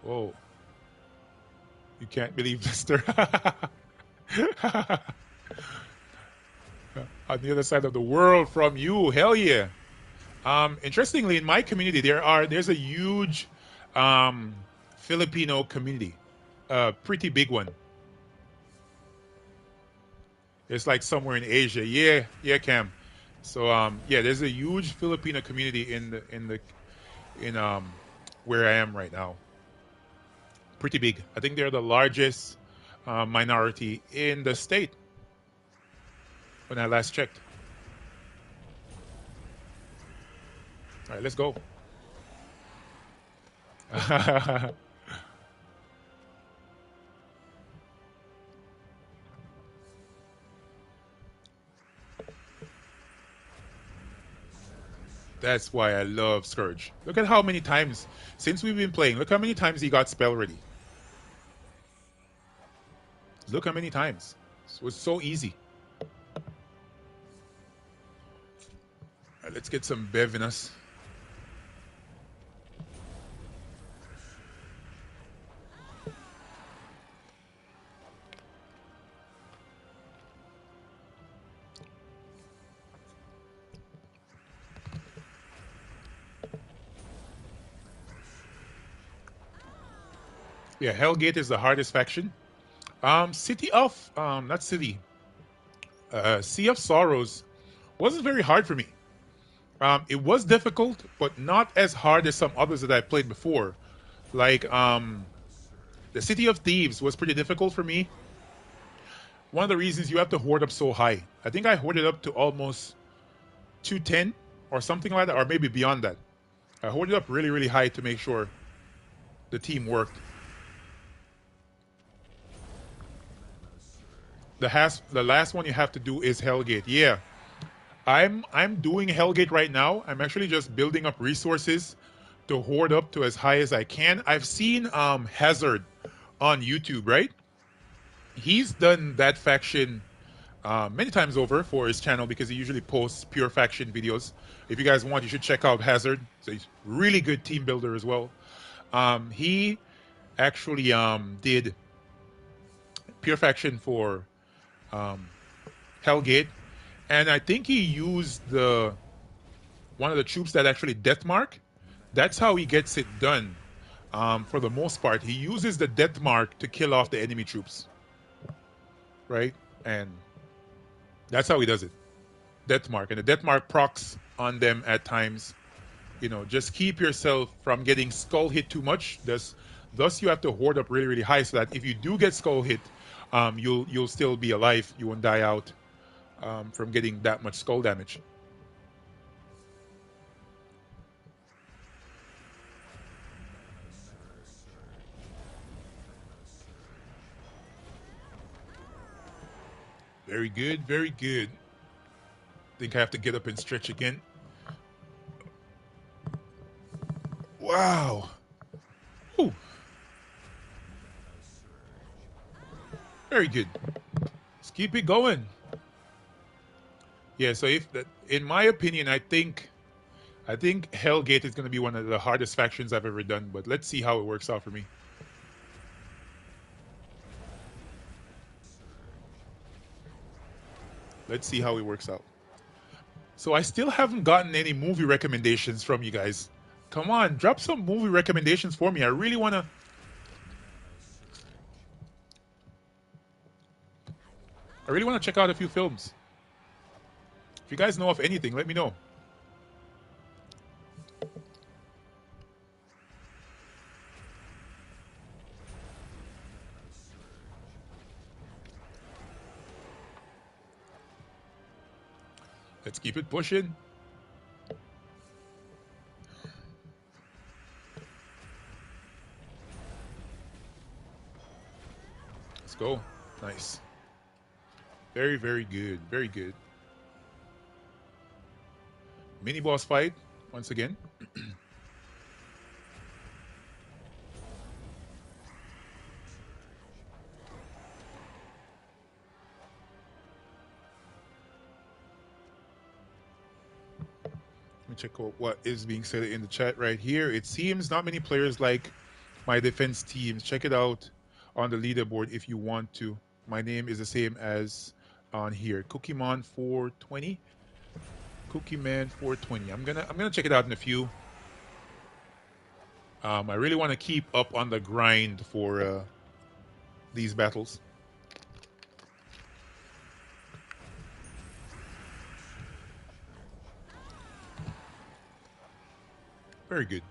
Whoa, you can't believe Lester. On the other side of the world from you. Hell yeah. Interestingly, in my community, there's a huge um, Filipino community, a pretty big one. It's like somewhere in Asia. Yeah, yeah, Cam. So yeah, there's a huge Filipino community in where I am right now. Pretty big. I think they're the largest minority in the state when I last checked. All right, let's go. That's why I love Scourge. Look at how many times since we've been playing. Look how many times he got spell ready. Look how many times. It was so easy. All right, let's get some Bev in us. Yeah, Hellgate is the hardest faction. City of not city. Sea of Sorrows wasn't very hard for me. It was difficult, but not as hard as some others that I played before. Like the City of Thieves was pretty difficult for me. One of the reasons you have to hoard up so high. I think I hoarded up to almost 210 or something like that, or maybe beyond that. I hoarded up really, really high to make sure the team worked. The last one you have to do is Hellgate. Yeah, I'm doing Hellgate right now. I'm actually just building up resources to hoard up to as high as I can. I've seen Hazard on YouTube, right? He's done that faction many times over for his channel because he usually posts pure faction videos. If you guys want, you should check out Hazard. So he's really good team builder as well. He actually did pure faction for um, Hellgate, and I think he used the one of the troops that actually death mark. That's how he gets it done. For the most part, he uses the death mark to kill off the enemy troops, right? And that's how he does it. Death mark, and the death mark procs on them at times. You know, just keep yourself from getting skull hit too much. Thus you have to hoard up really, really high so that if you do get skull hit, you'll still be alive. You won't die out from getting that much skull damage. Very good, very good. Think I have to get up and stretch again. Wow. Ooh. Very good. Let's keep it going. Yeah, so if that, in my opinion, I think Hellgate is going to be one of the hardest factions I've ever done, but let's see how it works out for me. Let's see how it works out. So I still haven't gotten any movie recommendations from you guys. Come on, drop some movie recommendations for me. I really want to check out a few films. If you guys know of anything, let me know. Let's keep it pushing. Let's go. Nice. Very, very good. Very good. Mini boss fight once again. Let me check out what is being said in the chat right here. It seems not many players like my defense teams. Check it out on the leaderboard if you want to. My name is the same as on here. Cookieman 420. Cookieman 420. I'm gonna check it out in a few. I really want to keep up on the grind for these battles. Very good.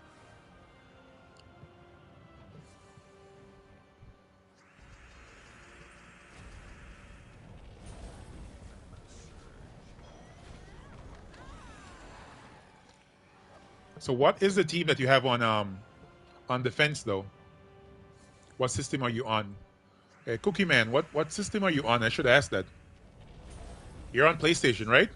So what is the team that you have on defense though? What system are you on? Hey, Cookie Man, what system are you on? I should ask that. You're on PlayStation, right?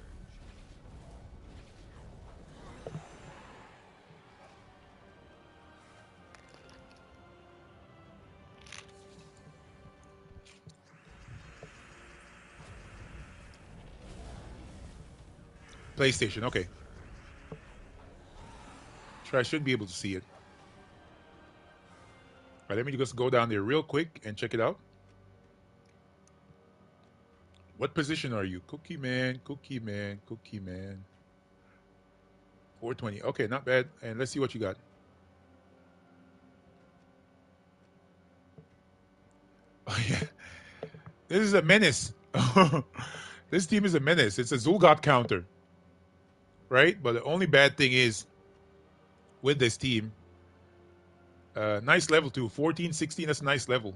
PlayStation, okay. Sure, I should be able to see it. All right, let me just go down there real quick and check it out. What position are you? Cookie Man, Cookie Man, Cookie Man. 420. Okay, not bad. And let's see what you got. Oh, yeah. This is a menace. This team is a menace. It's a Zulgat counter, right? But the only bad thing is with this team, nice level too. 14, 16, that's a nice level.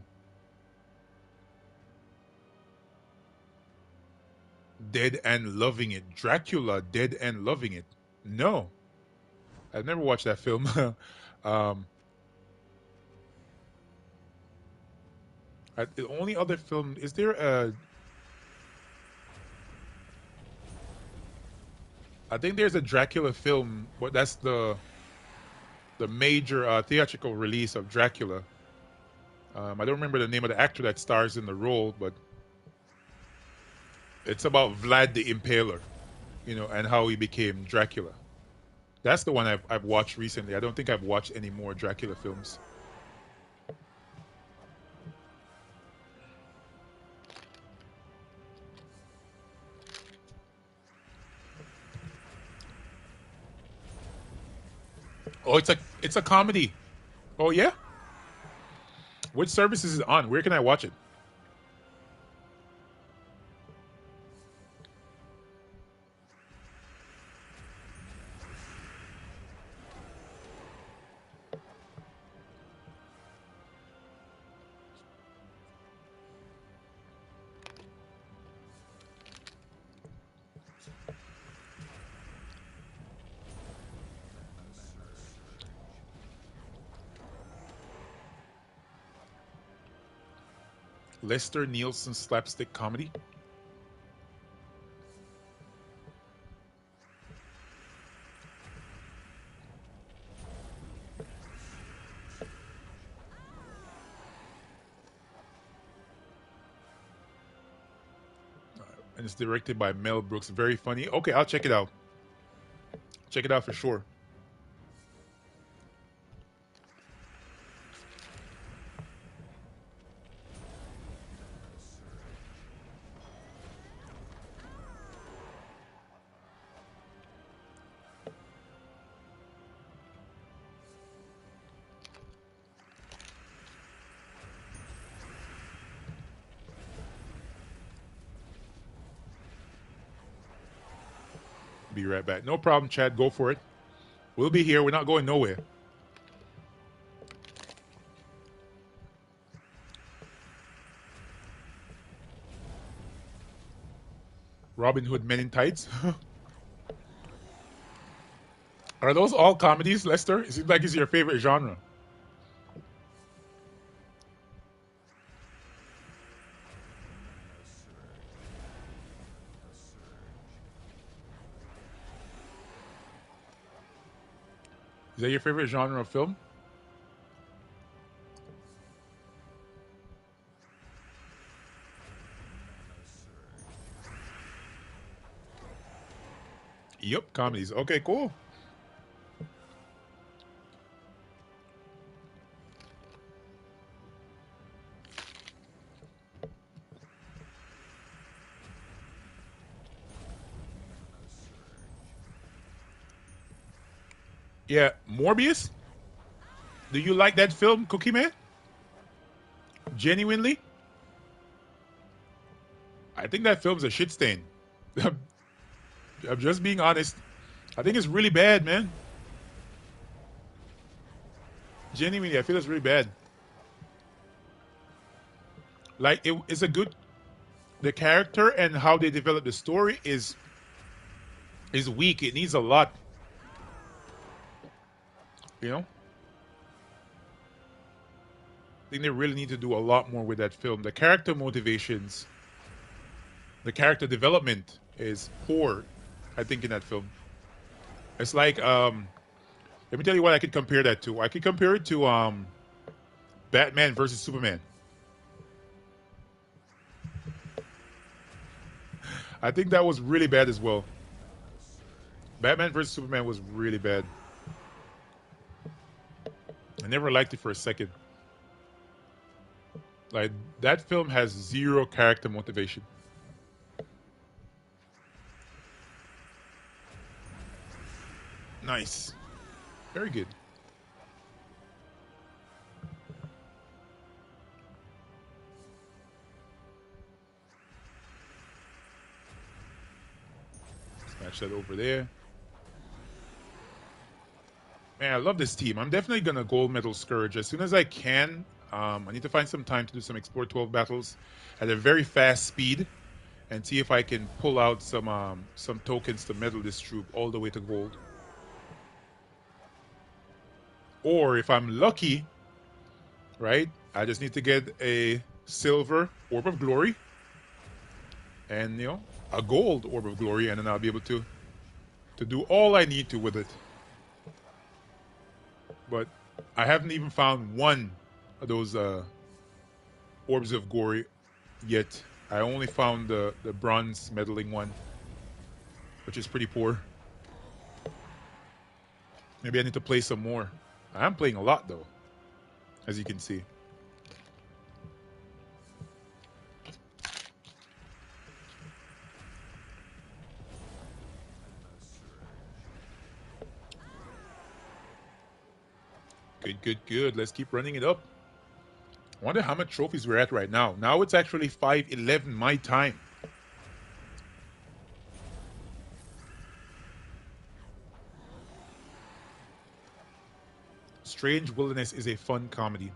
Dead and Loving It. Dracula, Dead and Loving It. No, I've never watched that film. um, the only other film is there a? I think there's a Dracula film, but that's the major theatrical release of Dracula. I don't remember the name of the actor that stars in the role, but it's about Vlad the Impaler, and how he became Dracula. That's the one I've watched recently. I don't think I've watched any more Dracula films. Oh, it's a comedy. Oh yeah? Which service is it on? Where can I watch it? Lester Nielsen slapstick comedy. And it's directed by Mel Brooks. Very funny. Okay, I'll check it out. Check it out for sure. Be right back. No problem, Chad. Go for it. We'll be here. We're not going nowhere. Robin Hood Men in Tights. Are those all comedies, Lester? It seems like it's your favorite genre. Is that your favorite genre of film? Yep, comedies. Okay, cool. Yeah, Morbius. Do you like that film, Cookie Man? Genuinely? I think that film's a shit stain. I'm just being honest. I think it's really bad, man. Genuinely, I feel it's really bad. Like it's a good. The character and how they develop the story is weak. It needs a lot. You know. I think they really need to do a lot more with that film. The character motivations, the character development is poor. I think in that film, it's like let me tell you what I could compare that to. I could compare it to Batman versus Superman. I think that was really bad as well. Batman versus Superman was really bad. I never liked it for a second. Like that film has zero character motivation. Nice. Very good. Match that over there. Man, I love this team. I'm definitely gonna gold medal Scourge as soon as I can. I need to find some time to do some Explore 12 battles at a very fast speed and see if I can pull out some tokens to medal this troop all the way to gold. Or if I'm lucky, right, I just need to get a silver Orb of Glory and a gold Orb of Glory, and then I'll be able to do all I need to with it. But I haven't even found one of those Orbs of Glory yet. I only found the bronze medaling one, which is pretty poor. Maybe I need to play some more. I am playing a lot though, as you can see. Good, good, good. Let's keep running it up. I wonder how much trophies we're at right now. Now it's actually 5:11 my time. Strange Wilderness is a fun comedy.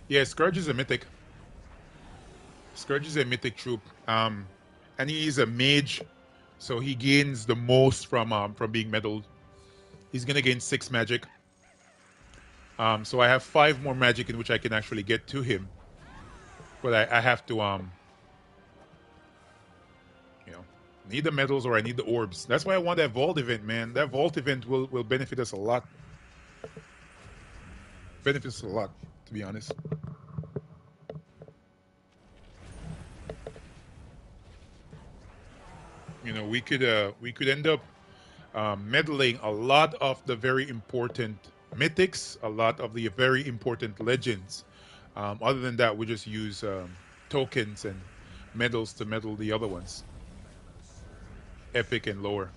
Yeah, Scourge is a mythic. Scourge is a mythic troop. And he is a mage, so he gains the most from being medaled. He's gonna gain 6 magic. So I have 5 more magic in which I can actually get to him. But I have to need the medals or I need the orbs. That's why I want that vault event, man. That vault event will benefit us a lot. Benefits us a lot, to be honest. We could end up meddling a lot of the very important mythics, a lot of the very important legends. Other than that, we just use tokens and medals to medal the other ones, epic and lower.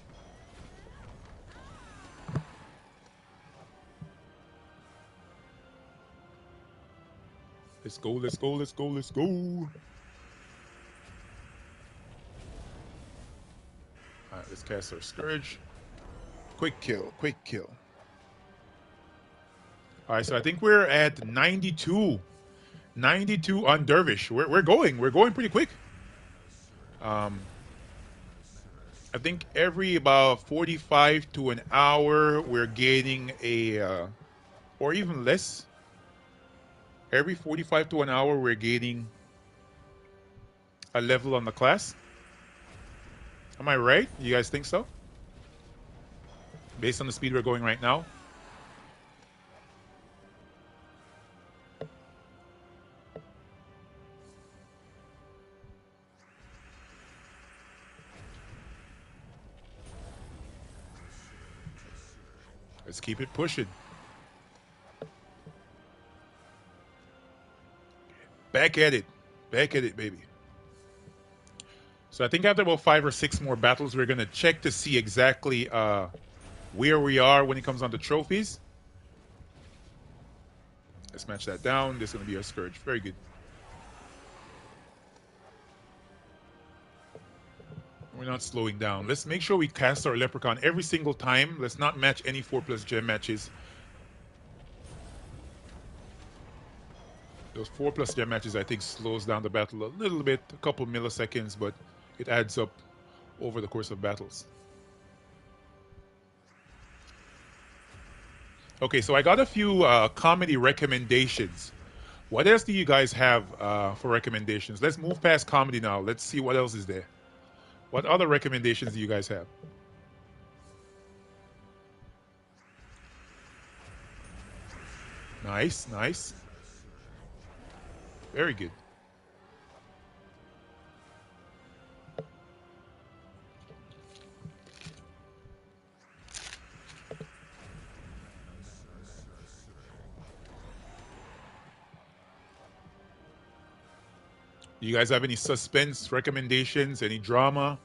Let's go, let's go, let's go, let's go. All right, let's cast our Scourge. Quick kill, quick kill. All right, so I think we're at 92. 92 on Dervish. We're going pretty quick. I think every about 45 to an hour, we're gaining or even less. Every 45 to an hour, we're gaining a level on the class. Am I right? You guys think so? Based on the speed we're going right now? Let's keep it pushing. Back at it. Back at it, baby. So I think after about 5 or 6 more battles, we're going to check to see exactly where we are when it comes on to trophies. Let's match that down. This is going to be our Scourge. Very good. We're not slowing down. Let's make sure we cast our Leprechaun every single time. Let's not match any 4+ gem matches. Those 4+ gem matches, I think, slows down the battle a little bit, a couple milliseconds, but it adds up over the course of battles. Okay, so I got a few comedy recommendations. What else do you guys have for recommendations? Let's move past comedy now. Let's see what else is there. What other recommendations do you guys have? Nice, nice. Very good. Do you guys have any suspense recommendations? Any drama,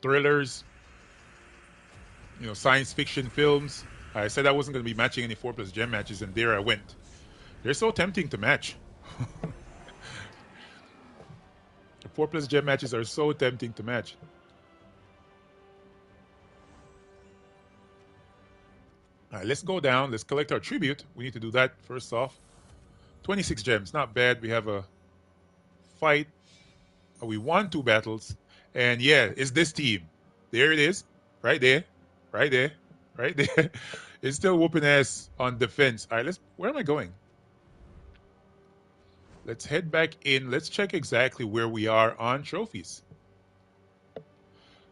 thrillers, science fiction films? I said I wasn't going to be matching any 4+ gem matches, and there I went. They're so tempting to match. 4+ gem matches are so tempting to match. All right, let's go down. Let's collect our tribute. We need to do that first off. 26 gems, not bad. We have a fight. We won 2 battles. And yeah, it's this team. There it is. Right there. Right there. Right there. It's still whooping ass on defense. All right, where am I going? Let's head back in. Let's check exactly where we are on trophies.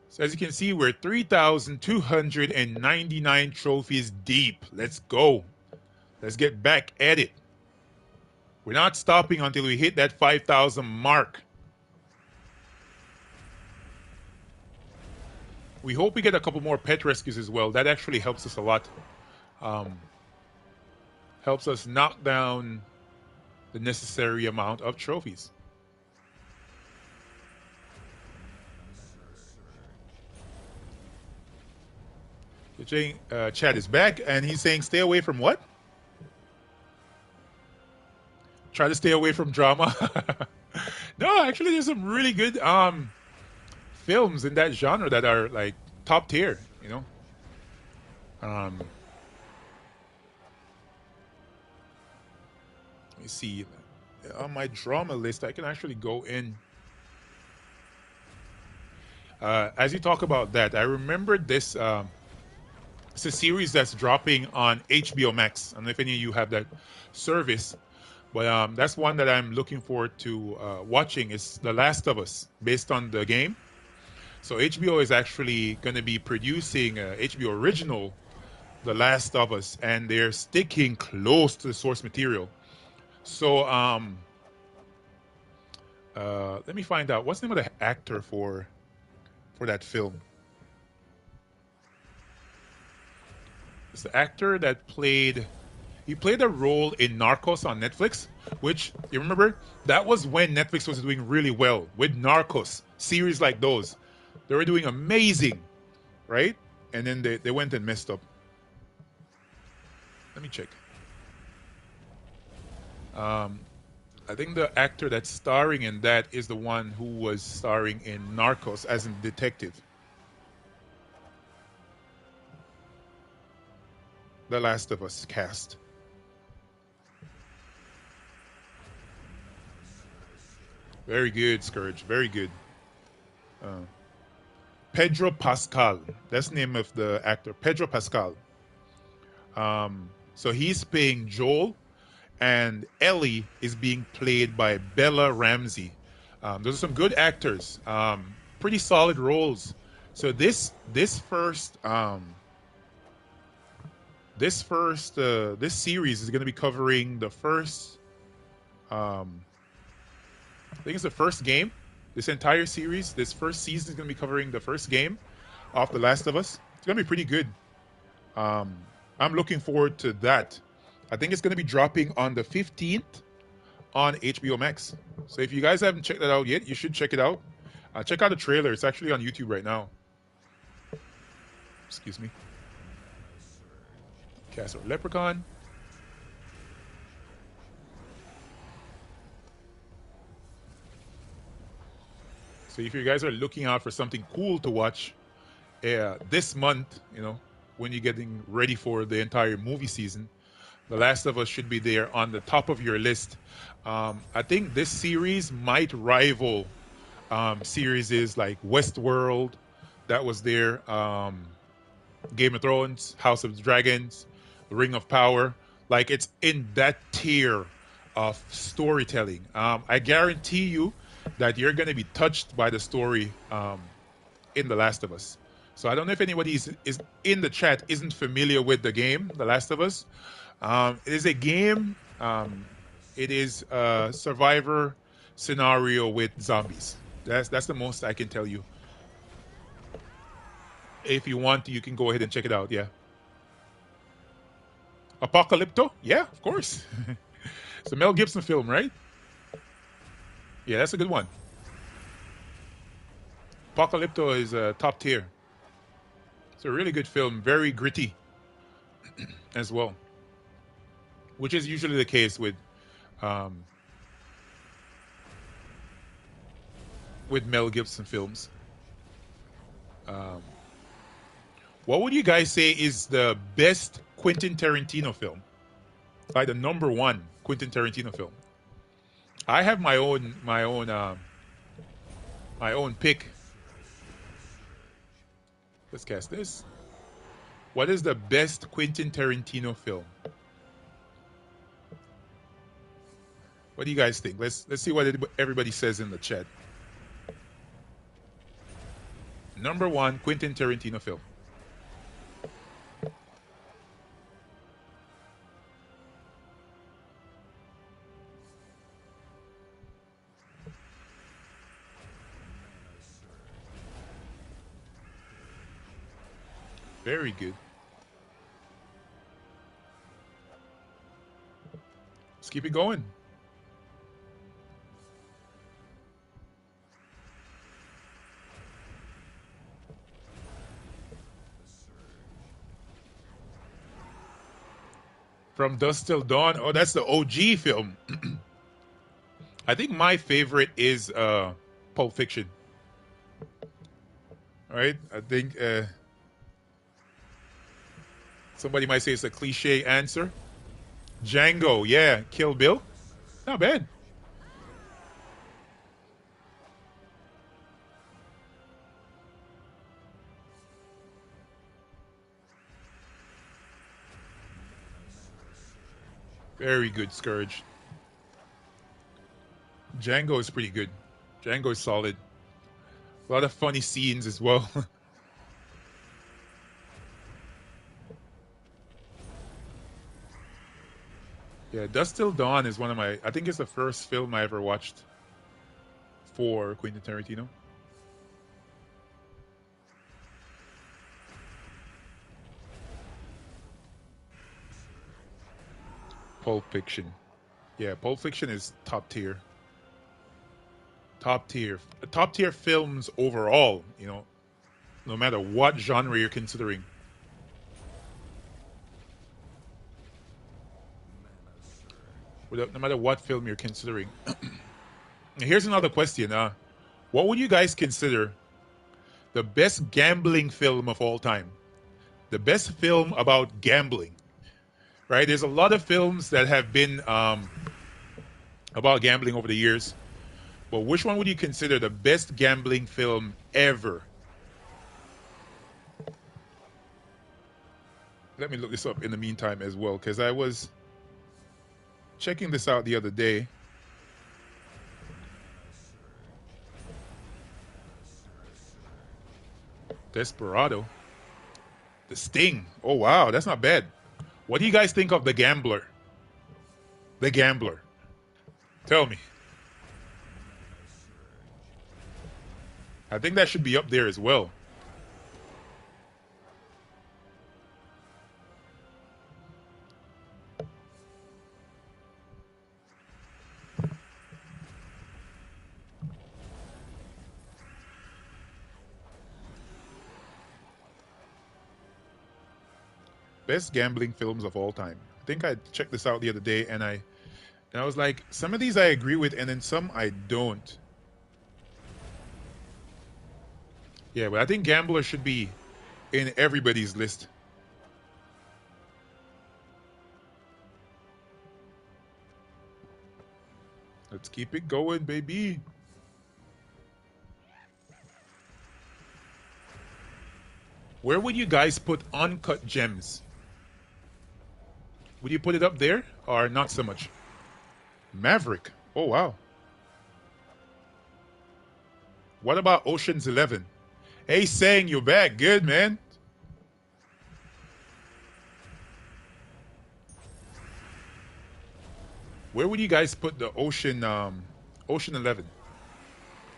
So as you can see, we're 3,299 trophies deep. Let's go. Let's get back at it. We're not stopping until we hit that 5,000 mark. We hope we get a couple more pet rescues as well. That actually helps us a lot. Helps us knock down the necessary amount of trophies. Chad is back, and he's saying stay away from what? Try to stay away from drama. No, actually, there's some really good films in that genre that are like top tier, you know. Let me see. On my drama list, I can actually go in. As you talk about that, I remember this. It's a series that's dropping on HBO Max. I don't know if any of you have that service, but that's one that I'm looking forward to watching. It's The Last of Us, based on the game. So HBO is actually going to be producing HBO original, The Last of Us, and they're sticking close to the source material. So let me find out what's the name of the actor for that film. It's the actor that played a role in Narcos on Netflix, which, you remember, that was when Netflix was doing really well with Narcos, series like those. They were doing amazing, right? And then they went and messed up. Let me check. I think the actor that's starring in that is the one who was starring in Narcos as a detective. The Last of Us cast. Very good, Scourge. Very good. Pedro Pascal. That's the name of the actor. Pedro Pascal. So he's playing Joel, and Ellie is being played by Bella Ramsey. Those are some good actors. Pretty solid roles. So this series is going to be covering the first. I think it's the first game. This entire series, this first season is going to be covering the first game of The Last of Us. It's going to be pretty good. I'm looking forward to that. I think it's going to be dropping on the 15th on HBO Max. So if you guys haven't checked that out yet, you should check it out. Check out the trailer. It's actually on YouTube right now. Excuse me. Cast our Leprechaun. So if you guys are looking out for something cool to watch this month, you know, when you're getting ready for the entire movie season, The Last of Us should be there on the top of your list. I think this series might rival series like Westworld, that was there, Game of Thrones, House of Dragons, Ring of Power. Like, it's in that tier of storytelling. I guarantee you that you're going to be touched by the story in The Last of Us. So I don't know if anybody is in the chat isn't familiar with the game, The Last of Us. It is a game. It is a survivor scenario with zombies. That's the most I can tell you. If you want, you can go ahead and check it out. Yeah. Apocalypto? Yeah, of course. It's a Mel Gibson film, right? Yeah, that's a good one. Apocalypto is top tier. It's a really good film, very gritty as well, which is usually the case with with Mel Gibson films. Um, what would you guys say is the best Quentin Tarantino film? Like the number one Quentin Tarantino film. I have my own pick. Let's guess this. What is the best Quentin Tarantino film? What do you guys think? Let's see what everybody says in the chat. Number one Quentin Tarantino film. Very good. Let's keep it going. From Dusk Till Dawn. Oh, that's the OG film. I think my favorite is Pulp Fiction. All right. I think somebody might say it's a cliche answer. Django, yeah. Kill Bill. Not bad. Very good, Scourge. Django is pretty good. Django is solid. A lot of funny scenes as well. Yeah, Dust Till Dawn is one of my. I think it's the first film I ever watched for Quentin Tarantino. Pulp Fiction. Yeah, Pulp Fiction is top tier. Top tier. Top tier films overall, you know, no matter what genre you're considering. No matter what film you're considering. Here's another question. What would you guys consider the best gambling film of all time? The best film about gambling, right? There's a lot of films that have been about gambling over the years. But which one would you consider the best gambling film ever? Let me look this up in the meantime as well, because I was checking this out the other day. Desperado. The Sting. Oh, wow. That's not bad. What do you guys think of The Gambler? The Gambler. Tell me. I think that should be up there as well. Best gambling films of all time. I think I checked this out the other day, and I was like, some of these I agree with, and then some I don't. Yeah, but I think Gambler should be in everybody's list. Let's keep it going, baby. Where would you guys put Uncut Gems? Would you put it up there or not so much? Maverick. Oh, wow. What about Ocean's 11? Hey, Sang, you're back. Good, man. Where would you guys put the Ocean 11?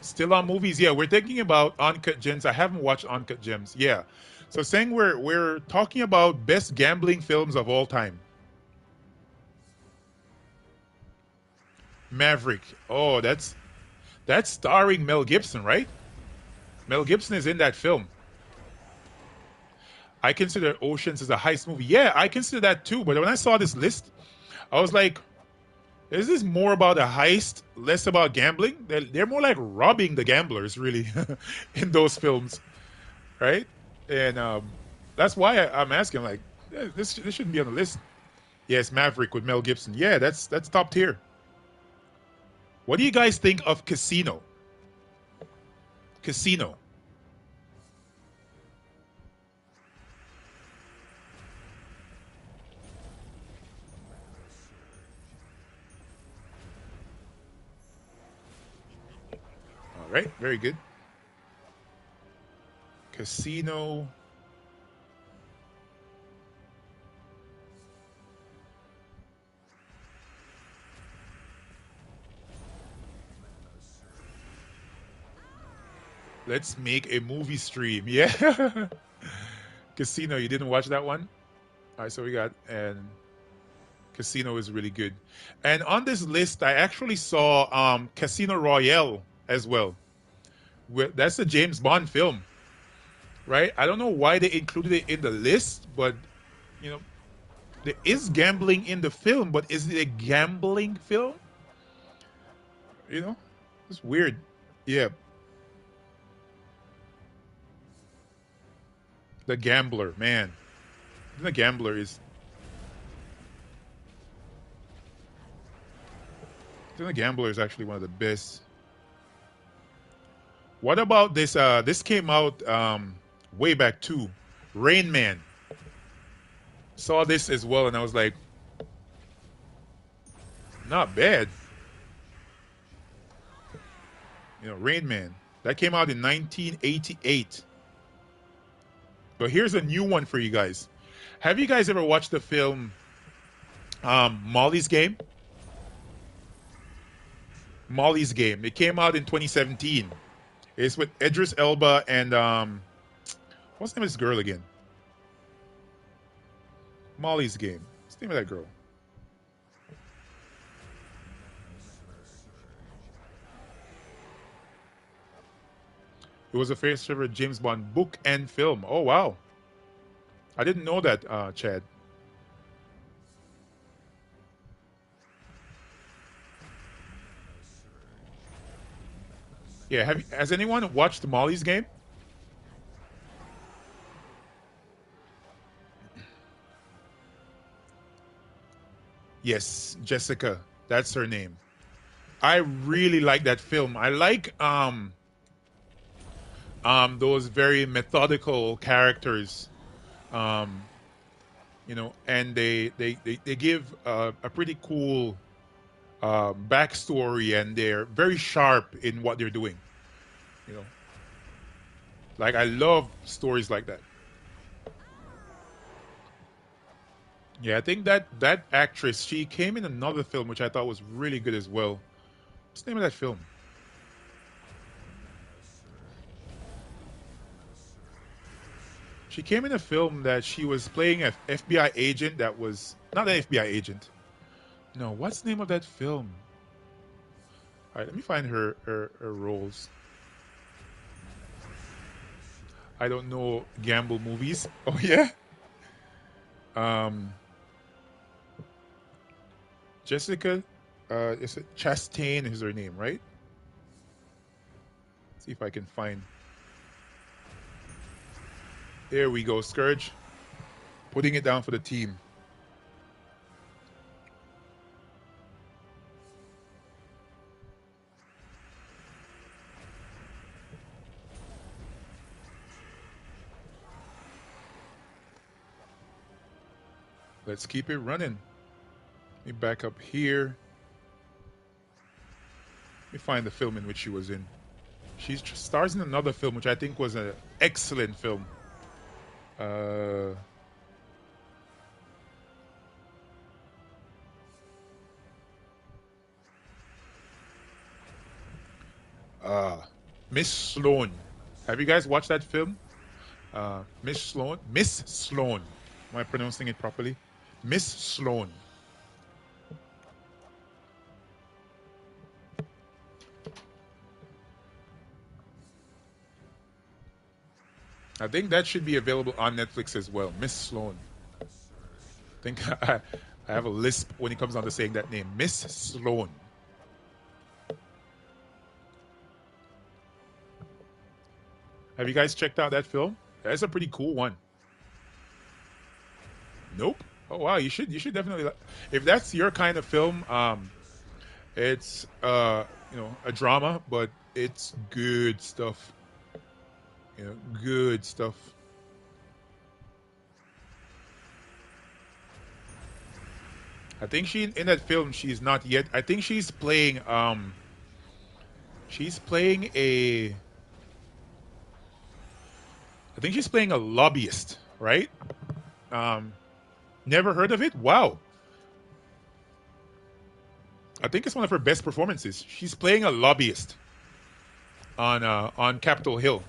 Still on movies? Yeah, we're thinking about Uncut Gems. I haven't watched Uncut Gems. Yeah. So saying we're talking about best gambling films of all time. Maverick. Oh, that's starring Mel Gibson, right? Mel Gibson is in that film. I consider Oceans as a heist movie. Yeah, I consider that too. But when I saw this list, I was like, Is this more about a heist, less about gambling? They're more like robbing the gamblers, really, in those films, right? And that's why I'm asking, like, this shouldn't be on the list. Yes, Maverick with Mel Gibson. Yeah, that's top tier. What do you guys think of Casino? Casino. All right, very good. Casino. Let's make a movie stream. Yeah. Casino, you didn't watch that one? All right, so we got, and Casino is really good. And on this list, I actually saw Casino Royale as well. That's a James Bond film, right? I don't know why they included it in the list, but you know, there is gambling in the film, but is it a gambling film? You know, it's weird. Yeah, The Gambler, man. The Gambler is. The Gambler is actually one of the best. What about this? This came out way back too. Rain Man. Saw this as well, and I was like, not bad. You know, Rain Man. That came out in 1988. But here's a new one for you guys. Have you guys ever watched the film Molly's Game? Molly's Game. It came out in 2017. It's with Idris Elba and what's the name of this girl again? Molly's Game. What's the name of that girl? It was a first ever James Bond book and film. Oh wow, I didn't know that, Chad. Yeah, has anyone watched Molly's Game? Yes, Jessica. That's her name. I really like that film. I like those very methodical characters. Um, and they give a pretty cool backstory, and they're very sharp in what they're doing. You know, like I love stories like that. Yeah, I think that actress, she came in another film which I thought was really good as well. What's the name of that film? She came in a film that she was playing a FBI agent that was not an FBI agent. No, what's the name of that film? All right, let me find her roles. I don't know gamble movies. Oh yeah. Um, Jessica, is it Chastain is her name, right? See if I can find. There we go, Scourge. Putting it down for the team. Let's keep it running. Let me back up here. Let me find the film in which she was in. She stars in another film, which I think was an excellent film. Uh, uh, Miss Sloan. Have you guys watched that film? Miss Sloan? Miss Sloan. Am I pronouncing it properly? Miss Sloan. I think that should be available on Netflix as well. Miss Sloan. I think I have a lisp when it comes down to saying that name, Miss Sloan. Have you guys checked out that film? That's a pretty cool one. Nope. Oh wow, you should definitely if that's your kind of film. It's a drama, but it's good stuff. Good stuff. I think she in that film she's not yet. I think she's playing a I think she's playing a lobbyist, right? Um, Never heard of it? Wow. I think it's one of her best performances. She's playing a lobbyist on Capitol Hill.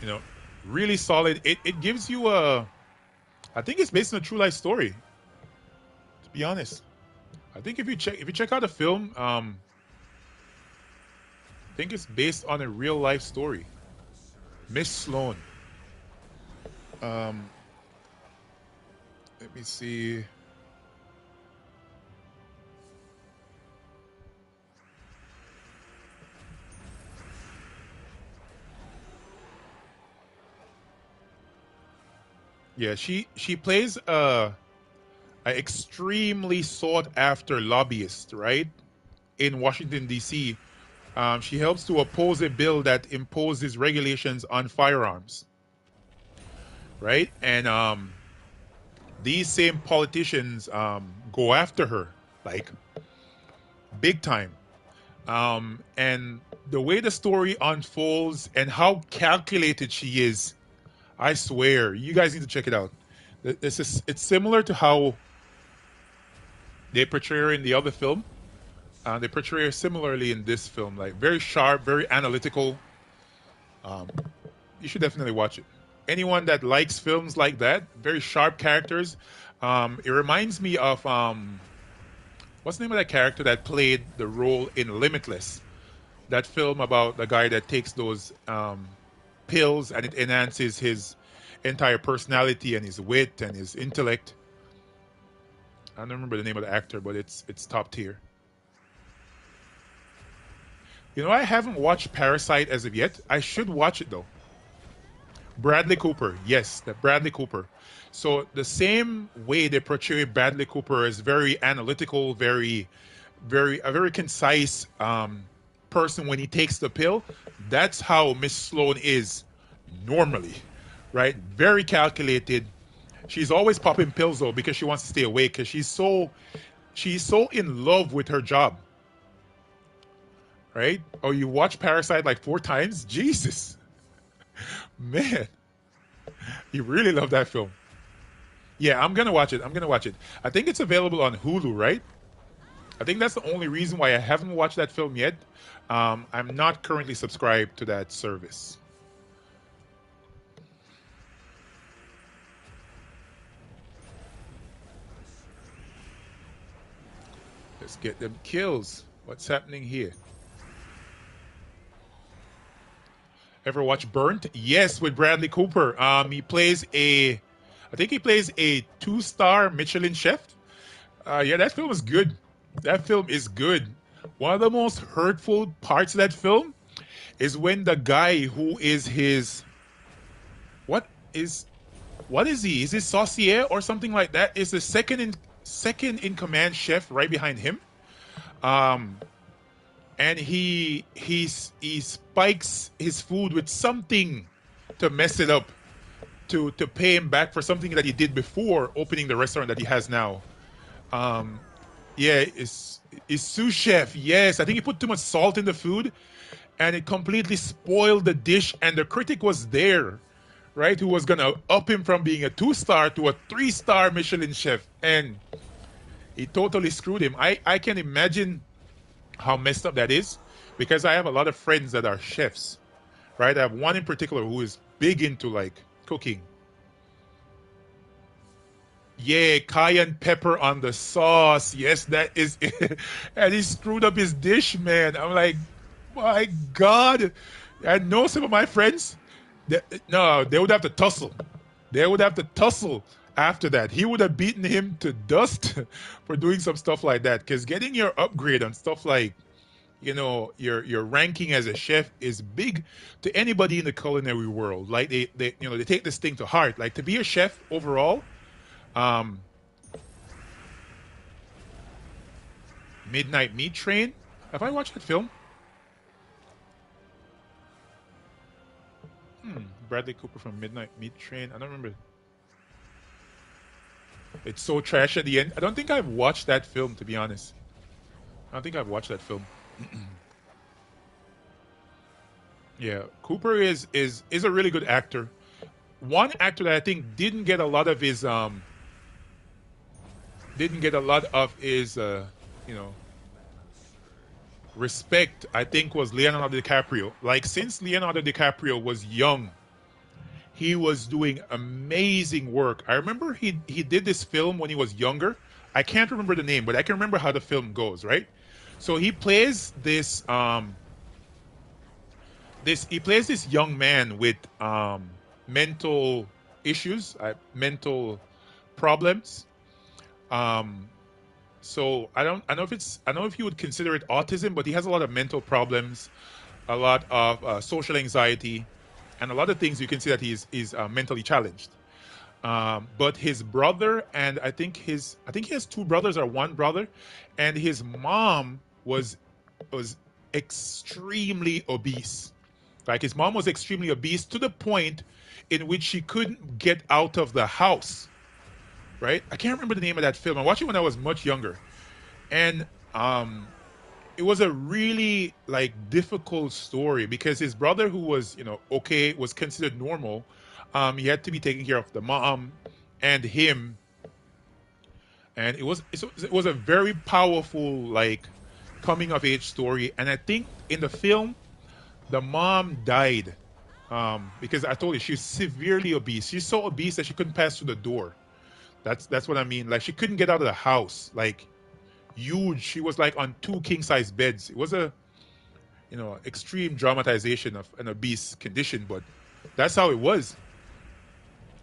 You know, really solid. It gives you a. I think it's based on a true life story. To be honest, I think if you check out the film, I think it's based on a real life story. Miss Sloan. Um, Let me see. Yeah, she plays a extremely sought after lobbyist, right? In Washington D.C. She helps to oppose a bill that imposes regulations on firearms, right? And these same politicians go after her like big time. And the way the story unfolds and how calculated she is, I swear, you guys need to check it out. It's similar to how they portray her in the other film. They portray her similarly in this film, like very sharp, very analytical. Um, you should definitely watch it. Anyone that likes films like that, very sharp characters. It reminds me of what's the name of that character that played the role in Limitless? That film about the guy that takes those pills and it enhances his entire personality and his wit and his intellect. I don't remember the name of the actor, but it's top tier. I haven't watched Parasite as of yet. I should watch it though. Bradley Cooper, yes, that Bradley Cooper. So the same way they portray Bradley Cooper as very analytical, very concise person when he takes the pill. That's how Miss Sloan is normally, right? Very calculated. She's always popping pills though because she wants to stay awake because she's so in love with her job, right? Oh, you watch Parasite like 4 times? Jesus, man, you really love that film. Yeah, I'm gonna watch it. I'm gonna watch it. I think it's available on Hulu, right? I think that's the only reason why I haven't watched that film yet. I'm not currently subscribed to that service. Let's get them kills. What's happening here? Ever watch Burnt? Yes, with Bradley Cooper. I think he plays a 2-star Michelin chef. Yeah, that film is good. That film is good. One of the most hurtful parts of that film is when the guy who is his what is what is he? Is he saucier or something like that? Is the second in command chef right behind him? Um, and he spikes his food with something to mess it up to pay him back for something that he did before opening the restaurant that he has now. Um, yeah, it's sous chef. Yes, I think he put too much salt in the food, and it completely spoiled the dish. And the critic was there, right? Who was gonna up him from being a 2-star to a 3-star Michelin chef, and he totally screwed him. I can imagine how messed up that is because I have a lot of friends that are chefs, right? I have one in particular who is big into like cooking. Yeah, cayenne pepper on the sauce. Yes, that is it. And he screwed up his dish, man. I'm like, my God. I know some of my friends. No, they would have to tussle. They would have to tussle after that. He would have beaten him to dust for doing some stuff like that. Because getting your upgrade on stuff like, your ranking as a chef is big to anybody in the culinary world. Like they take this thing to heart. Like to be a chef overall. Um, Midnight Meat Train. Have I watched that film? Bradley Cooper from Midnight Meat Train. I don't remember. It's so trash at the end. I don't think I've watched that film, to be honest. I don't think I've watched that film. Yeah, Cooper is a really good actor. One actor that I think didn't get a lot of his you know respect, I think, was Leonardo DiCaprio. Like since Leonardo DiCaprio was young, he was doing amazing work. I remember he did this film when he was younger. I can't remember the name, but I can remember how the film goes, right? So he plays this young man with mental issues, mental problems. Um, so I don't know if you would consider it autism, but he has a lot of mental problems, a lot of social anxiety, and a lot of things you can see that he's mentally challenged. But his brother, and I think he has two brothers or one brother, and his mom was extremely obese. Like his mom was extremely obese to the point in which she couldn't get out of the house. Right? I can't remember the name of that film. I watched it when I was much younger, and it was a really like difficult story because his brother, who was okay, was considered normal. He had to be taking care of the mom and him, and it was a very powerful like coming of age story. And I think in the film, the mom died because I told you she's severely obese. She's so obese that she couldn't pass through the door. That's what I mean. Like she couldn't get out of the house. Like huge. She was like on two king size beds. It was a extreme dramatization of an obese condition, but that's how it was.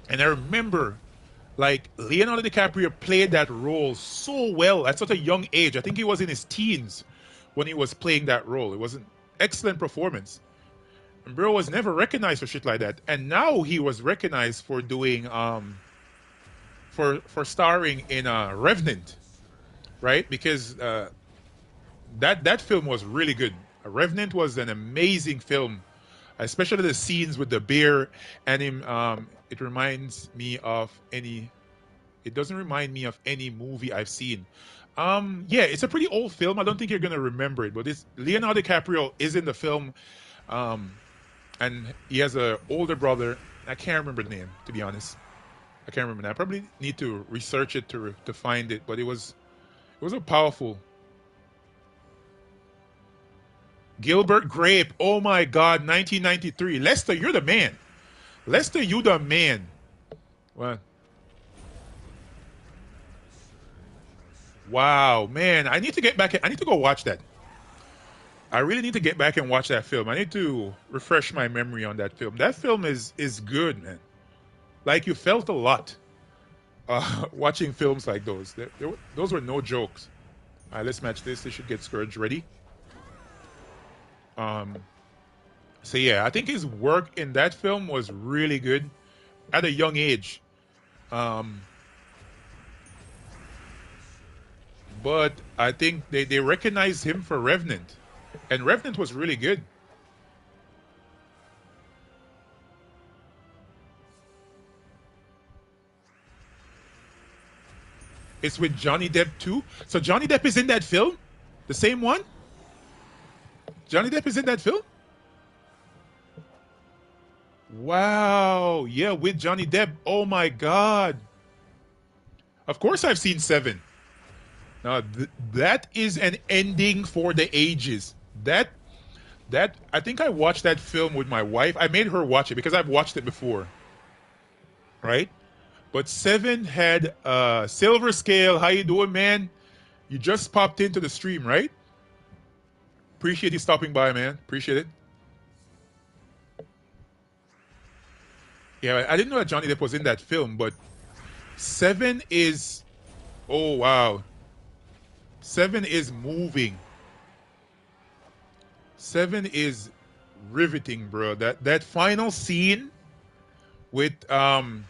And I remember like Leonardo DiCaprio played that role so well at such a young age. I think he was in his teens when he was playing that role. It was an excellent performance. And bro was never recognized for shit like that. And now he was recognized for doing for starring in Revenant, right? Because that film was really good. Revenant was an amazing film, especially the scenes with the bear and him. It reminds me of any. It doesn't remind me of any movie I've seen. Yeah, it's a pretty old film. I don't think you're gonna remember it, but it's Leonardo DiCaprio is in the film, um, and he has a older brother. I can't remember the name, to be honest. I can't remember that. I probably need to research it to find it, but it was a powerful. Gilbert Grape. Oh my God, 1993. Lester, you're the man. Lester, you the man. What? Wow, man. I need to get back. I need to go watch that. I really need to get back and watch that film. I need to refresh my memory on that film. That film is good, man. Like you felt a lot watching films like those. Those were no jokes. All right, let's match this. This should get Scourge ready. Um, so yeah, I think his work in that film was really good at a young age. Um, but I think they recognized him for Revenant, and Revenant was really good. It's with Johnny Depp too. So Johnny Depp is in that film, the same one. Johnny Depp is in that film. Wow, yeah, with Johnny Depp. Oh my God! Of course, I've seen Seven. Now that is an ending for the ages. That I think I watched that film with my wife. I made her watch it because I've watched it before, right? But Seven had Silver Scale. How you doing, man? You just popped into the stream, right? Appreciate you stopping by, man. Appreciate it. Yeah, I didn't know that Johnny Depp was in that film, but Seven is, oh wow, seven is moving. Seven is riveting, bro. That final scene with the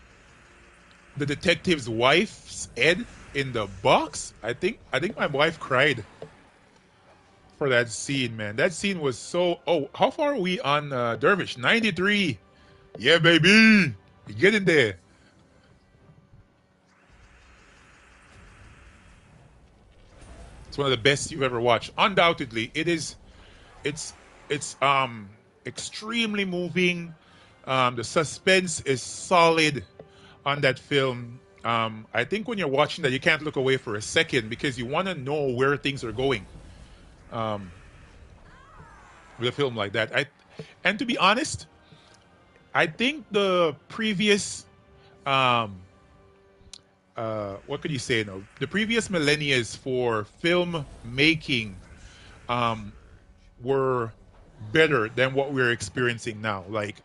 detective's wife's head in the box. I think my wife cried for that scene, man. That scene was so. Oh, how far are we on Dervish? 93. Yeah, baby. You get in there. It's one of the best you've ever watched. Undoubtedly, it is. It's it's extremely moving. The suspense is solid on that film. I think when you're watching that, you can't look away for a second because you want to know where things are going. Um, with a film like that, and to be honest, I think the previous um, what could you say? No, the previous millennia for film making um, were better than what we're experiencing now. Like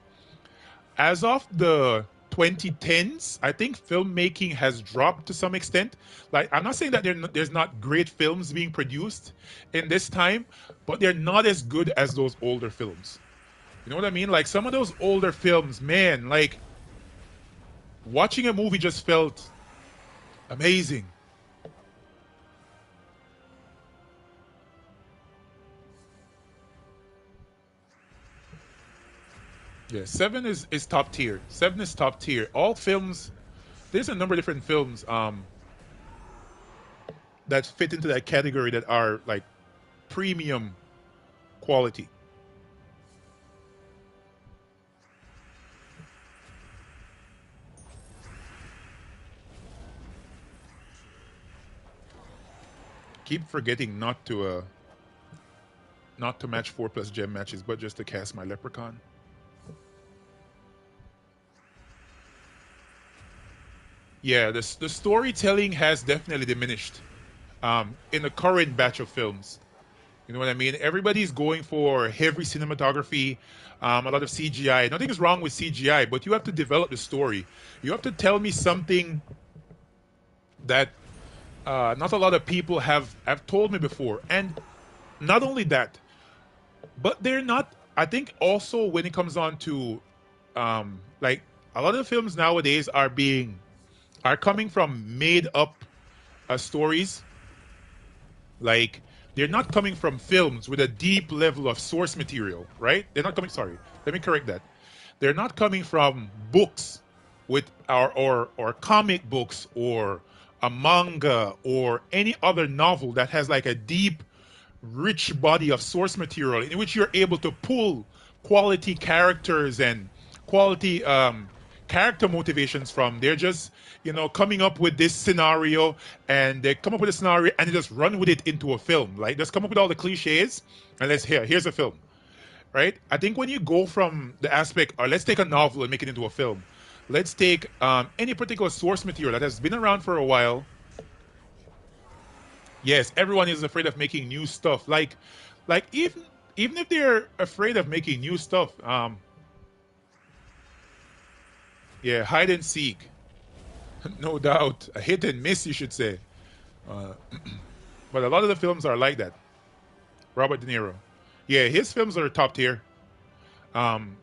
as of the 2010s, I think filmmaking has dropped to some extent. Like I'm not saying that there's not great films being produced in this time, but they're not as good as those older films. You know what I mean? Like some of those older films, man, like watching a movie just felt amazing. Yeah, seven is top tier. Seven is top tier. All films, there's a number of different films that fit into that category that are like premium quality. Keep forgetting not to match 4+ gem matches, but just to cast my leprechaun. Yeah, the storytelling has definitely diminished in the current batch of films. You know what I mean? Everybody's going for heavy cinematography, a lot of CGI. Nothing is wrong with CGI, but you have to develop the story. You have to tell me something that not a lot of people have told me before. And not only that, but they're not. I think also when it comes on to like a lot of films nowadays are coming from made up stories. Like they're not coming from films with a deep level of source material, right? They're not coming. Sorry, let me correct that. They're not coming from books with or comic books or a manga or any other novel that has like a deep, rich body of source material in which you're able to pull quality characters and quality character motivations from. They're just, coming up with this scenario and they come up with a scenario and they just run with it into a film. Like, just come up with all the cliches and here's a film, right? I think when you go from the aspect, or let's take a novel and make it into a film, let's take any particular source material that has been around for a while. Yes, everyone is afraid of making new stuff. Like even if they're afraid of making new stuff, yeah, hide and seek, no doubt, a hit and miss, you should say. Uh, but a lot of the films are like that. Robert De Niro, yeah, his films are top tier. Um,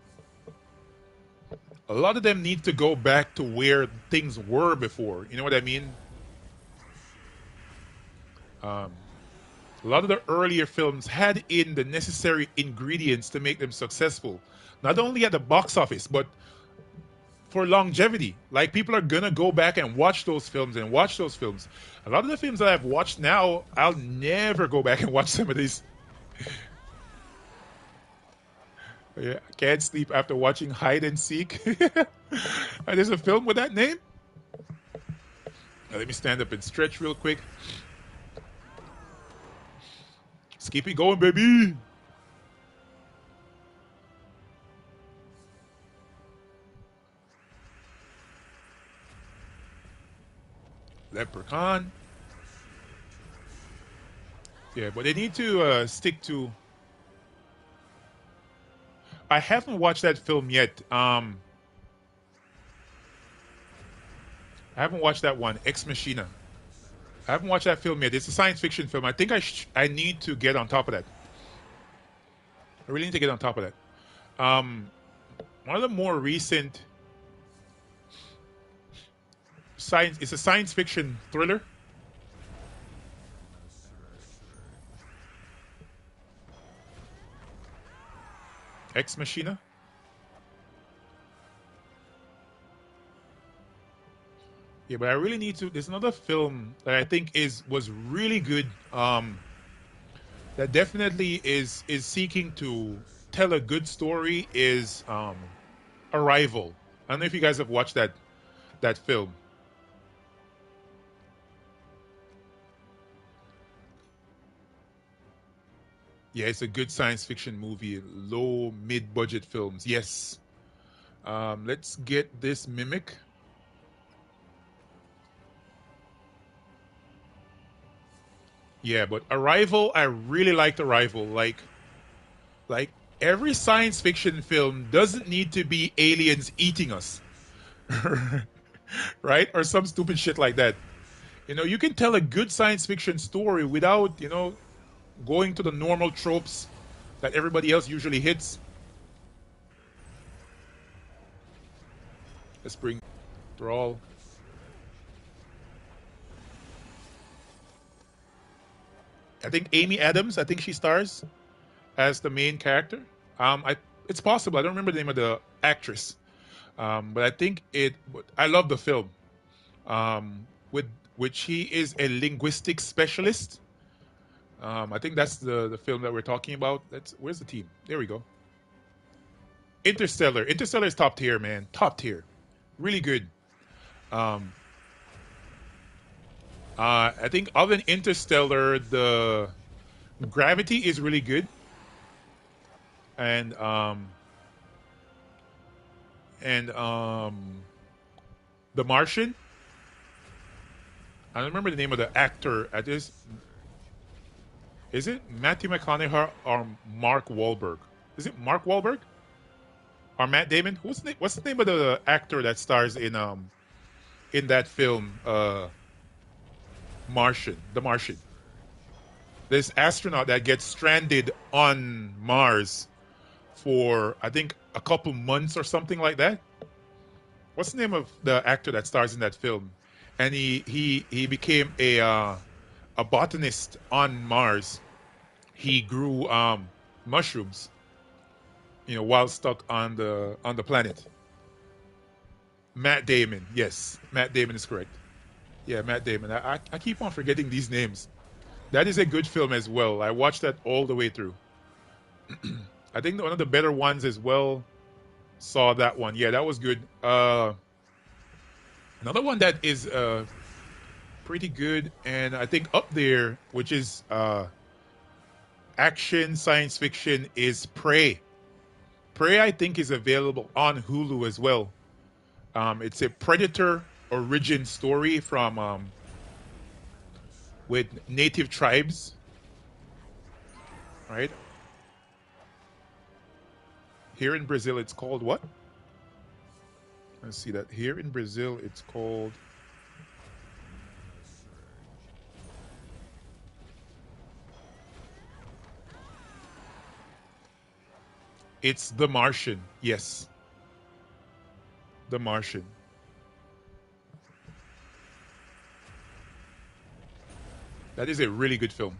a lot of them need to go back to where things were before. You know what I mean? Um, a lot of the earlier films had in the necessary ingredients to make them successful, not only at the box office, but for longevity. Like people are gonna go back and watch those films and watch those films. A lot of the films that I've watched now, I'll never go back and watch some of these. Yeah, I can't sleep after watching Hide and Seek. There's a film with that name. Now, let me stand up and stretch real quick. Let's keep it going, baby. Leprechaun. Yeah, but they need to stick to. I haven't watched that film yet. I haven't watched that one, Ex Machina. I haven't watched that film yet. It's a science fiction film. I think I need to get on top of that. I really need to get on top of that. One of the more recent science. It's a science fiction thriller. Ex Machina. Yeah, but I really need to. There's another film that I think was really good. That definitely is seeking to tell a good story. Is Arrival. I don't know if you guys have watched that film. Yeah, it's a good science fiction movie. Low mid budget films. Yes. Let's get this mimic. Yeah, but Arrival, I really liked Arrival. Like every science fiction film doesn't need to be aliens eating us, right? Or some stupid shit like that. You can tell a good science fiction story without, going to the normal tropes that everybody else usually hits. Let's bring Thrall. I think Amy Adams, I think she stars as the main character. It's possible. I don't remember the name of the actress, but I think it. I love the film. With which he is a linguistic specialist. I think that's the film that we're talking about. Where's the team? There we go. Interstellar. Interstellar is top tier, man. Top tier. Really good. Um, I think other than Interstellar, the Gravity is really good, and and The Martian. I don't remember the name of the actor at this. Is it Matthew McConaughey or Mark Wahlberg? Is it Mark Wahlberg or Matt Damon? What's the name of the actor that stars in that film, Martian? The Martian. This astronaut that gets stranded on Mars for I think a couple months or something like that. What's the name of the actor that stars in that film? And he became a botanist on Mars. He grew mushrooms, while stuck on the planet. Matt Damon, yes, Matt Damon is correct. Yeah, Matt Damon. I keep on forgetting these names. That is a good film as well. I watched that all the way through. I think one of the better ones as well. Saw that one. Yeah, that was good. Another one that is pretty good, and I think up there, which is action science fiction, is Prey. Prey, I think, is available on Hulu as well. It's a Predator origin story from with native tribes, right? Here in Brazil, it's called what? Let's see that. Here in Brazil, it's called. It's The Martian. Yes. The Martian. That is a really good film.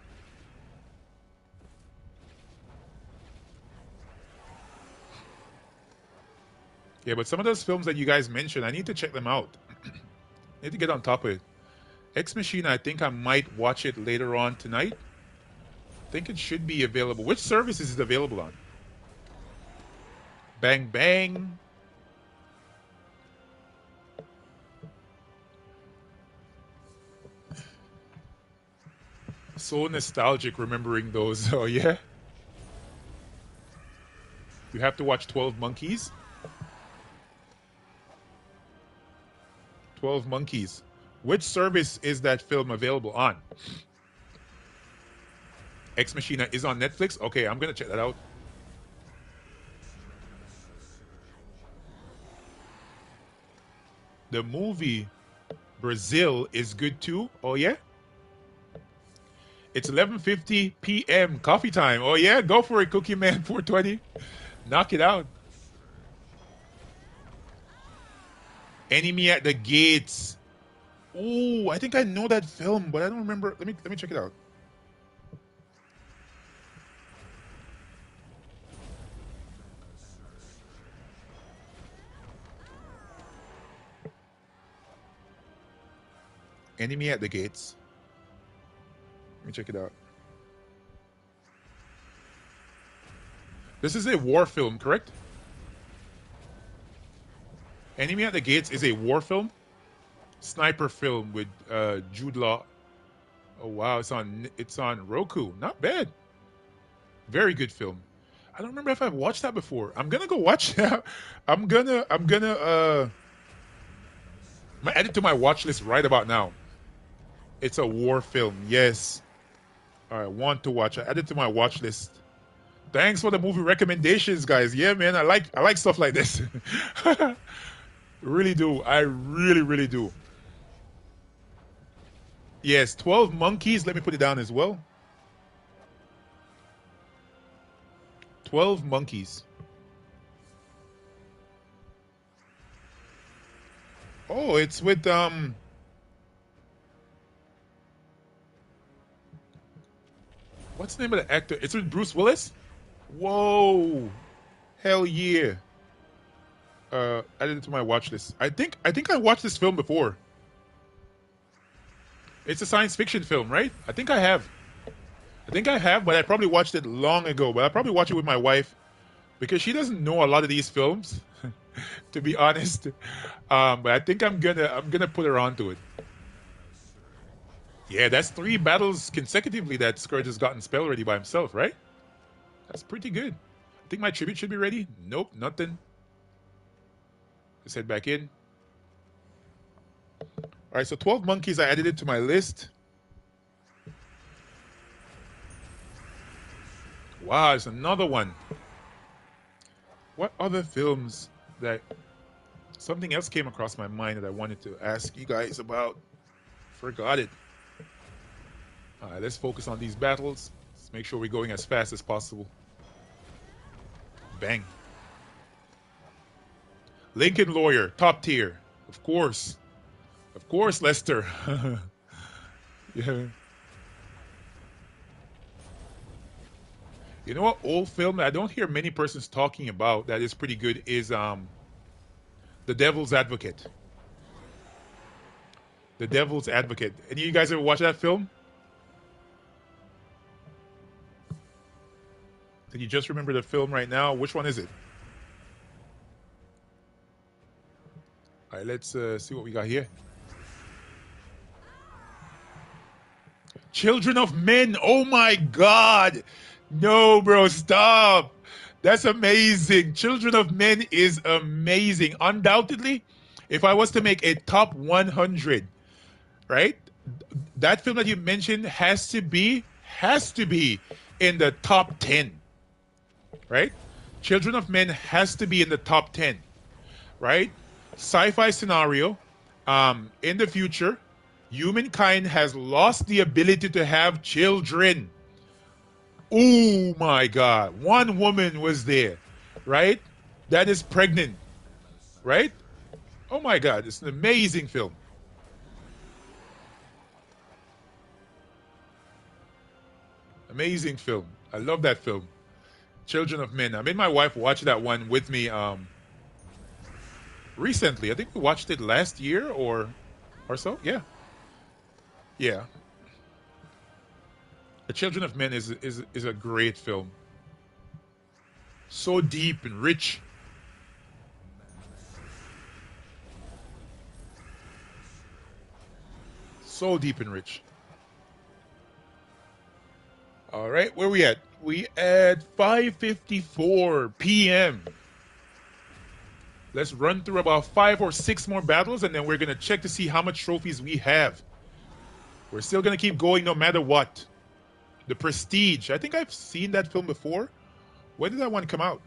Yeah, but some of those films that you guys mentioned, I need to check them out. I need to get on top of it. Ex Machina, I think I might watch it later on tonight. I think it should be available. Which service is it available on? Bang Bang. So nostalgic remembering those. Oh, yeah? You have to watch 12 Monkeys? 12 Monkeys. Which service is that film available on? Ex Machina is on Netflix? Okay, I'm going to check that out. The movie. Brazil is good too. Oh yeah. It's 11:50 p.m. coffee time. Oh yeah, go for it, Cookie Man 420. Knock it out. Enemy at the Gates. Oh, I think I know that film, but I don't remember. Let me check it out. Enemy at the Gates. Let me check it out. This is a war film, correct? Enemy at the Gates is a war film, sniper film with Jude Law. Oh wow, it's on Roku. Not bad. Very good film. I don't remember if I've watched that before. I'm gonna go watch that. I'm gonna add it to my watch list right about now. It's a war film. Yes. I want to watch. I added to my watch list. Thanks for the movie recommendations, guys. Yeah, man, I like stuff like this. Really do. I really do. Yes, 12 Monkeys. Let me put it down as well. 12 Monkeys. Oh, it's with what's the name of the actor? It's with Bruce Willis. Whoa, hell yeah! Added it to my watch list. I think I watched this film before. It's a science fiction film, right? I think I have. I think I have, but I probably watched it long ago. But I probably watched it with my wife because she doesn't know a lot of these films, to be honest. But I think I'm gonna put her onto it. Yeah, that's 3 battles consecutively that Scourge has gotten spell ready by himself, right? That's pretty good. I think my tribute should be ready. Nope, nothing. Let's head back in. All right, so 12 Monkeys, I added it to my list. Wow, it's another one. What other films that something else came across my mind that I wanted to ask you guys about? Forgot it. All right, let's focus on these battles. Let's make sure we're going as fast as possible. Bang. Lincoln Lawyer, top tier. Of course. Of course, Lester. Yeah. You know what old film that I don't hear many persons talking about that is pretty good is The Devil's Advocate. The Devil's Advocate. Any of you guys ever watch that film? Can you just remember the film right now? Which one is it? All right, let's see what we got here. Children of Men. Oh my God. No, bro, stop. That's amazing. Children of Men is amazing. Undoubtedly, if I was to make a top 100, right? That film that you mentioned has to be in the top 10, right? Children of Men has to be in the top 10, right? Sci-fi scenario. In the future, humankind has lost the ability to have children. Oh my God. One woman was there, right? That is pregnant, right? Oh my God. It's an amazing film. Amazing film. I love that film. Children of Men. I made my wife watch that one with me recently. I think we watched it last year or so. Yeah. Yeah. The Children of Men is a great film. So deep and rich. So deep and rich. All right, where we at? We at 5:54 p.m. Let's run through about 5 or 6 more battles, and then we're gonna check to see how much trophies we have. We're still gonna keep going no matter what. The Prestige. I think I've seen that film before. When did that one come out?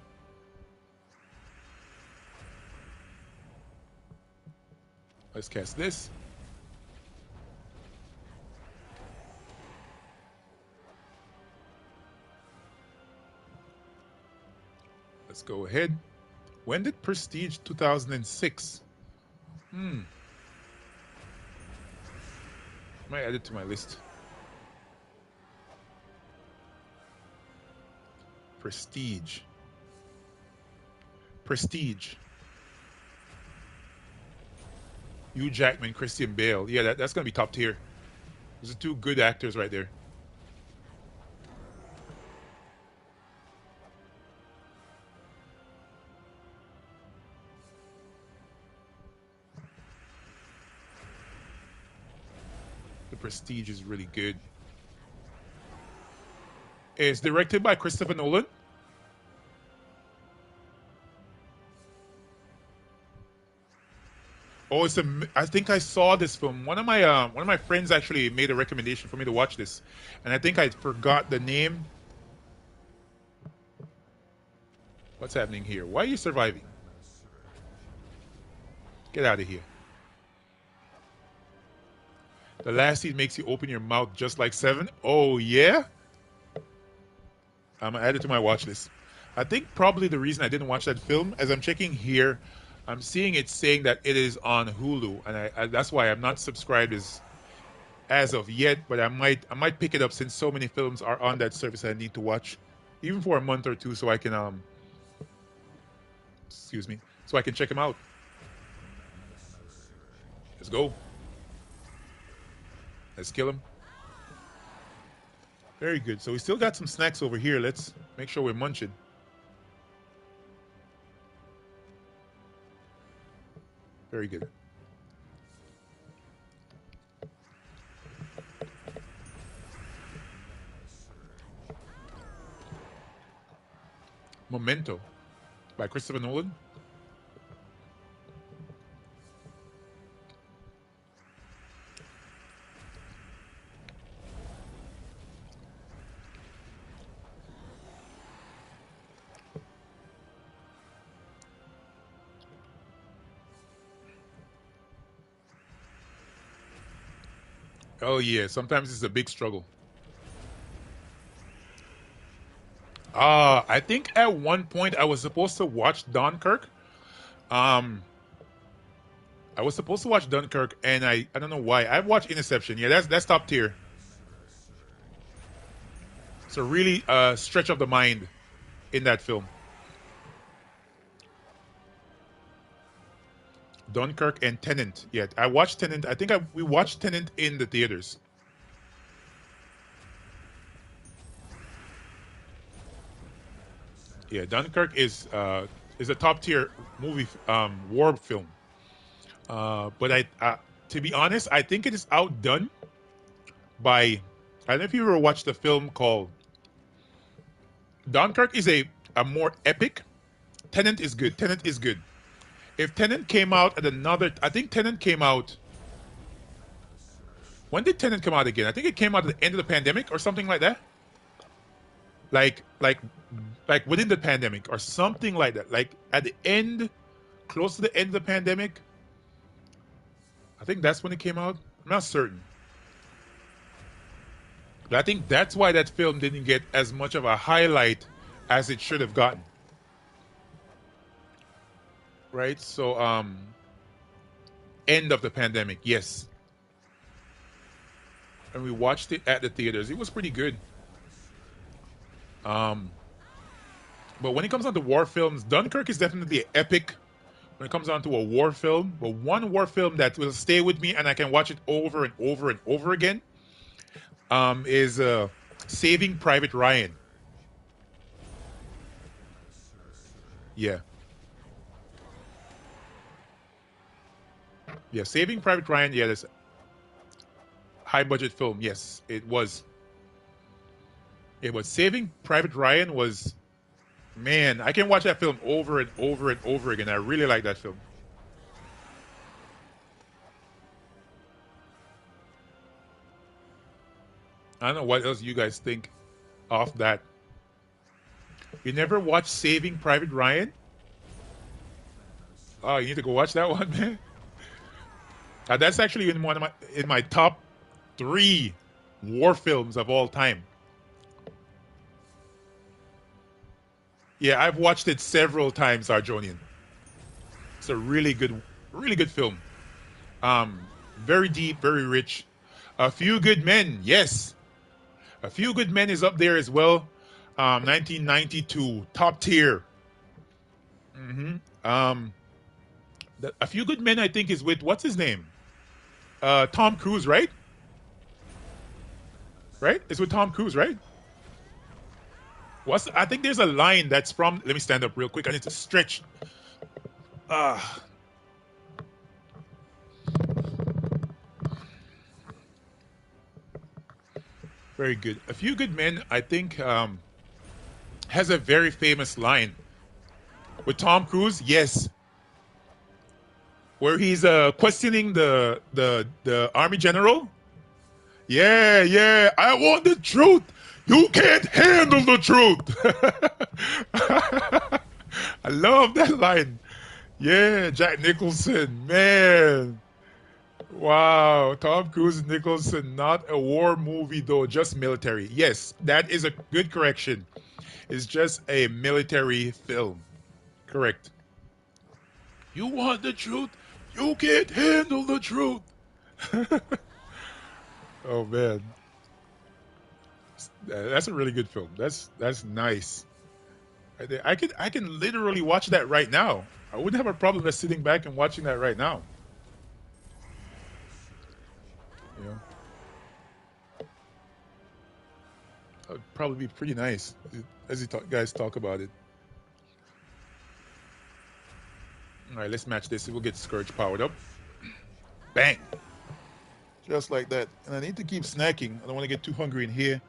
Let's cast this. Let's go ahead. When did Prestige 2006? Might add it to my list. Prestige. Prestige. Hugh Jackman, Christian Bale. Yeah, that's going to be top tier. Those are two good actors right there. The Prestige is really good. It's directed by Christopher Nolan. Oh, I think I saw this film. One of my friends actually made a recommendation for me to watch this, and I think I forgot the name. What's happening here? Why are you surviving? Get out of here. The last scene makes you open your mouth just like Seven. Oh yeah. I'm gonna add it to my watch list. I think probably the reason I didn't watch that film, as I'm checking here, I'm seeing it saying that it is on Hulu, and that's why I'm not subscribed as of yet. But I might pick it up since so many films are on that service I need to watch, even for a month or two, so I can excuse me, so I can check them out. Let's go. Let's kill him. Very good. So we still got some snacks over here. Let's make sure we're munching. Very good. Memento by Christopher Nolan. Oh yeah, sometimes it's a big struggle. I think at one point I was supposed to watch Dunkirk. Um, I was supposed to watch Dunkirk, and I don't know why. I've watched Interception. Yeah, that's top tier. It's a really stretch of the mind in that film. Dunkirk and Tenant. Yeah, I watched Tenant. I think we watched Tenant in the theaters. Yeah, Dunkirk is a top tier movie war film. But to be honest, I think it is outdone by. I don't know if you ever watched the film called Dunkirk. Is a more epic. Tenant is good. Tenant is good. If Tenant came out at another, I think Tenant came out. When did Tenant come out again? I think it came out at the end of the pandemic or something like that. Like like like within the pandemic or something like that. Like at the end, close to the end of the pandemic. I think that's when it came out. I'm not certain. But I think that's why that film didn't get as much of a highlight as it should have gotten. Right? So end of the pandemic, yes. And we watched it at the theaters. It was pretty good. Um but when it comes down to war films, Dunkirk is definitely an epic when it comes down to a war film. But one war film that will stay with me and I can watch it over and over and over again is Saving Private Ryan. Yeah. Yeah, Saving Private Ryan. Yeah, that's high budget film. Yes, it was. It was Saving Private Ryan was, man, I can watch that film over and over and over again. I really like that film. I don't know what else you guys think of that. You never watched Saving Private Ryan? Oh, you need to go watch that one, man. That's actually in one of my top three war films of all time. Yeah, I've watched it several times, Arjonian. It's a really good film. Very deep, very rich. A Few Good Men, yes. A Few Good Men is up there as well. 1992, top tier. hmm Um, A Few Good Men, I think, is with what's his name? Tom Cruise, right? Right? It's with Tom Cruise, right? I think there's a line that's from. Let me stand up real quick. I need to stretch. Ah, very good. A Few Good Men, I think, has a very famous line with Tom Cruise. Yes, where he's questioning the army general. Yeah, yeah. I want the truth. You can't handle the truth. I love that line. Yeah, Jack Nicholson, man. Wow, Tom Cruise Nicholson, not a war movie though, just military. Yes, that is a good correction. It's just a military film. Correct. You want the truth? You can't handle the truth. Oh man, that's a really good film. That's nice. I can literally watch that right now. I wouldn't have a problem with sitting back and watching that right now. You know, that would probably be pretty nice as you guys talk about it. All right, let's match this. We'll get Scourge powered up. Bang, just like that. And I need to keep snacking. I don't want to get too hungry in here.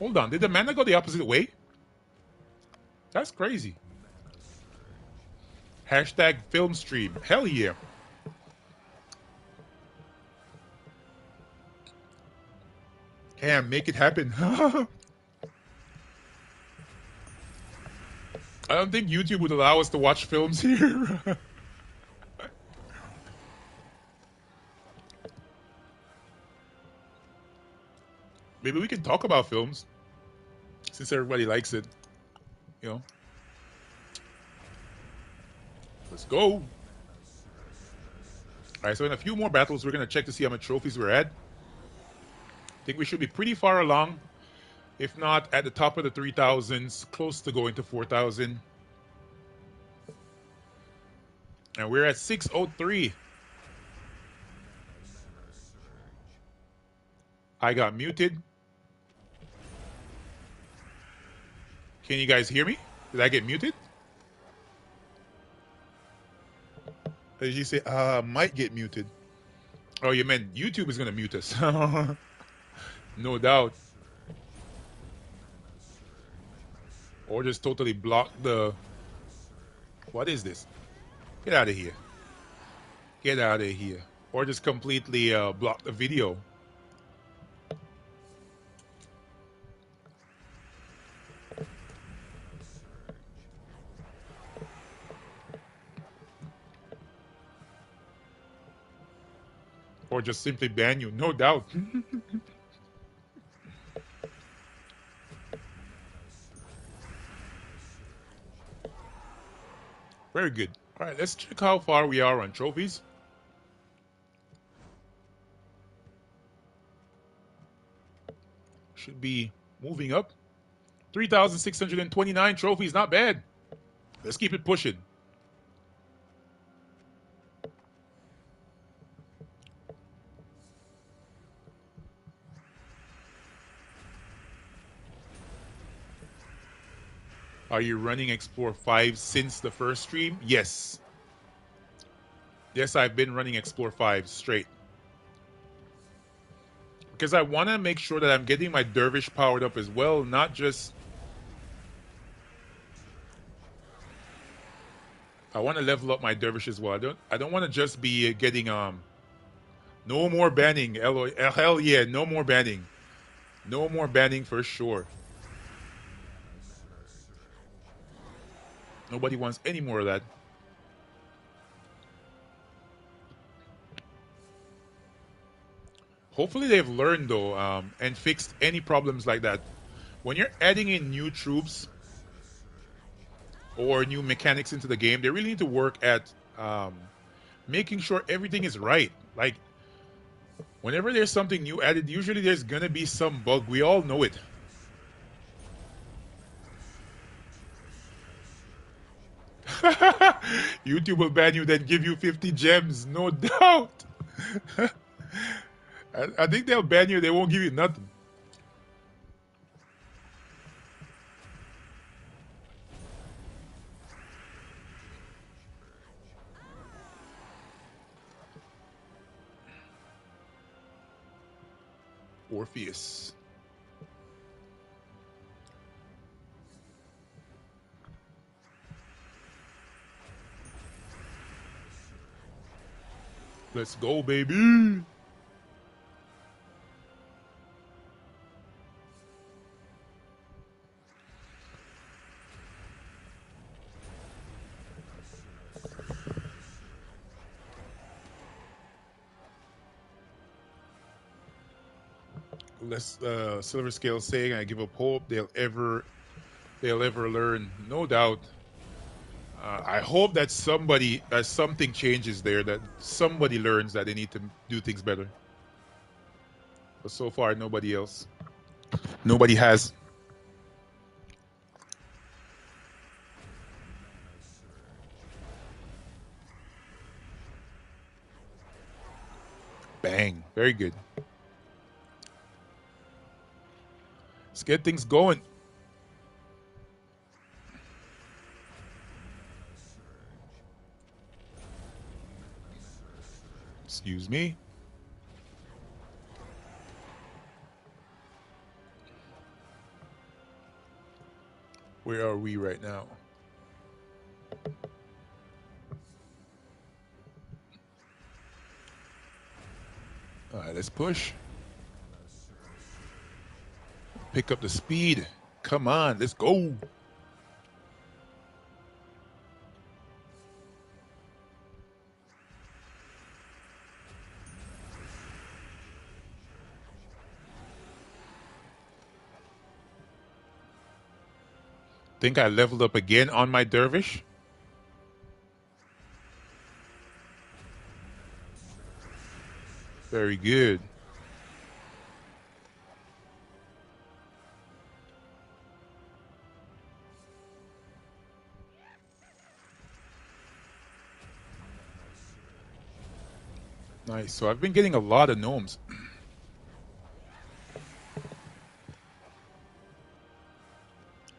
Hold on, did the mana go the opposite way? That's crazy. Hashtag film stream. Hell yeah. Cam, make it happen. I don't think YouTube would allow us to watch films here. Maybe we can talk about films since everybody likes it. You know, let's go. All right, so in a few more battles, we're going to check to see how much trophies we're at. I think we should be pretty far along. If not, at the top of the 3,000s, close to going to 4,000. And we're at 603. I got muted. Can you guys hear me? Did I get muted? Did you say, might get muted? Oh, you meant YouTube is going to mute us. No doubt. Or just totally block the. What is this? Get out of here. Get out of here. Or just completely block the video. Or just simply ban you. No doubt. Very good. All right, let's check how far we are on trophies. Should be moving up. 3,629 trophies, not bad. Let's keep it pushing. Are you running Explore 5 since the first stream? Yes. Yes, I've been running Explore 5 straight. Because I want to make sure that I'm getting my Dervish powered up as well, not just. I want to level up my Dervish as well. I don't want to just be getting no more banning. Hell yeah, no more banning. No more banning for sure. Nobody wants any more of that. Hopefully they've learned though, and fixed any problems like that. When you're adding in new troops or new mechanics into the game, they really need to work at making sure everything is right. Like whenever there's something new added, usually there's gonna be some bug. We all know it. YouTube will ban you, then give you 50 gems, no doubt. I think they'll ban you. They won't give you nothing. Orpheus. Let's go, baby. Let's Silver Scale saying, I give up hope they'll ever learn. No doubt. I hope that something changes there, that somebody learns that they need to do things better. But so far, nobody else. Nobody has. Bang. Very good. Let's get things going. Excuse me. Where are we right now? All right, let's push. Pick up the speed. Come on, let's go. Think I leveled up again on my dervish. Very good. Nice. So I've been getting a lot of gnomes.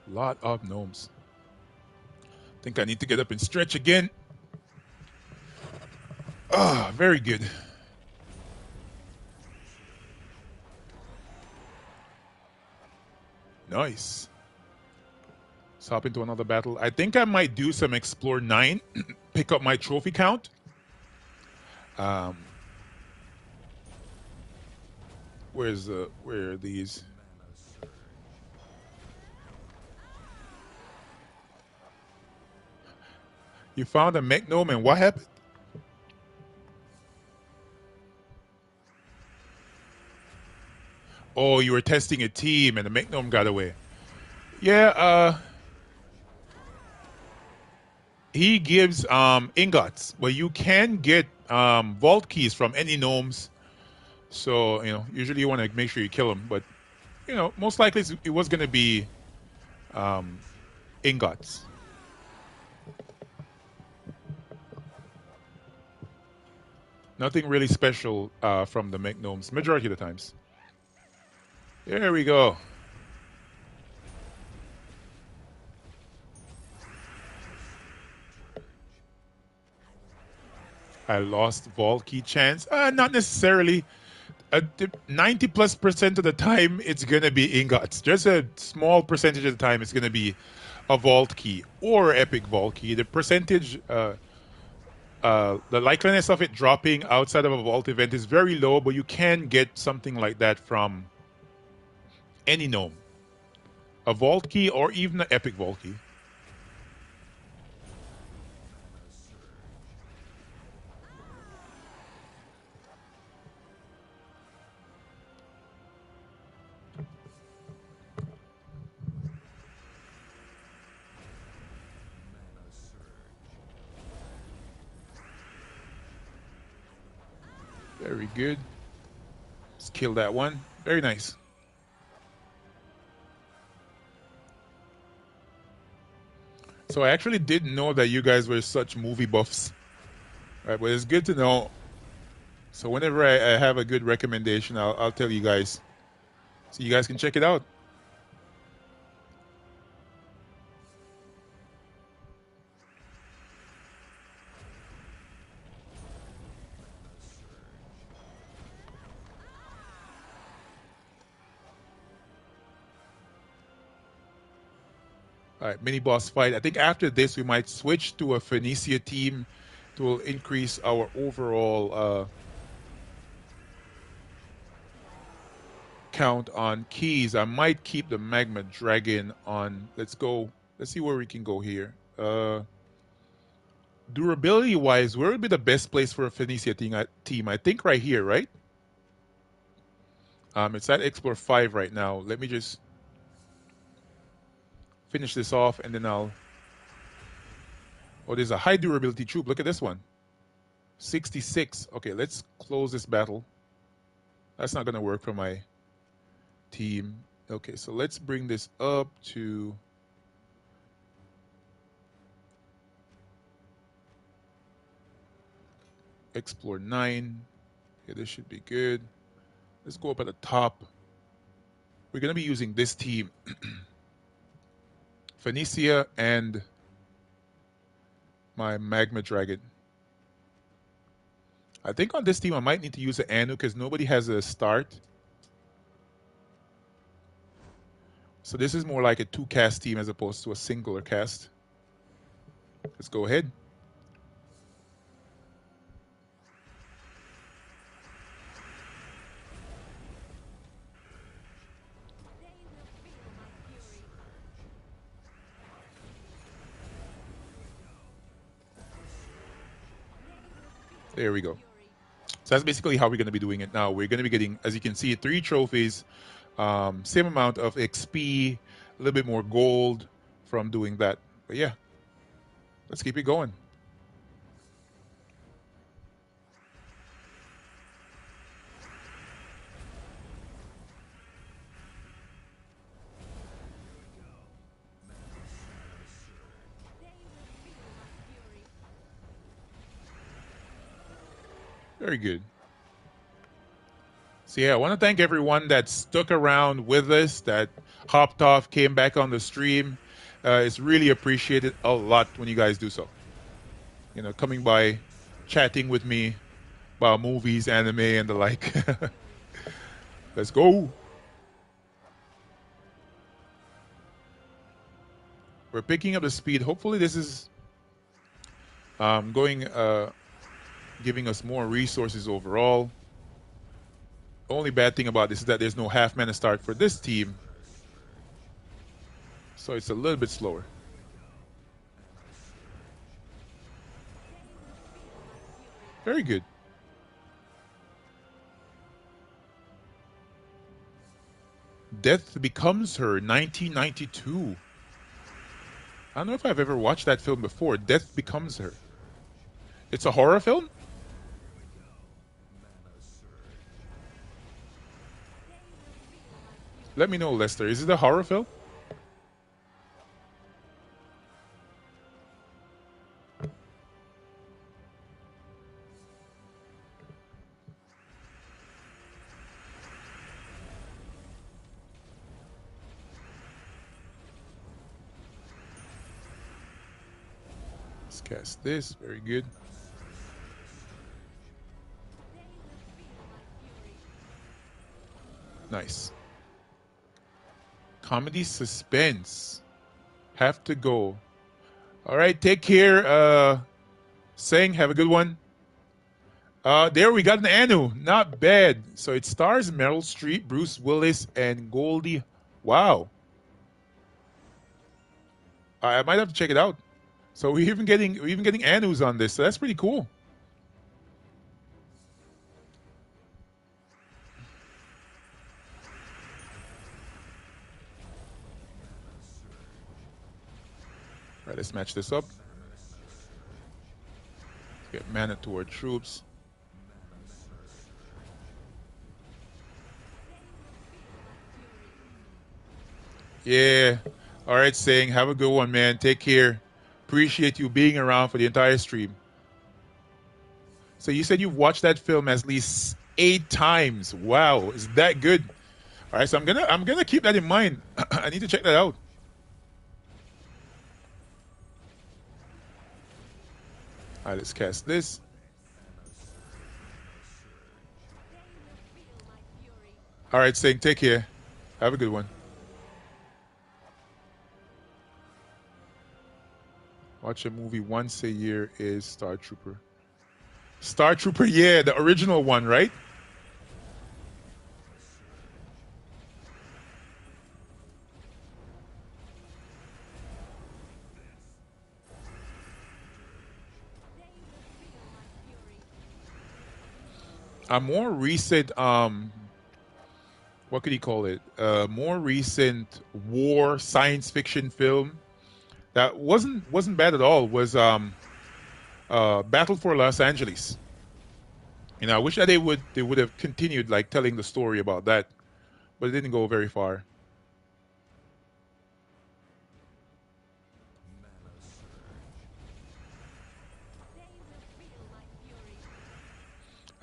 Lot of gnomes. Think I need to get up and stretch again. Ah, very good. Nice. Let's hop into another battle. I think I might do some Explore 9, pick up my trophy count. Um, where are these? You found a mech gnome and what happened? Oh, you were testing a team and the mech gnome got away. Yeah, he gives ingots, but you can get vault keys from any gnomes. So usually you want to make sure you kill them, but most likely it was going to be um, ingots. Nothing really special from the mech gnomes, majority of the times. There we go. I lost vault key chance. Not necessarily. 90+% of the time, it's gonna be ingots. Just a small percentage of the time, it's gonna be a vault key or epic vault key. The percentage, the likeliness of it dropping outside of a vault event is very low, but you can get something like that from any gnome. A vault key or even an epic vault key. Very good. Let's kill that one. Very nice. So I actually didn't know that you guys were such movie buffs. Right, but it's good to know. So whenever I have a good recommendation, I'll tell you guys. So you guys can check it out. All right, mini boss fight. I think after this we might switch to a Phoenicia team to increase our overall count on keys. I might keep the Magma Dragon on. Let's go. Let's see where we can go here. Durability wise, where would be the best place for a Phoenicia team? I think right here, right? It's at Explore 5 right now. Let me just finish this off and then I'll. Oh, there's a high durability troop. Look at this one. 66. Okay, let's close this battle. That's not going to work for my team. Okay, so let's bring this up to Explore 9. Okay, this should be good. Let's go up at the top. We're going to be using this team. Phoenicia and my Magma Dragon. I think on this team I might need to use an Anu because nobody has a start. So this is more like a 2-cast team as opposed to a singular cast. Let's go ahead. There we go. So that's basically how we're going to be doing it now. We're going to be getting, as you can see, 3 trophies, same amount of XP, a little bit more gold from doing that. But yeah, let's keep it going. Very good. So yeah, I want to thank everyone that stuck around with us, that hopped off, came back on the stream. It's really appreciated a lot when you guys do so. You know, coming by, chatting with me about movies, anime, and the like. Let's go. We're picking up the speed. Hopefully, this is giving us more resources overall. Only bad thing about this is that there's no half mana start for this team, so it's a little bit slower. Very good. Death Becomes Her, 1992. I don't know if I've ever watched that film before. Death Becomes Her. It's a horror film? Let me know, Lester. Is it a horror film? Let's cast this. Very good. Nice. Comedy suspense. Have to go. All right, take care. Sang, have a good one. There we got an Anu. Not bad. So it stars Meryl Streep, Bruce Willis, and Goldie. Wow. I might have to check it out. So we're even getting Anus on this. So that's pretty cool. All right, let's match this up. Let's get mana to our troops. Yeah. All right, saying have a good one, man. Take care. Appreciate you being around for the entire stream. So you said you've watched that film at least 8 times. Wow, is that good? All right, so I'm gonna keep that in mind. I need to check that out. All right, let's cast this. All right, saying take care. Have a good one. Watch a movie once a year is Star Trooper. Star Trooper, yeah, the original one, right? A more recent, what could he call it? More recent war science fiction film that wasn't bad at all was Battle for Los Angeles. You know, I wish that they would have continued like telling the story about that, but it didn't go very far.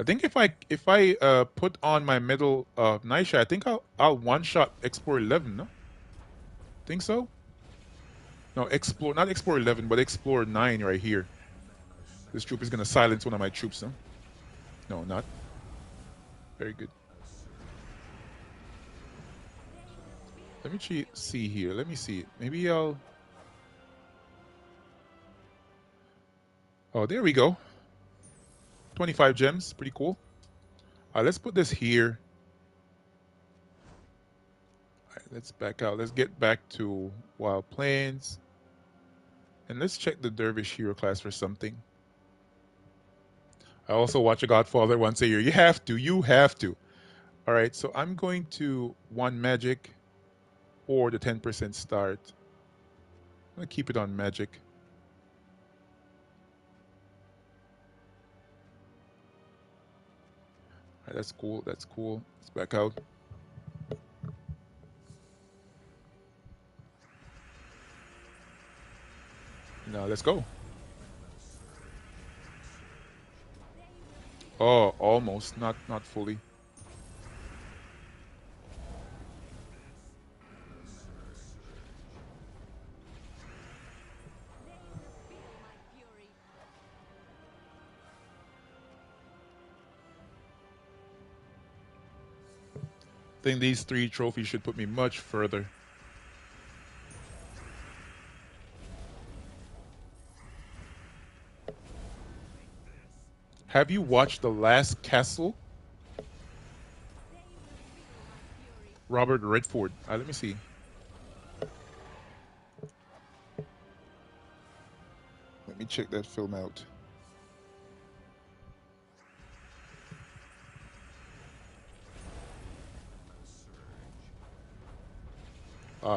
I think if I put on my middle night shot, I think I'll one shot Explore 11. No, think so. No, Explore not Explore 11, but Explore 9 right here. This troop is gonna silence one of my troops. No, no, not very good. Let me see here. Let me see it. Maybe I'll. Oh, there we go. 25 gems, pretty cool. Let's put this here. Let's back out. Let's get back to Wild Plains. And let's check the Dervish Hero class for something. I also watch a Godfather once a year. You have to. You have to. All right, so I'm going to one magic or the 10% start. I'm going to keep it on magic. All right, that's cool. That's cool. Let's back out. Now let's go. Oh, almost. Not fully. I think these 3 trophies should put me much further. Have you watched The Last Castle? Robert Redford. Let me see. Let me check that film out.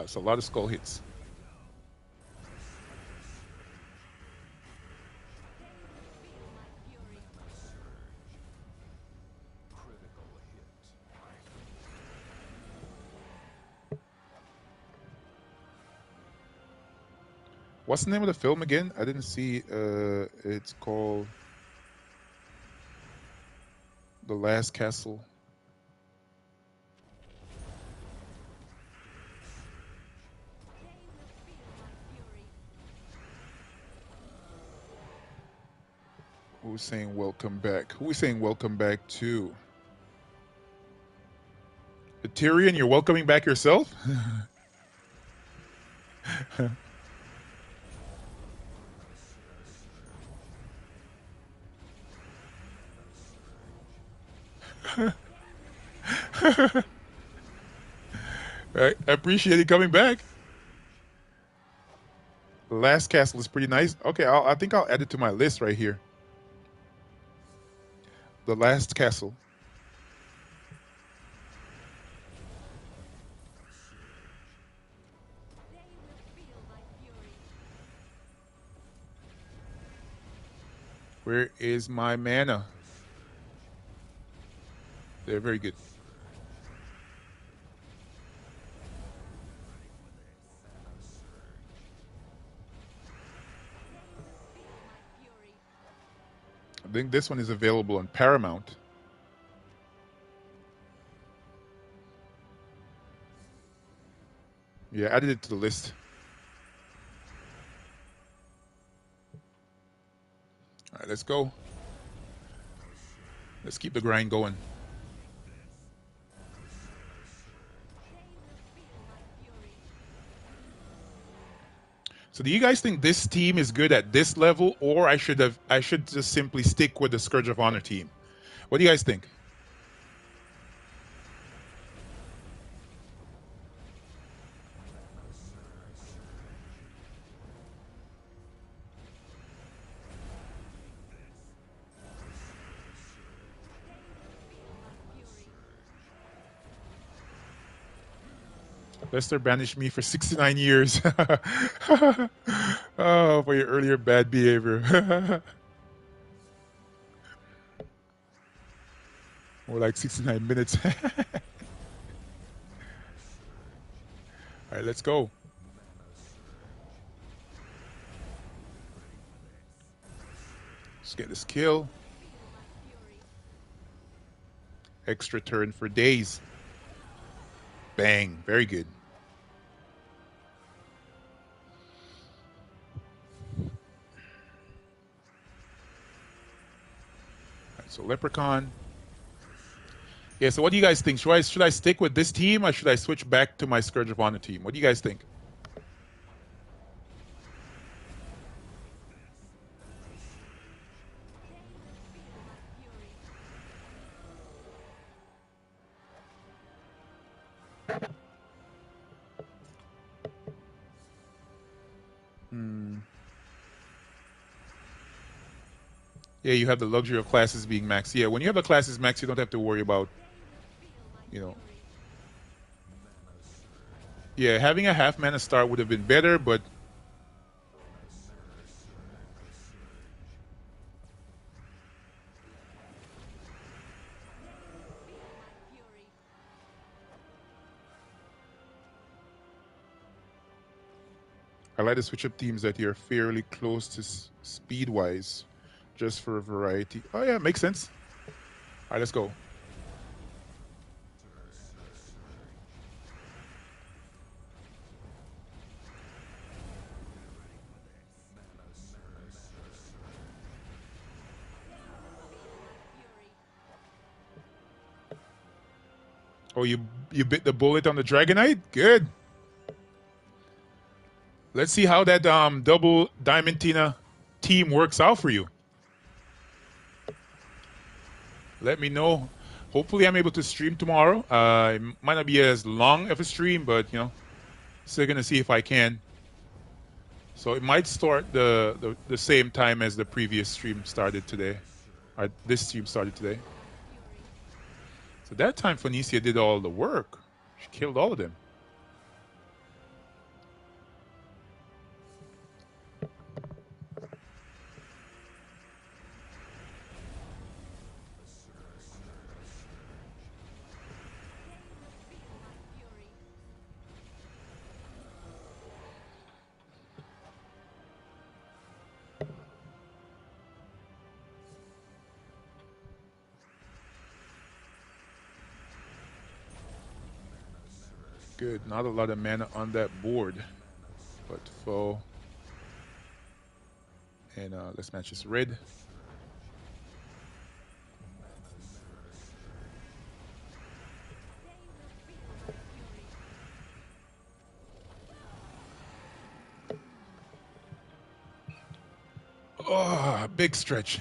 It's a lot of skull hits. What's the name of the film again? I didn't see. It's called The Last Castle. Who's saying welcome back? Who is saying welcome back to? Tyrion, you're welcoming back yourself? Right. I appreciate you coming back. The Last Castle is pretty nice. Okay, I think I'll add it to my list right here. The Last Castle. Where is my mana? They're very good. think this one is available on Paramount. Yeah, added it to the list. All right, let's go. Let's keep the grind going. So do you guys think this team is good at this level, or I should just simply stick with the Scourge of Honor team? What do you guys think? Lester banished me for 69 years. Oh, for your earlier bad behavior. More like 69 minutes. All right, let's go. Let's get this kill. Extra turn for days. Bang. Very good. All right, so Leprechaun. Yeah, so what do you guys think? Should I stick with this team or should I switch back to my Scourge of Honor team? What do you guys think? Hmm. Yeah, you have the luxury of classes being max. Yeah, when you have the classes max, you don't have to worry about, you know. Yeah, having a half mana start would have been better, but I like to switch up teams that you're fairly close to speed wise, just for a variety. Oh yeah, makes sense. All right, let's go. Oh, you bit the bullet on the Dragonite. Good. Let's see how that double Diamantina team works out for you. Let me know. Hopefully, I'm able to stream tomorrow. It might not be as long of a stream, but still gonna see if I can. So it might start the same time as the previous stream started today. This stream started today. So that time, Phoenicia did all the work. She killed all of them. Good. Not a lot of mana on that board, but foe. And let's match this red. Oh, big stretch.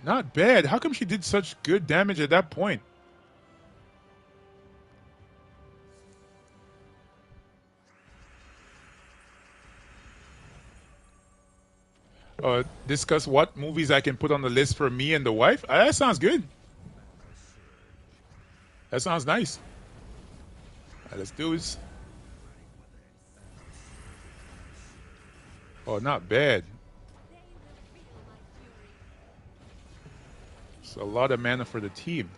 Not bad. How come she did such good damage at that point? Discuss what movies I can put on the list for me and the wife. That sounds good. That sounds nice. All right, let's do this. Oh, not bad. a lot of mana for the team.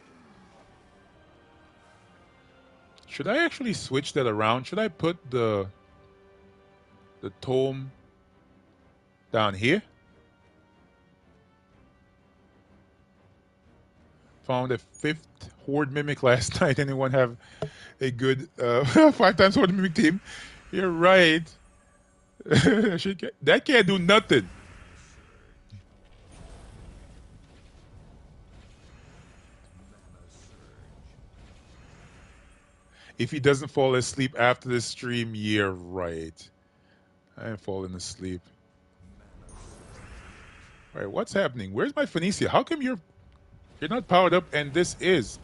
Should I actually switch that around? Should I put the tome down here? Found a 5th Horde Mimic last night. Anyone have a good 5 times Horde Mimic team? You're right. That can't do nothing. If he doesn't fall asleep after the stream, you're right. I am falling asleep. All right, what's happening? Where's my Phoenicia? How come you're not powered up and this is?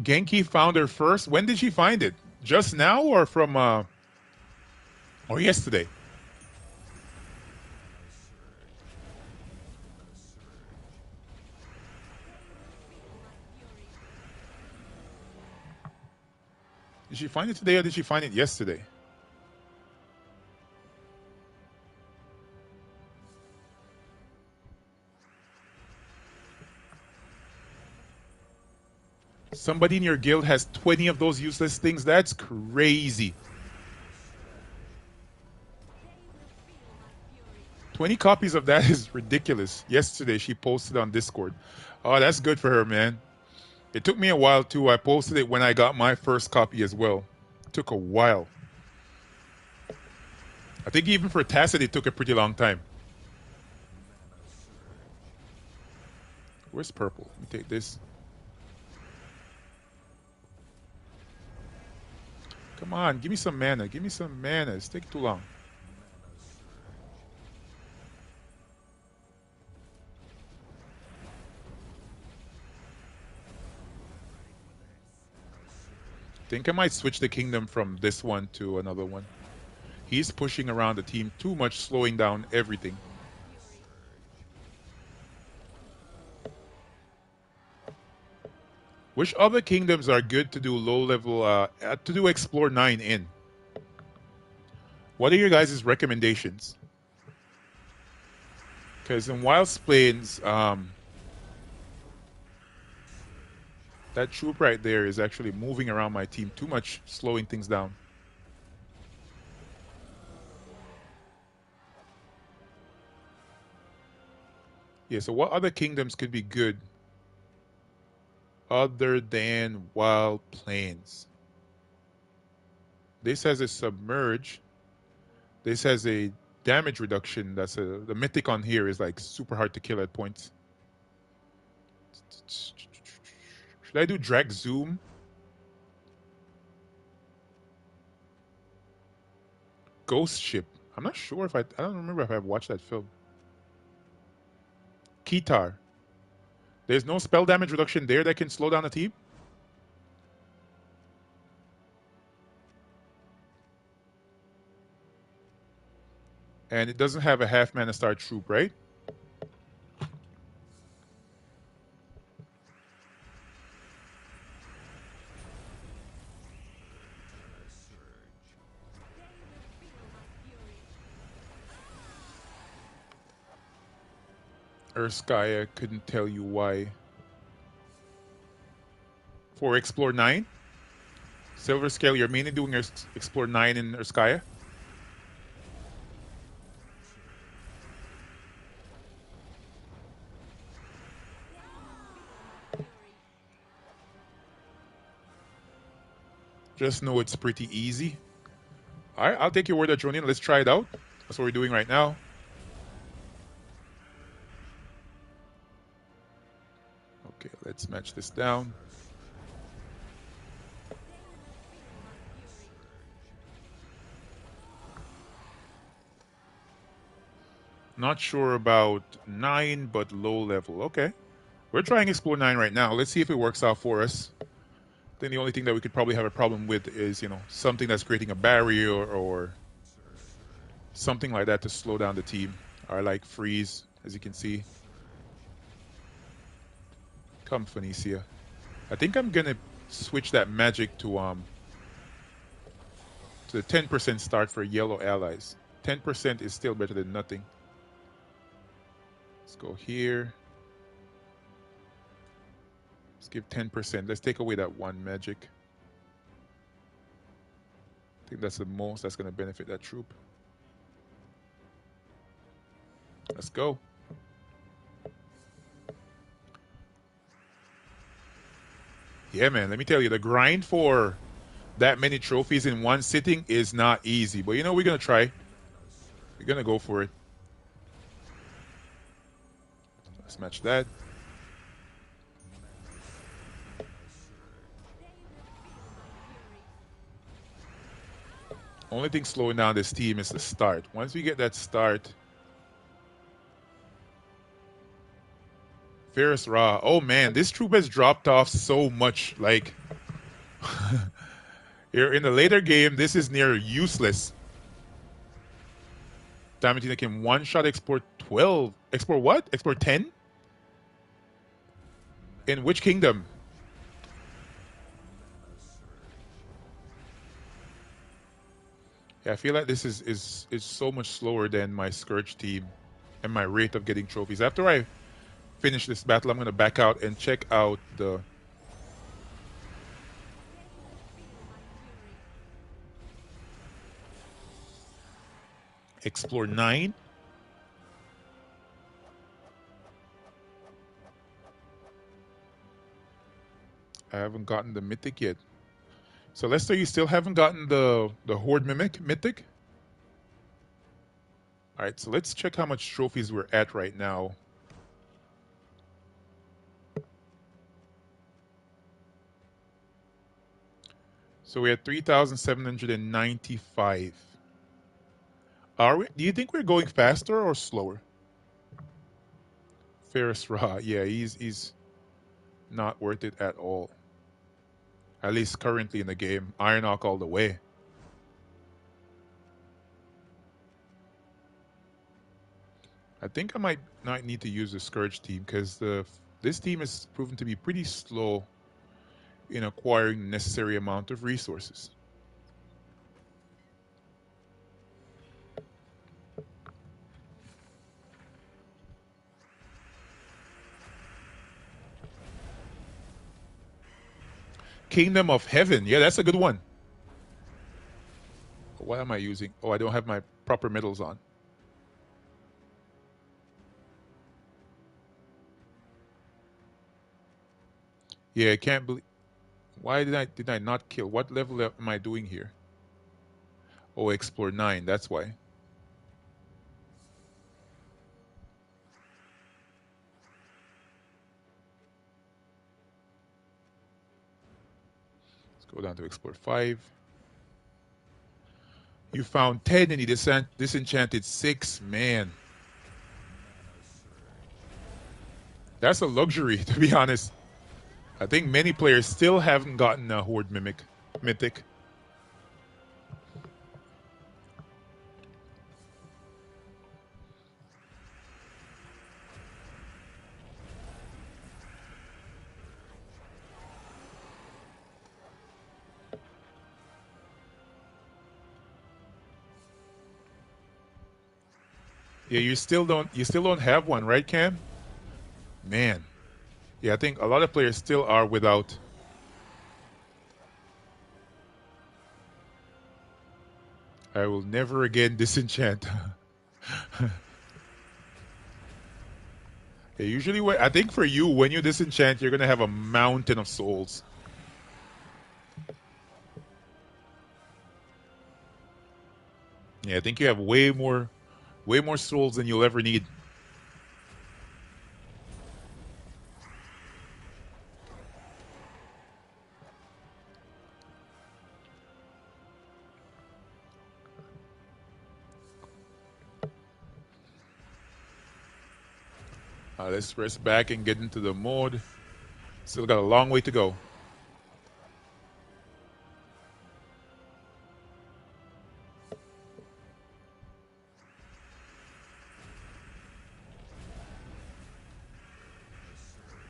Genki found her first. When did she find it? Just now or from or yesterday? Did she find it today or did she find it yesterday? Somebody in your guild has 20 of those useless things? That's crazy. 20 copies of that is ridiculous. Yesterday she posted on Discord. Oh, that's good for her, man. It took me a while too. I posted it when I got my first copy as well. It took a while. I think even for Tacit it took a pretty long time. Where's purple? Let me take this. Come on, give me some mana. Give me some mana. It's taking too long. I think I might switch the kingdom from this one to another one. He's pushing around the team too much, slowing down everything. Which other kingdoms are good to do low level, to do Explore 9 in? What are your guys' recommendations? Because in Wild's Plains, that troop right there is actually moving around my team too much, slowing things down. Yeah, so what other kingdoms could be good other than Wild Plains? This has a submerge. This has a damage reduction. That's the mythic on here is like super hard to kill at points. Should I do drag zoom? Ghost ship. I'm not sure if I don't remember if I've watched that film. Kitar. There's no spell damage reduction there that can slow down a team? And it doesn't have a half mana star troop, right? Urskaya couldn't tell you why. For Explore 9? Silver Scale, you're mainly doing Explore 9 in Urskaya? Just know it's pretty easy. All right, I'll take your word at Ronin. Let's try it out. That's what we're doing right now. Okay, let's match this down. Not sure about 9, but low level. Okay. We're trying Explore 9 right now. Let's see if it works out for us. Then the only thing that we could probably have a problem with is, you know, something that's creating a barrier or something like that to slow down the team. I like freeze, as you can see. Come, Phoenicia. I think I'm gonna switch that magic to So the 10% start for yellow allies. 10% is still better than nothing. Let's go here. Let's give 10%. Let's take away that one magic. I think that's the most that's going to benefit that troop. Let's go. Yeah, man, let me tell you, the grind for that many trophies in one sitting is not easy. But you know, we're going to try. We're going to go for it. Let's match that. Only thing slowing down this team is the start. Once we get that start. Ferris Ra. Oh man, this troop has dropped off so much. Like, here in the later game, this is near useless. Damatina can one-shot export 12. Export what? Export 10? In which kingdom? Yeah, I feel like this is so much slower than my Scourge team and my rate of getting trophies. After I finish this battle, I'm going to back out and check out the... Explore 9. I haven't gotten the mythic yet. So Lester, you still haven't gotten the Horde Mimic mythic? All right, so let's check how much trophies we're at right now. So we're at 3,795. Are we? Do you think we're going faster or slower? Ferris Ra, yeah, he's not worth it at all. At least currently in the game. Iron Hawk all the way. I think I might not need to use the Scourge team because this team has proven to be pretty slow in acquiring the necessary amount of resources. Kingdom of Heaven. Yeah, that's a good one. What am I using? Oh, I don't have my proper medals on. Yeah, I can't believe... Why did I not kill? What level am I doing here? Oh, explore 9, that's why. Let's go down to explore 5. You found 10 and you disenchanted 6. Man. That's a luxury, to be honest. I think many players still haven't gotten a Horde Mythic. Yeah, you still don't have one, right, Cam? Man. Yeah, I think a lot of players still are without. I will never again disenchant. Yeah, usually, I think for you, when you disenchant, you're gonna have a mountain of souls. Yeah, I think you have way more souls than you'll ever need. Let's rest back and get into the mode. Still got a long way to go.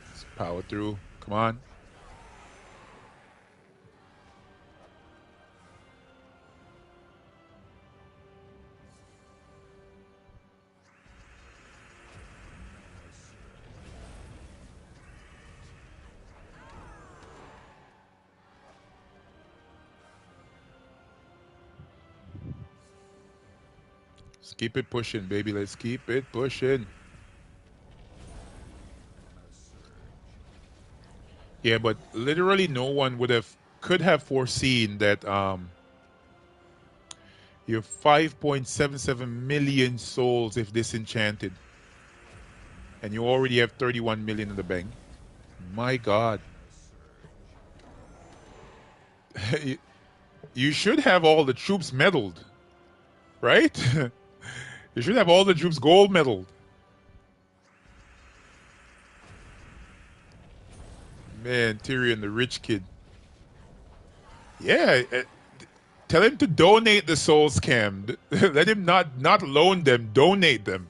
Let's power through. Come on. Let's keep it pushing, baby. Let's keep it pushing. Yeah, but literally no one could have foreseen that you have 5.77 million souls if disenchanted, and you already have 31 million in the bank. My God. you you should have all the troops medaled, right? You should have all the troops gold medaled. Man, Tyrion, the rich kid. Yeah, tell him to donate the souls, Cam. Let him not loan them, donate them.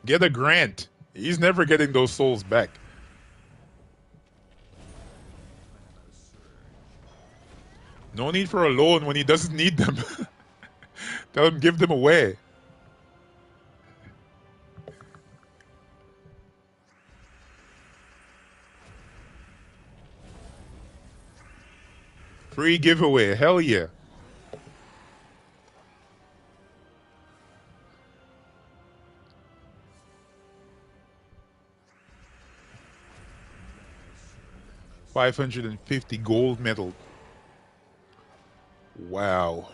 Get a grant. He's never getting those souls back. No need for a loan when he doesn't need them. Tell him give them away. Free giveaway. Hell yeah. $550 gold medal. Wow.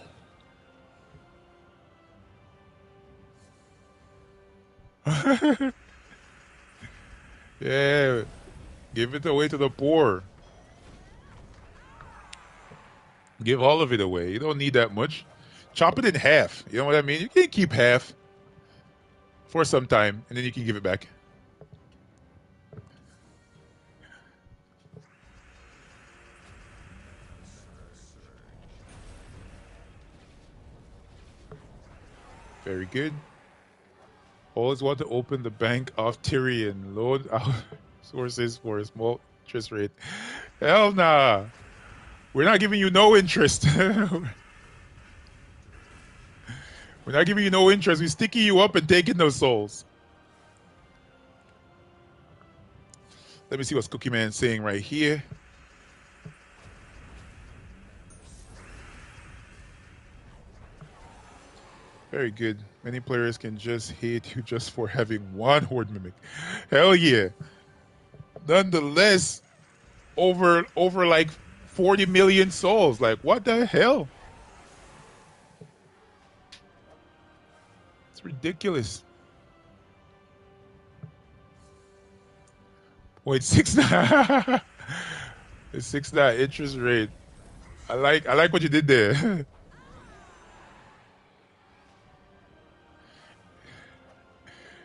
Yeah. Give it away to the poor. Give all of it away. You don't need that much. Chop it in half. You know what I mean? You can keep half for some time, and then you can give it back. Very good. Always want to open the bank of Tyrion. Load out sources for a small interest rate. Hell nah. We're not giving you no interest. We're not giving you no interest. We're sticking you up and taking those souls. Let me see what's Cookie Man saying right here. Very good. Many players can just hate you just for having one horde mimic. Hell yeah. Nonetheless, over like 40 million souls. Like what the hell? It's ridiculous. 0.69. It's 6.9 interest rate. I like what you did there.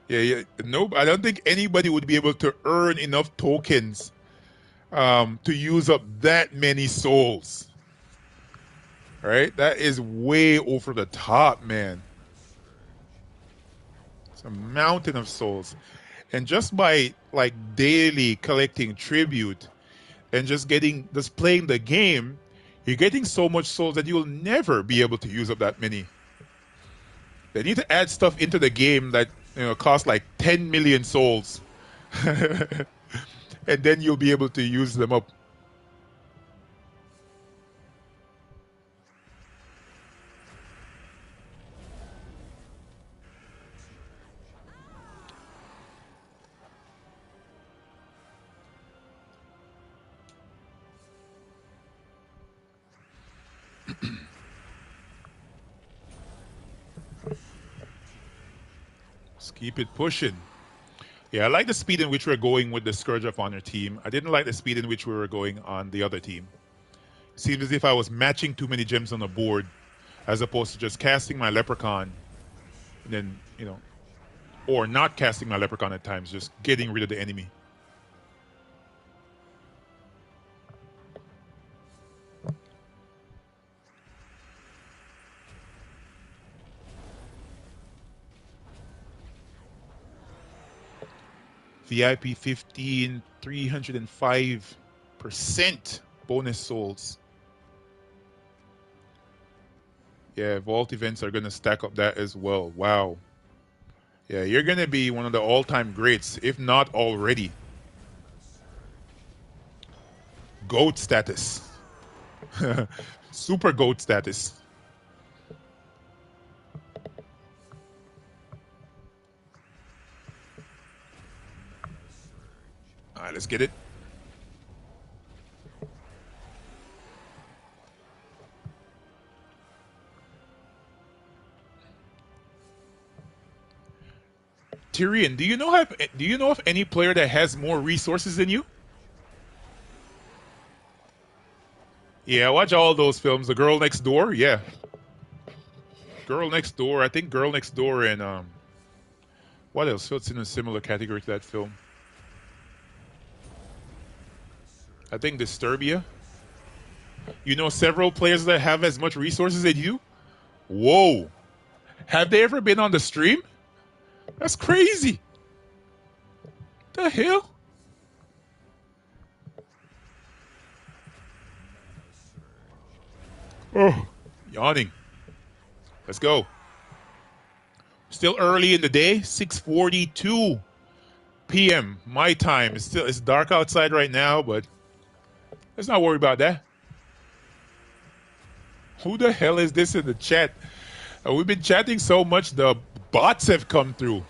Yeah, yeah. No, I don't think anybody would be able to earn enough tokens to use up that many souls. Right? That is way over the top, man. It's a mountain of souls. And just by like daily collecting tribute and just playing the game, you're getting so much souls that you'll never be able to use up that many. They need to add stuff into the game that costs like 10 million souls. And then you'll be able to use them up. Let's keep it pushing. Yeah, I like the speed in which we're going with the Scourge of Honor team. I didn't like the speed in which we were going on the other team. It seems as if I was matching too many gems on the board as opposed to just casting my Leprechaun and then, or not casting my Leprechaun at times, just getting rid of the enemy. VIP 15, 305% bonus souls. Yeah, vault events are going to stack up that as well. Wow. Yeah, you're going to be one of the all-time greats, if not already. GOAT status. Super GOAT status. right, let's get it. Tyrion, do you know of any player that has more resources than you? Yeah, watch all those films. The Girl Next Door, yeah. Girl Next Door. I think Girl Next Door and what else fits in a similar category to that film? I think Disturbia. You know several players that have as much resources as you? Whoa. Have they ever been on the stream? That's crazy. The hell? Oh, yawning. Let's go. Still early in the day, 6:42 p.m. my time. It's dark outside right now, but let's not worry about that. Who the hell is this in the chat? We've been chatting so much, the bots have come through.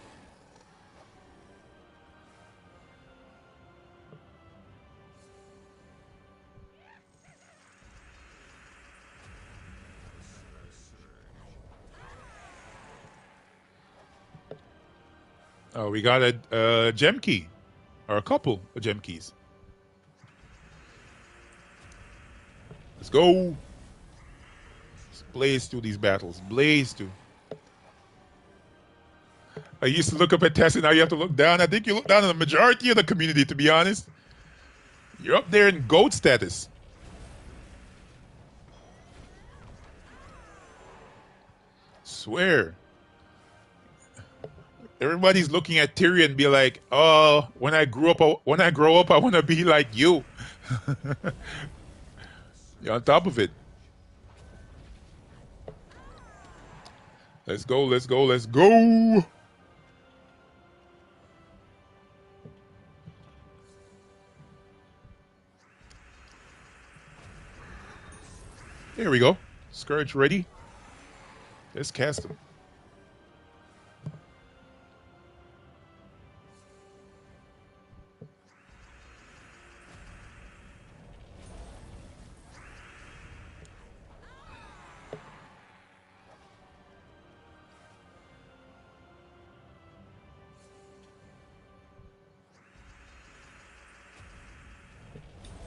Oh, we got a gem key, or a couple of gem keys. Let's go. Let's blaze through these battles. Blaze through. I used to look up at Tessa, now you have to look down. I think you look down on the majority of the community, to be honest. You're up there in GOAT status. Swear. Everybody's looking at Tyrion and be like, "Oh, when I grow up, I want to be like you." You're on top of it. Let's go, let's go, let's go. There we go. Scourge ready. Let's cast him.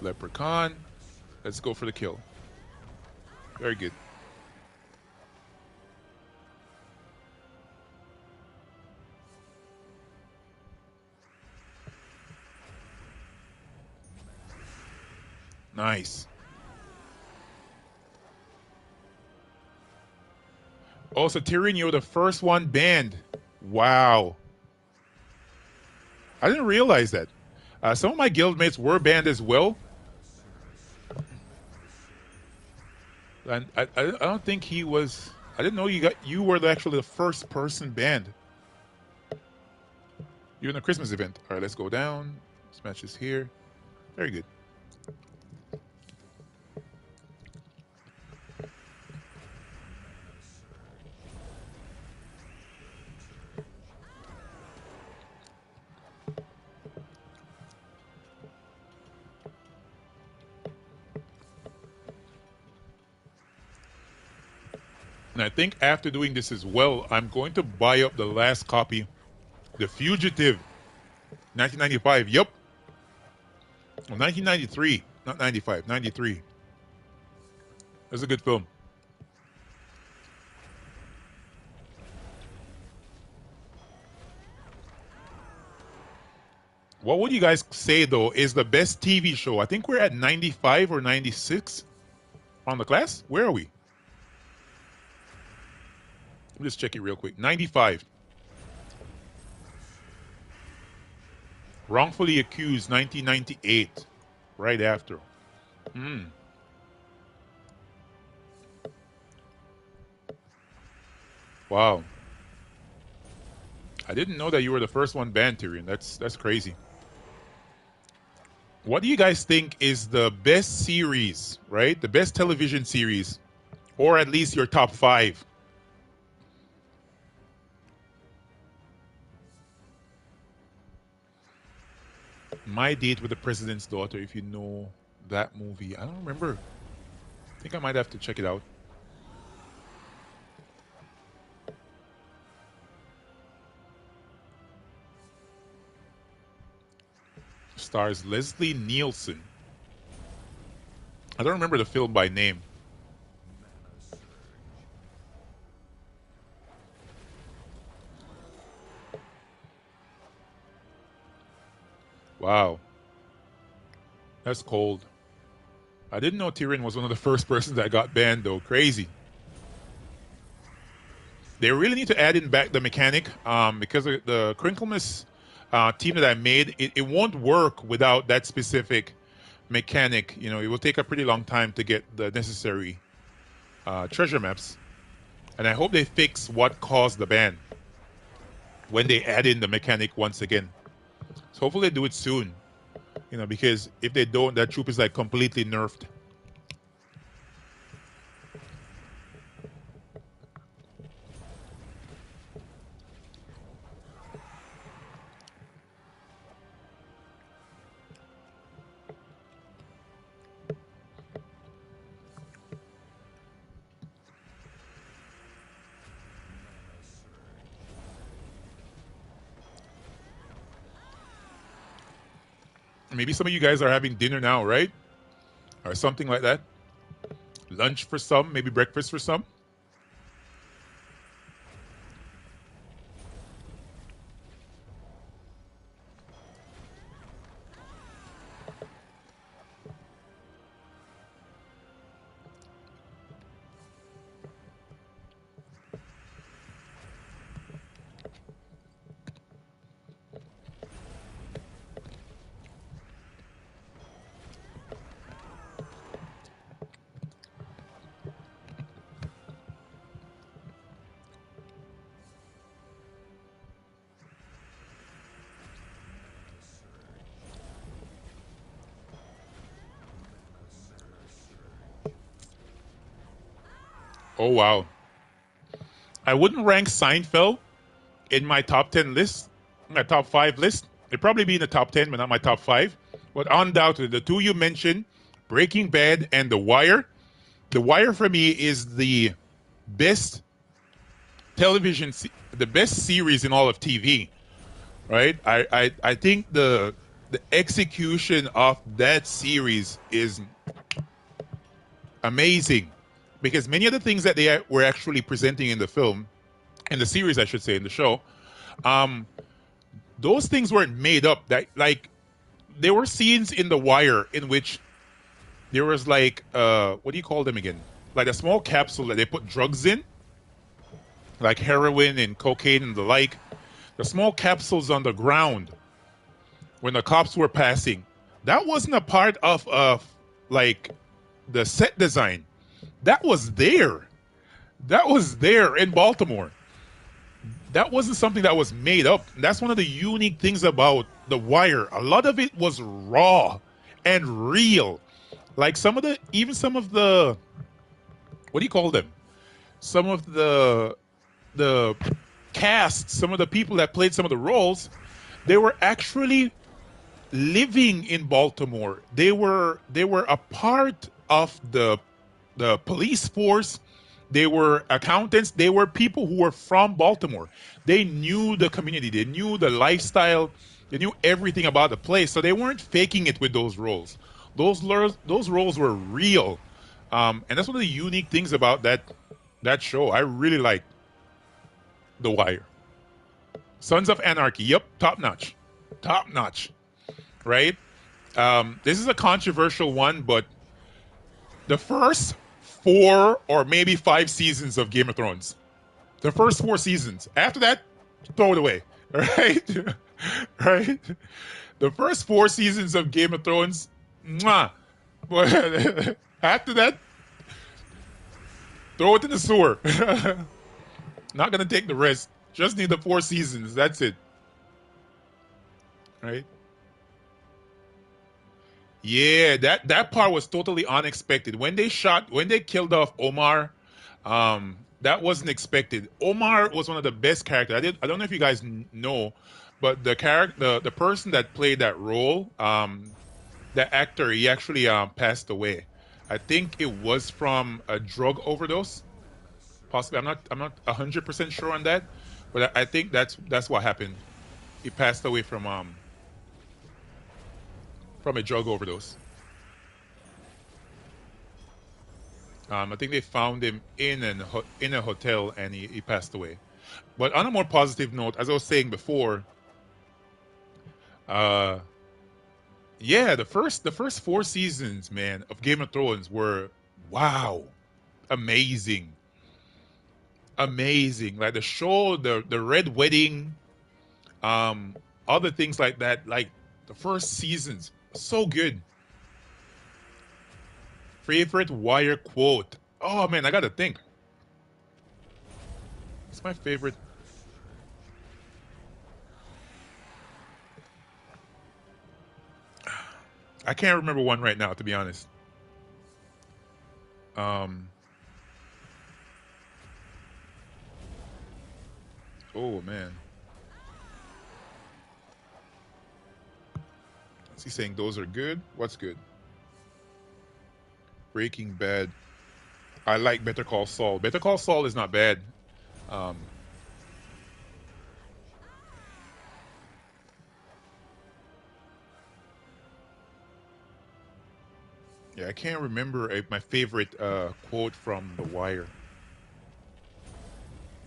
Leprechaun. Let's go for the kill. Very good. Nice. Also, Tyrion, you're the first one banned. Wow. I didn't realize that. Some of my guildmates were banned as well. And I don't think he was. I didn't know you were actually the first person banned. You're in the Christmas event. All right, let's go down. This match is here. Very good. And I think after doing this as well, I'm going to buy up the last copy, The Fugitive, 1995. Yep. Well, 1993, not 95, 93. That's a good film. What would you guys say, though, is the best TV show? I think we're at 95 or 96 on the class. Where are we? Let me just check it real quick. 95. Wrongfully Accused, 1998. Right after. Wow. I didn't know that you were the first one banned, Tyrion. That's crazy. What do you guys think is the best series, right? The best television series, or at least your top 5? My Date with the President's Daughter, if you know that movie. I don't remember. I think I might have to check it out. Stars Leslie Nielsen. I don't remember the film by name. Wow, that's cold. I didn't know Tyrion was one of the first persons that got banned, though. Crazy. They really need to add in back the mechanic because the Crinklemas team that I made, it won't work without that specific mechanic. You know, it will take a pretty long time to get the necessary treasure maps. And I hope they fix what caused the ban when they add in the mechanic once again. So hopefully they do it soon. You know, because if they don't, that troop is like completely nerfed. Maybe some of you guys are having dinner now, right? Or something like that. Lunch for some, maybe breakfast for some. Oh, wow. I wouldn't rank Seinfeld in my top 10 list, my top 5 list. It'd probably be in the top 10, but not my top 5. But undoubtedly, the two you mentioned, Breaking Bad and The Wire for me is the best the best series in all of TV, right? I think the execution of that series is amazing because many of the things that they were actually presenting in the film, in the series, I should say, in the show, um, those things weren't made up. That like there were scenes in The Wire in which there was like what do you call them again? Like a small capsule that they put drugs in, like heroin and cocaine and the like. The small capsules on the ground when the cops were passing. That wasn't a part of like the set design. That was there. That was there in Baltimore. That wasn't something that was made up. That's one of the unique things about The Wire. A lot of it was raw and real. Like some of the, what do you call them? Some of the cast, some of the people that played some of the roles, they were actually living in Baltimore. They were a part of the police force. They were accountants. They were people who were from Baltimore. They knew the community. They knew the lifestyle. They knew everything about the place. So they weren't faking it with those roles. Those roles were real, and that's one of the unique things about that show. I really like The Wire. Sons of Anarchy. Yep, top notch, top notch. Right. This is a controversial one, but the first 4 or maybe 5 seasons of Game of Thrones. The first 4 seasons. After that, throw it away. Right? Right? The first 4 seasons of Game of Thrones, mwah. But after that, throw it in the sewer. Not gonna take the risk. Just need the 4 seasons. That's it. Right? Yeah, that part was totally unexpected. When they killed off Omar, that wasn't expected. Omar was one of the best characters. I don't know if you guys know, But the person that played that role, the actor, he actually passed away. I think it was from a drug overdose. Possibly, I'm not 100% sure on that, but I think that's what happened. He passed away from a drug overdose. I think they found him in a hotel and he passed away. But on a more positive note, as I was saying before, uh, yeah, the first 4 seasons, man, of Game of Thrones were wow, amazing, amazing. Like the show, the Red Wedding, um, other things like that. Like the first seasons, so good. Favorite Wire quote? Oh man, I gotta think. It's my favorite. I can't remember one right now, to be honest. Um, oh man, is he saying those are good? What's good? Breaking Bad. I like Better Call Saul. Better Call Saul is not bad. Um, yeah, I can't remember my favorite quote from The Wire.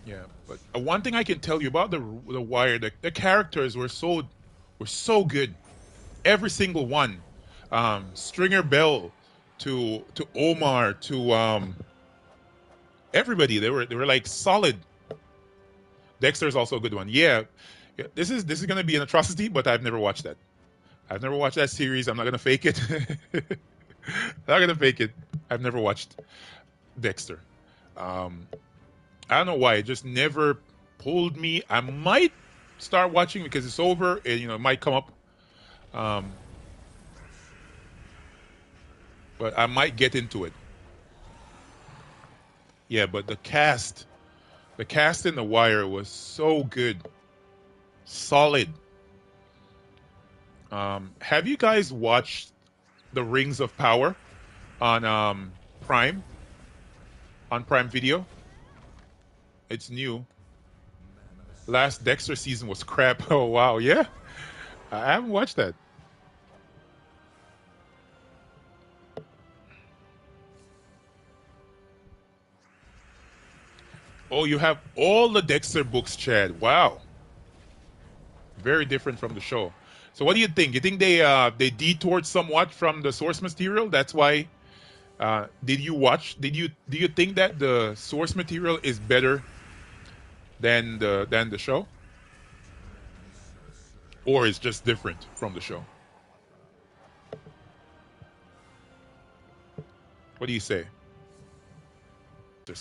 Yeah, but one thing I can tell you about the Wire, the characters were so good. Every single one, Stringer Bell to Omar to everybody. They were like solid. Dexter's also a good one. Yeah, yeah, this is gonna be an atrocity, but I've never watched that. I've never watched that series. I'm not gonna fake it. Not gonna fake it. I've never watched Dexter. Um, I don't know why. It just never pulled me. I might start watching because it's over, and it might come up. Um, but I might get into it. Yeah, but the cast in The Wire was so good, solid. Have you guys watched The Rings of Power on Prime on Prime Video? It's new. Last Dexter season was crap. Oh wow, yeah. I haven't watched that. Oh, you have all the Dexter books, Chad. Wow, very different from the show. So, what do you think? You think they detoured somewhat from the source material? That's why. Did you watch? Do you think that the source material is better than the show, or is just different from the show? What do you say? There's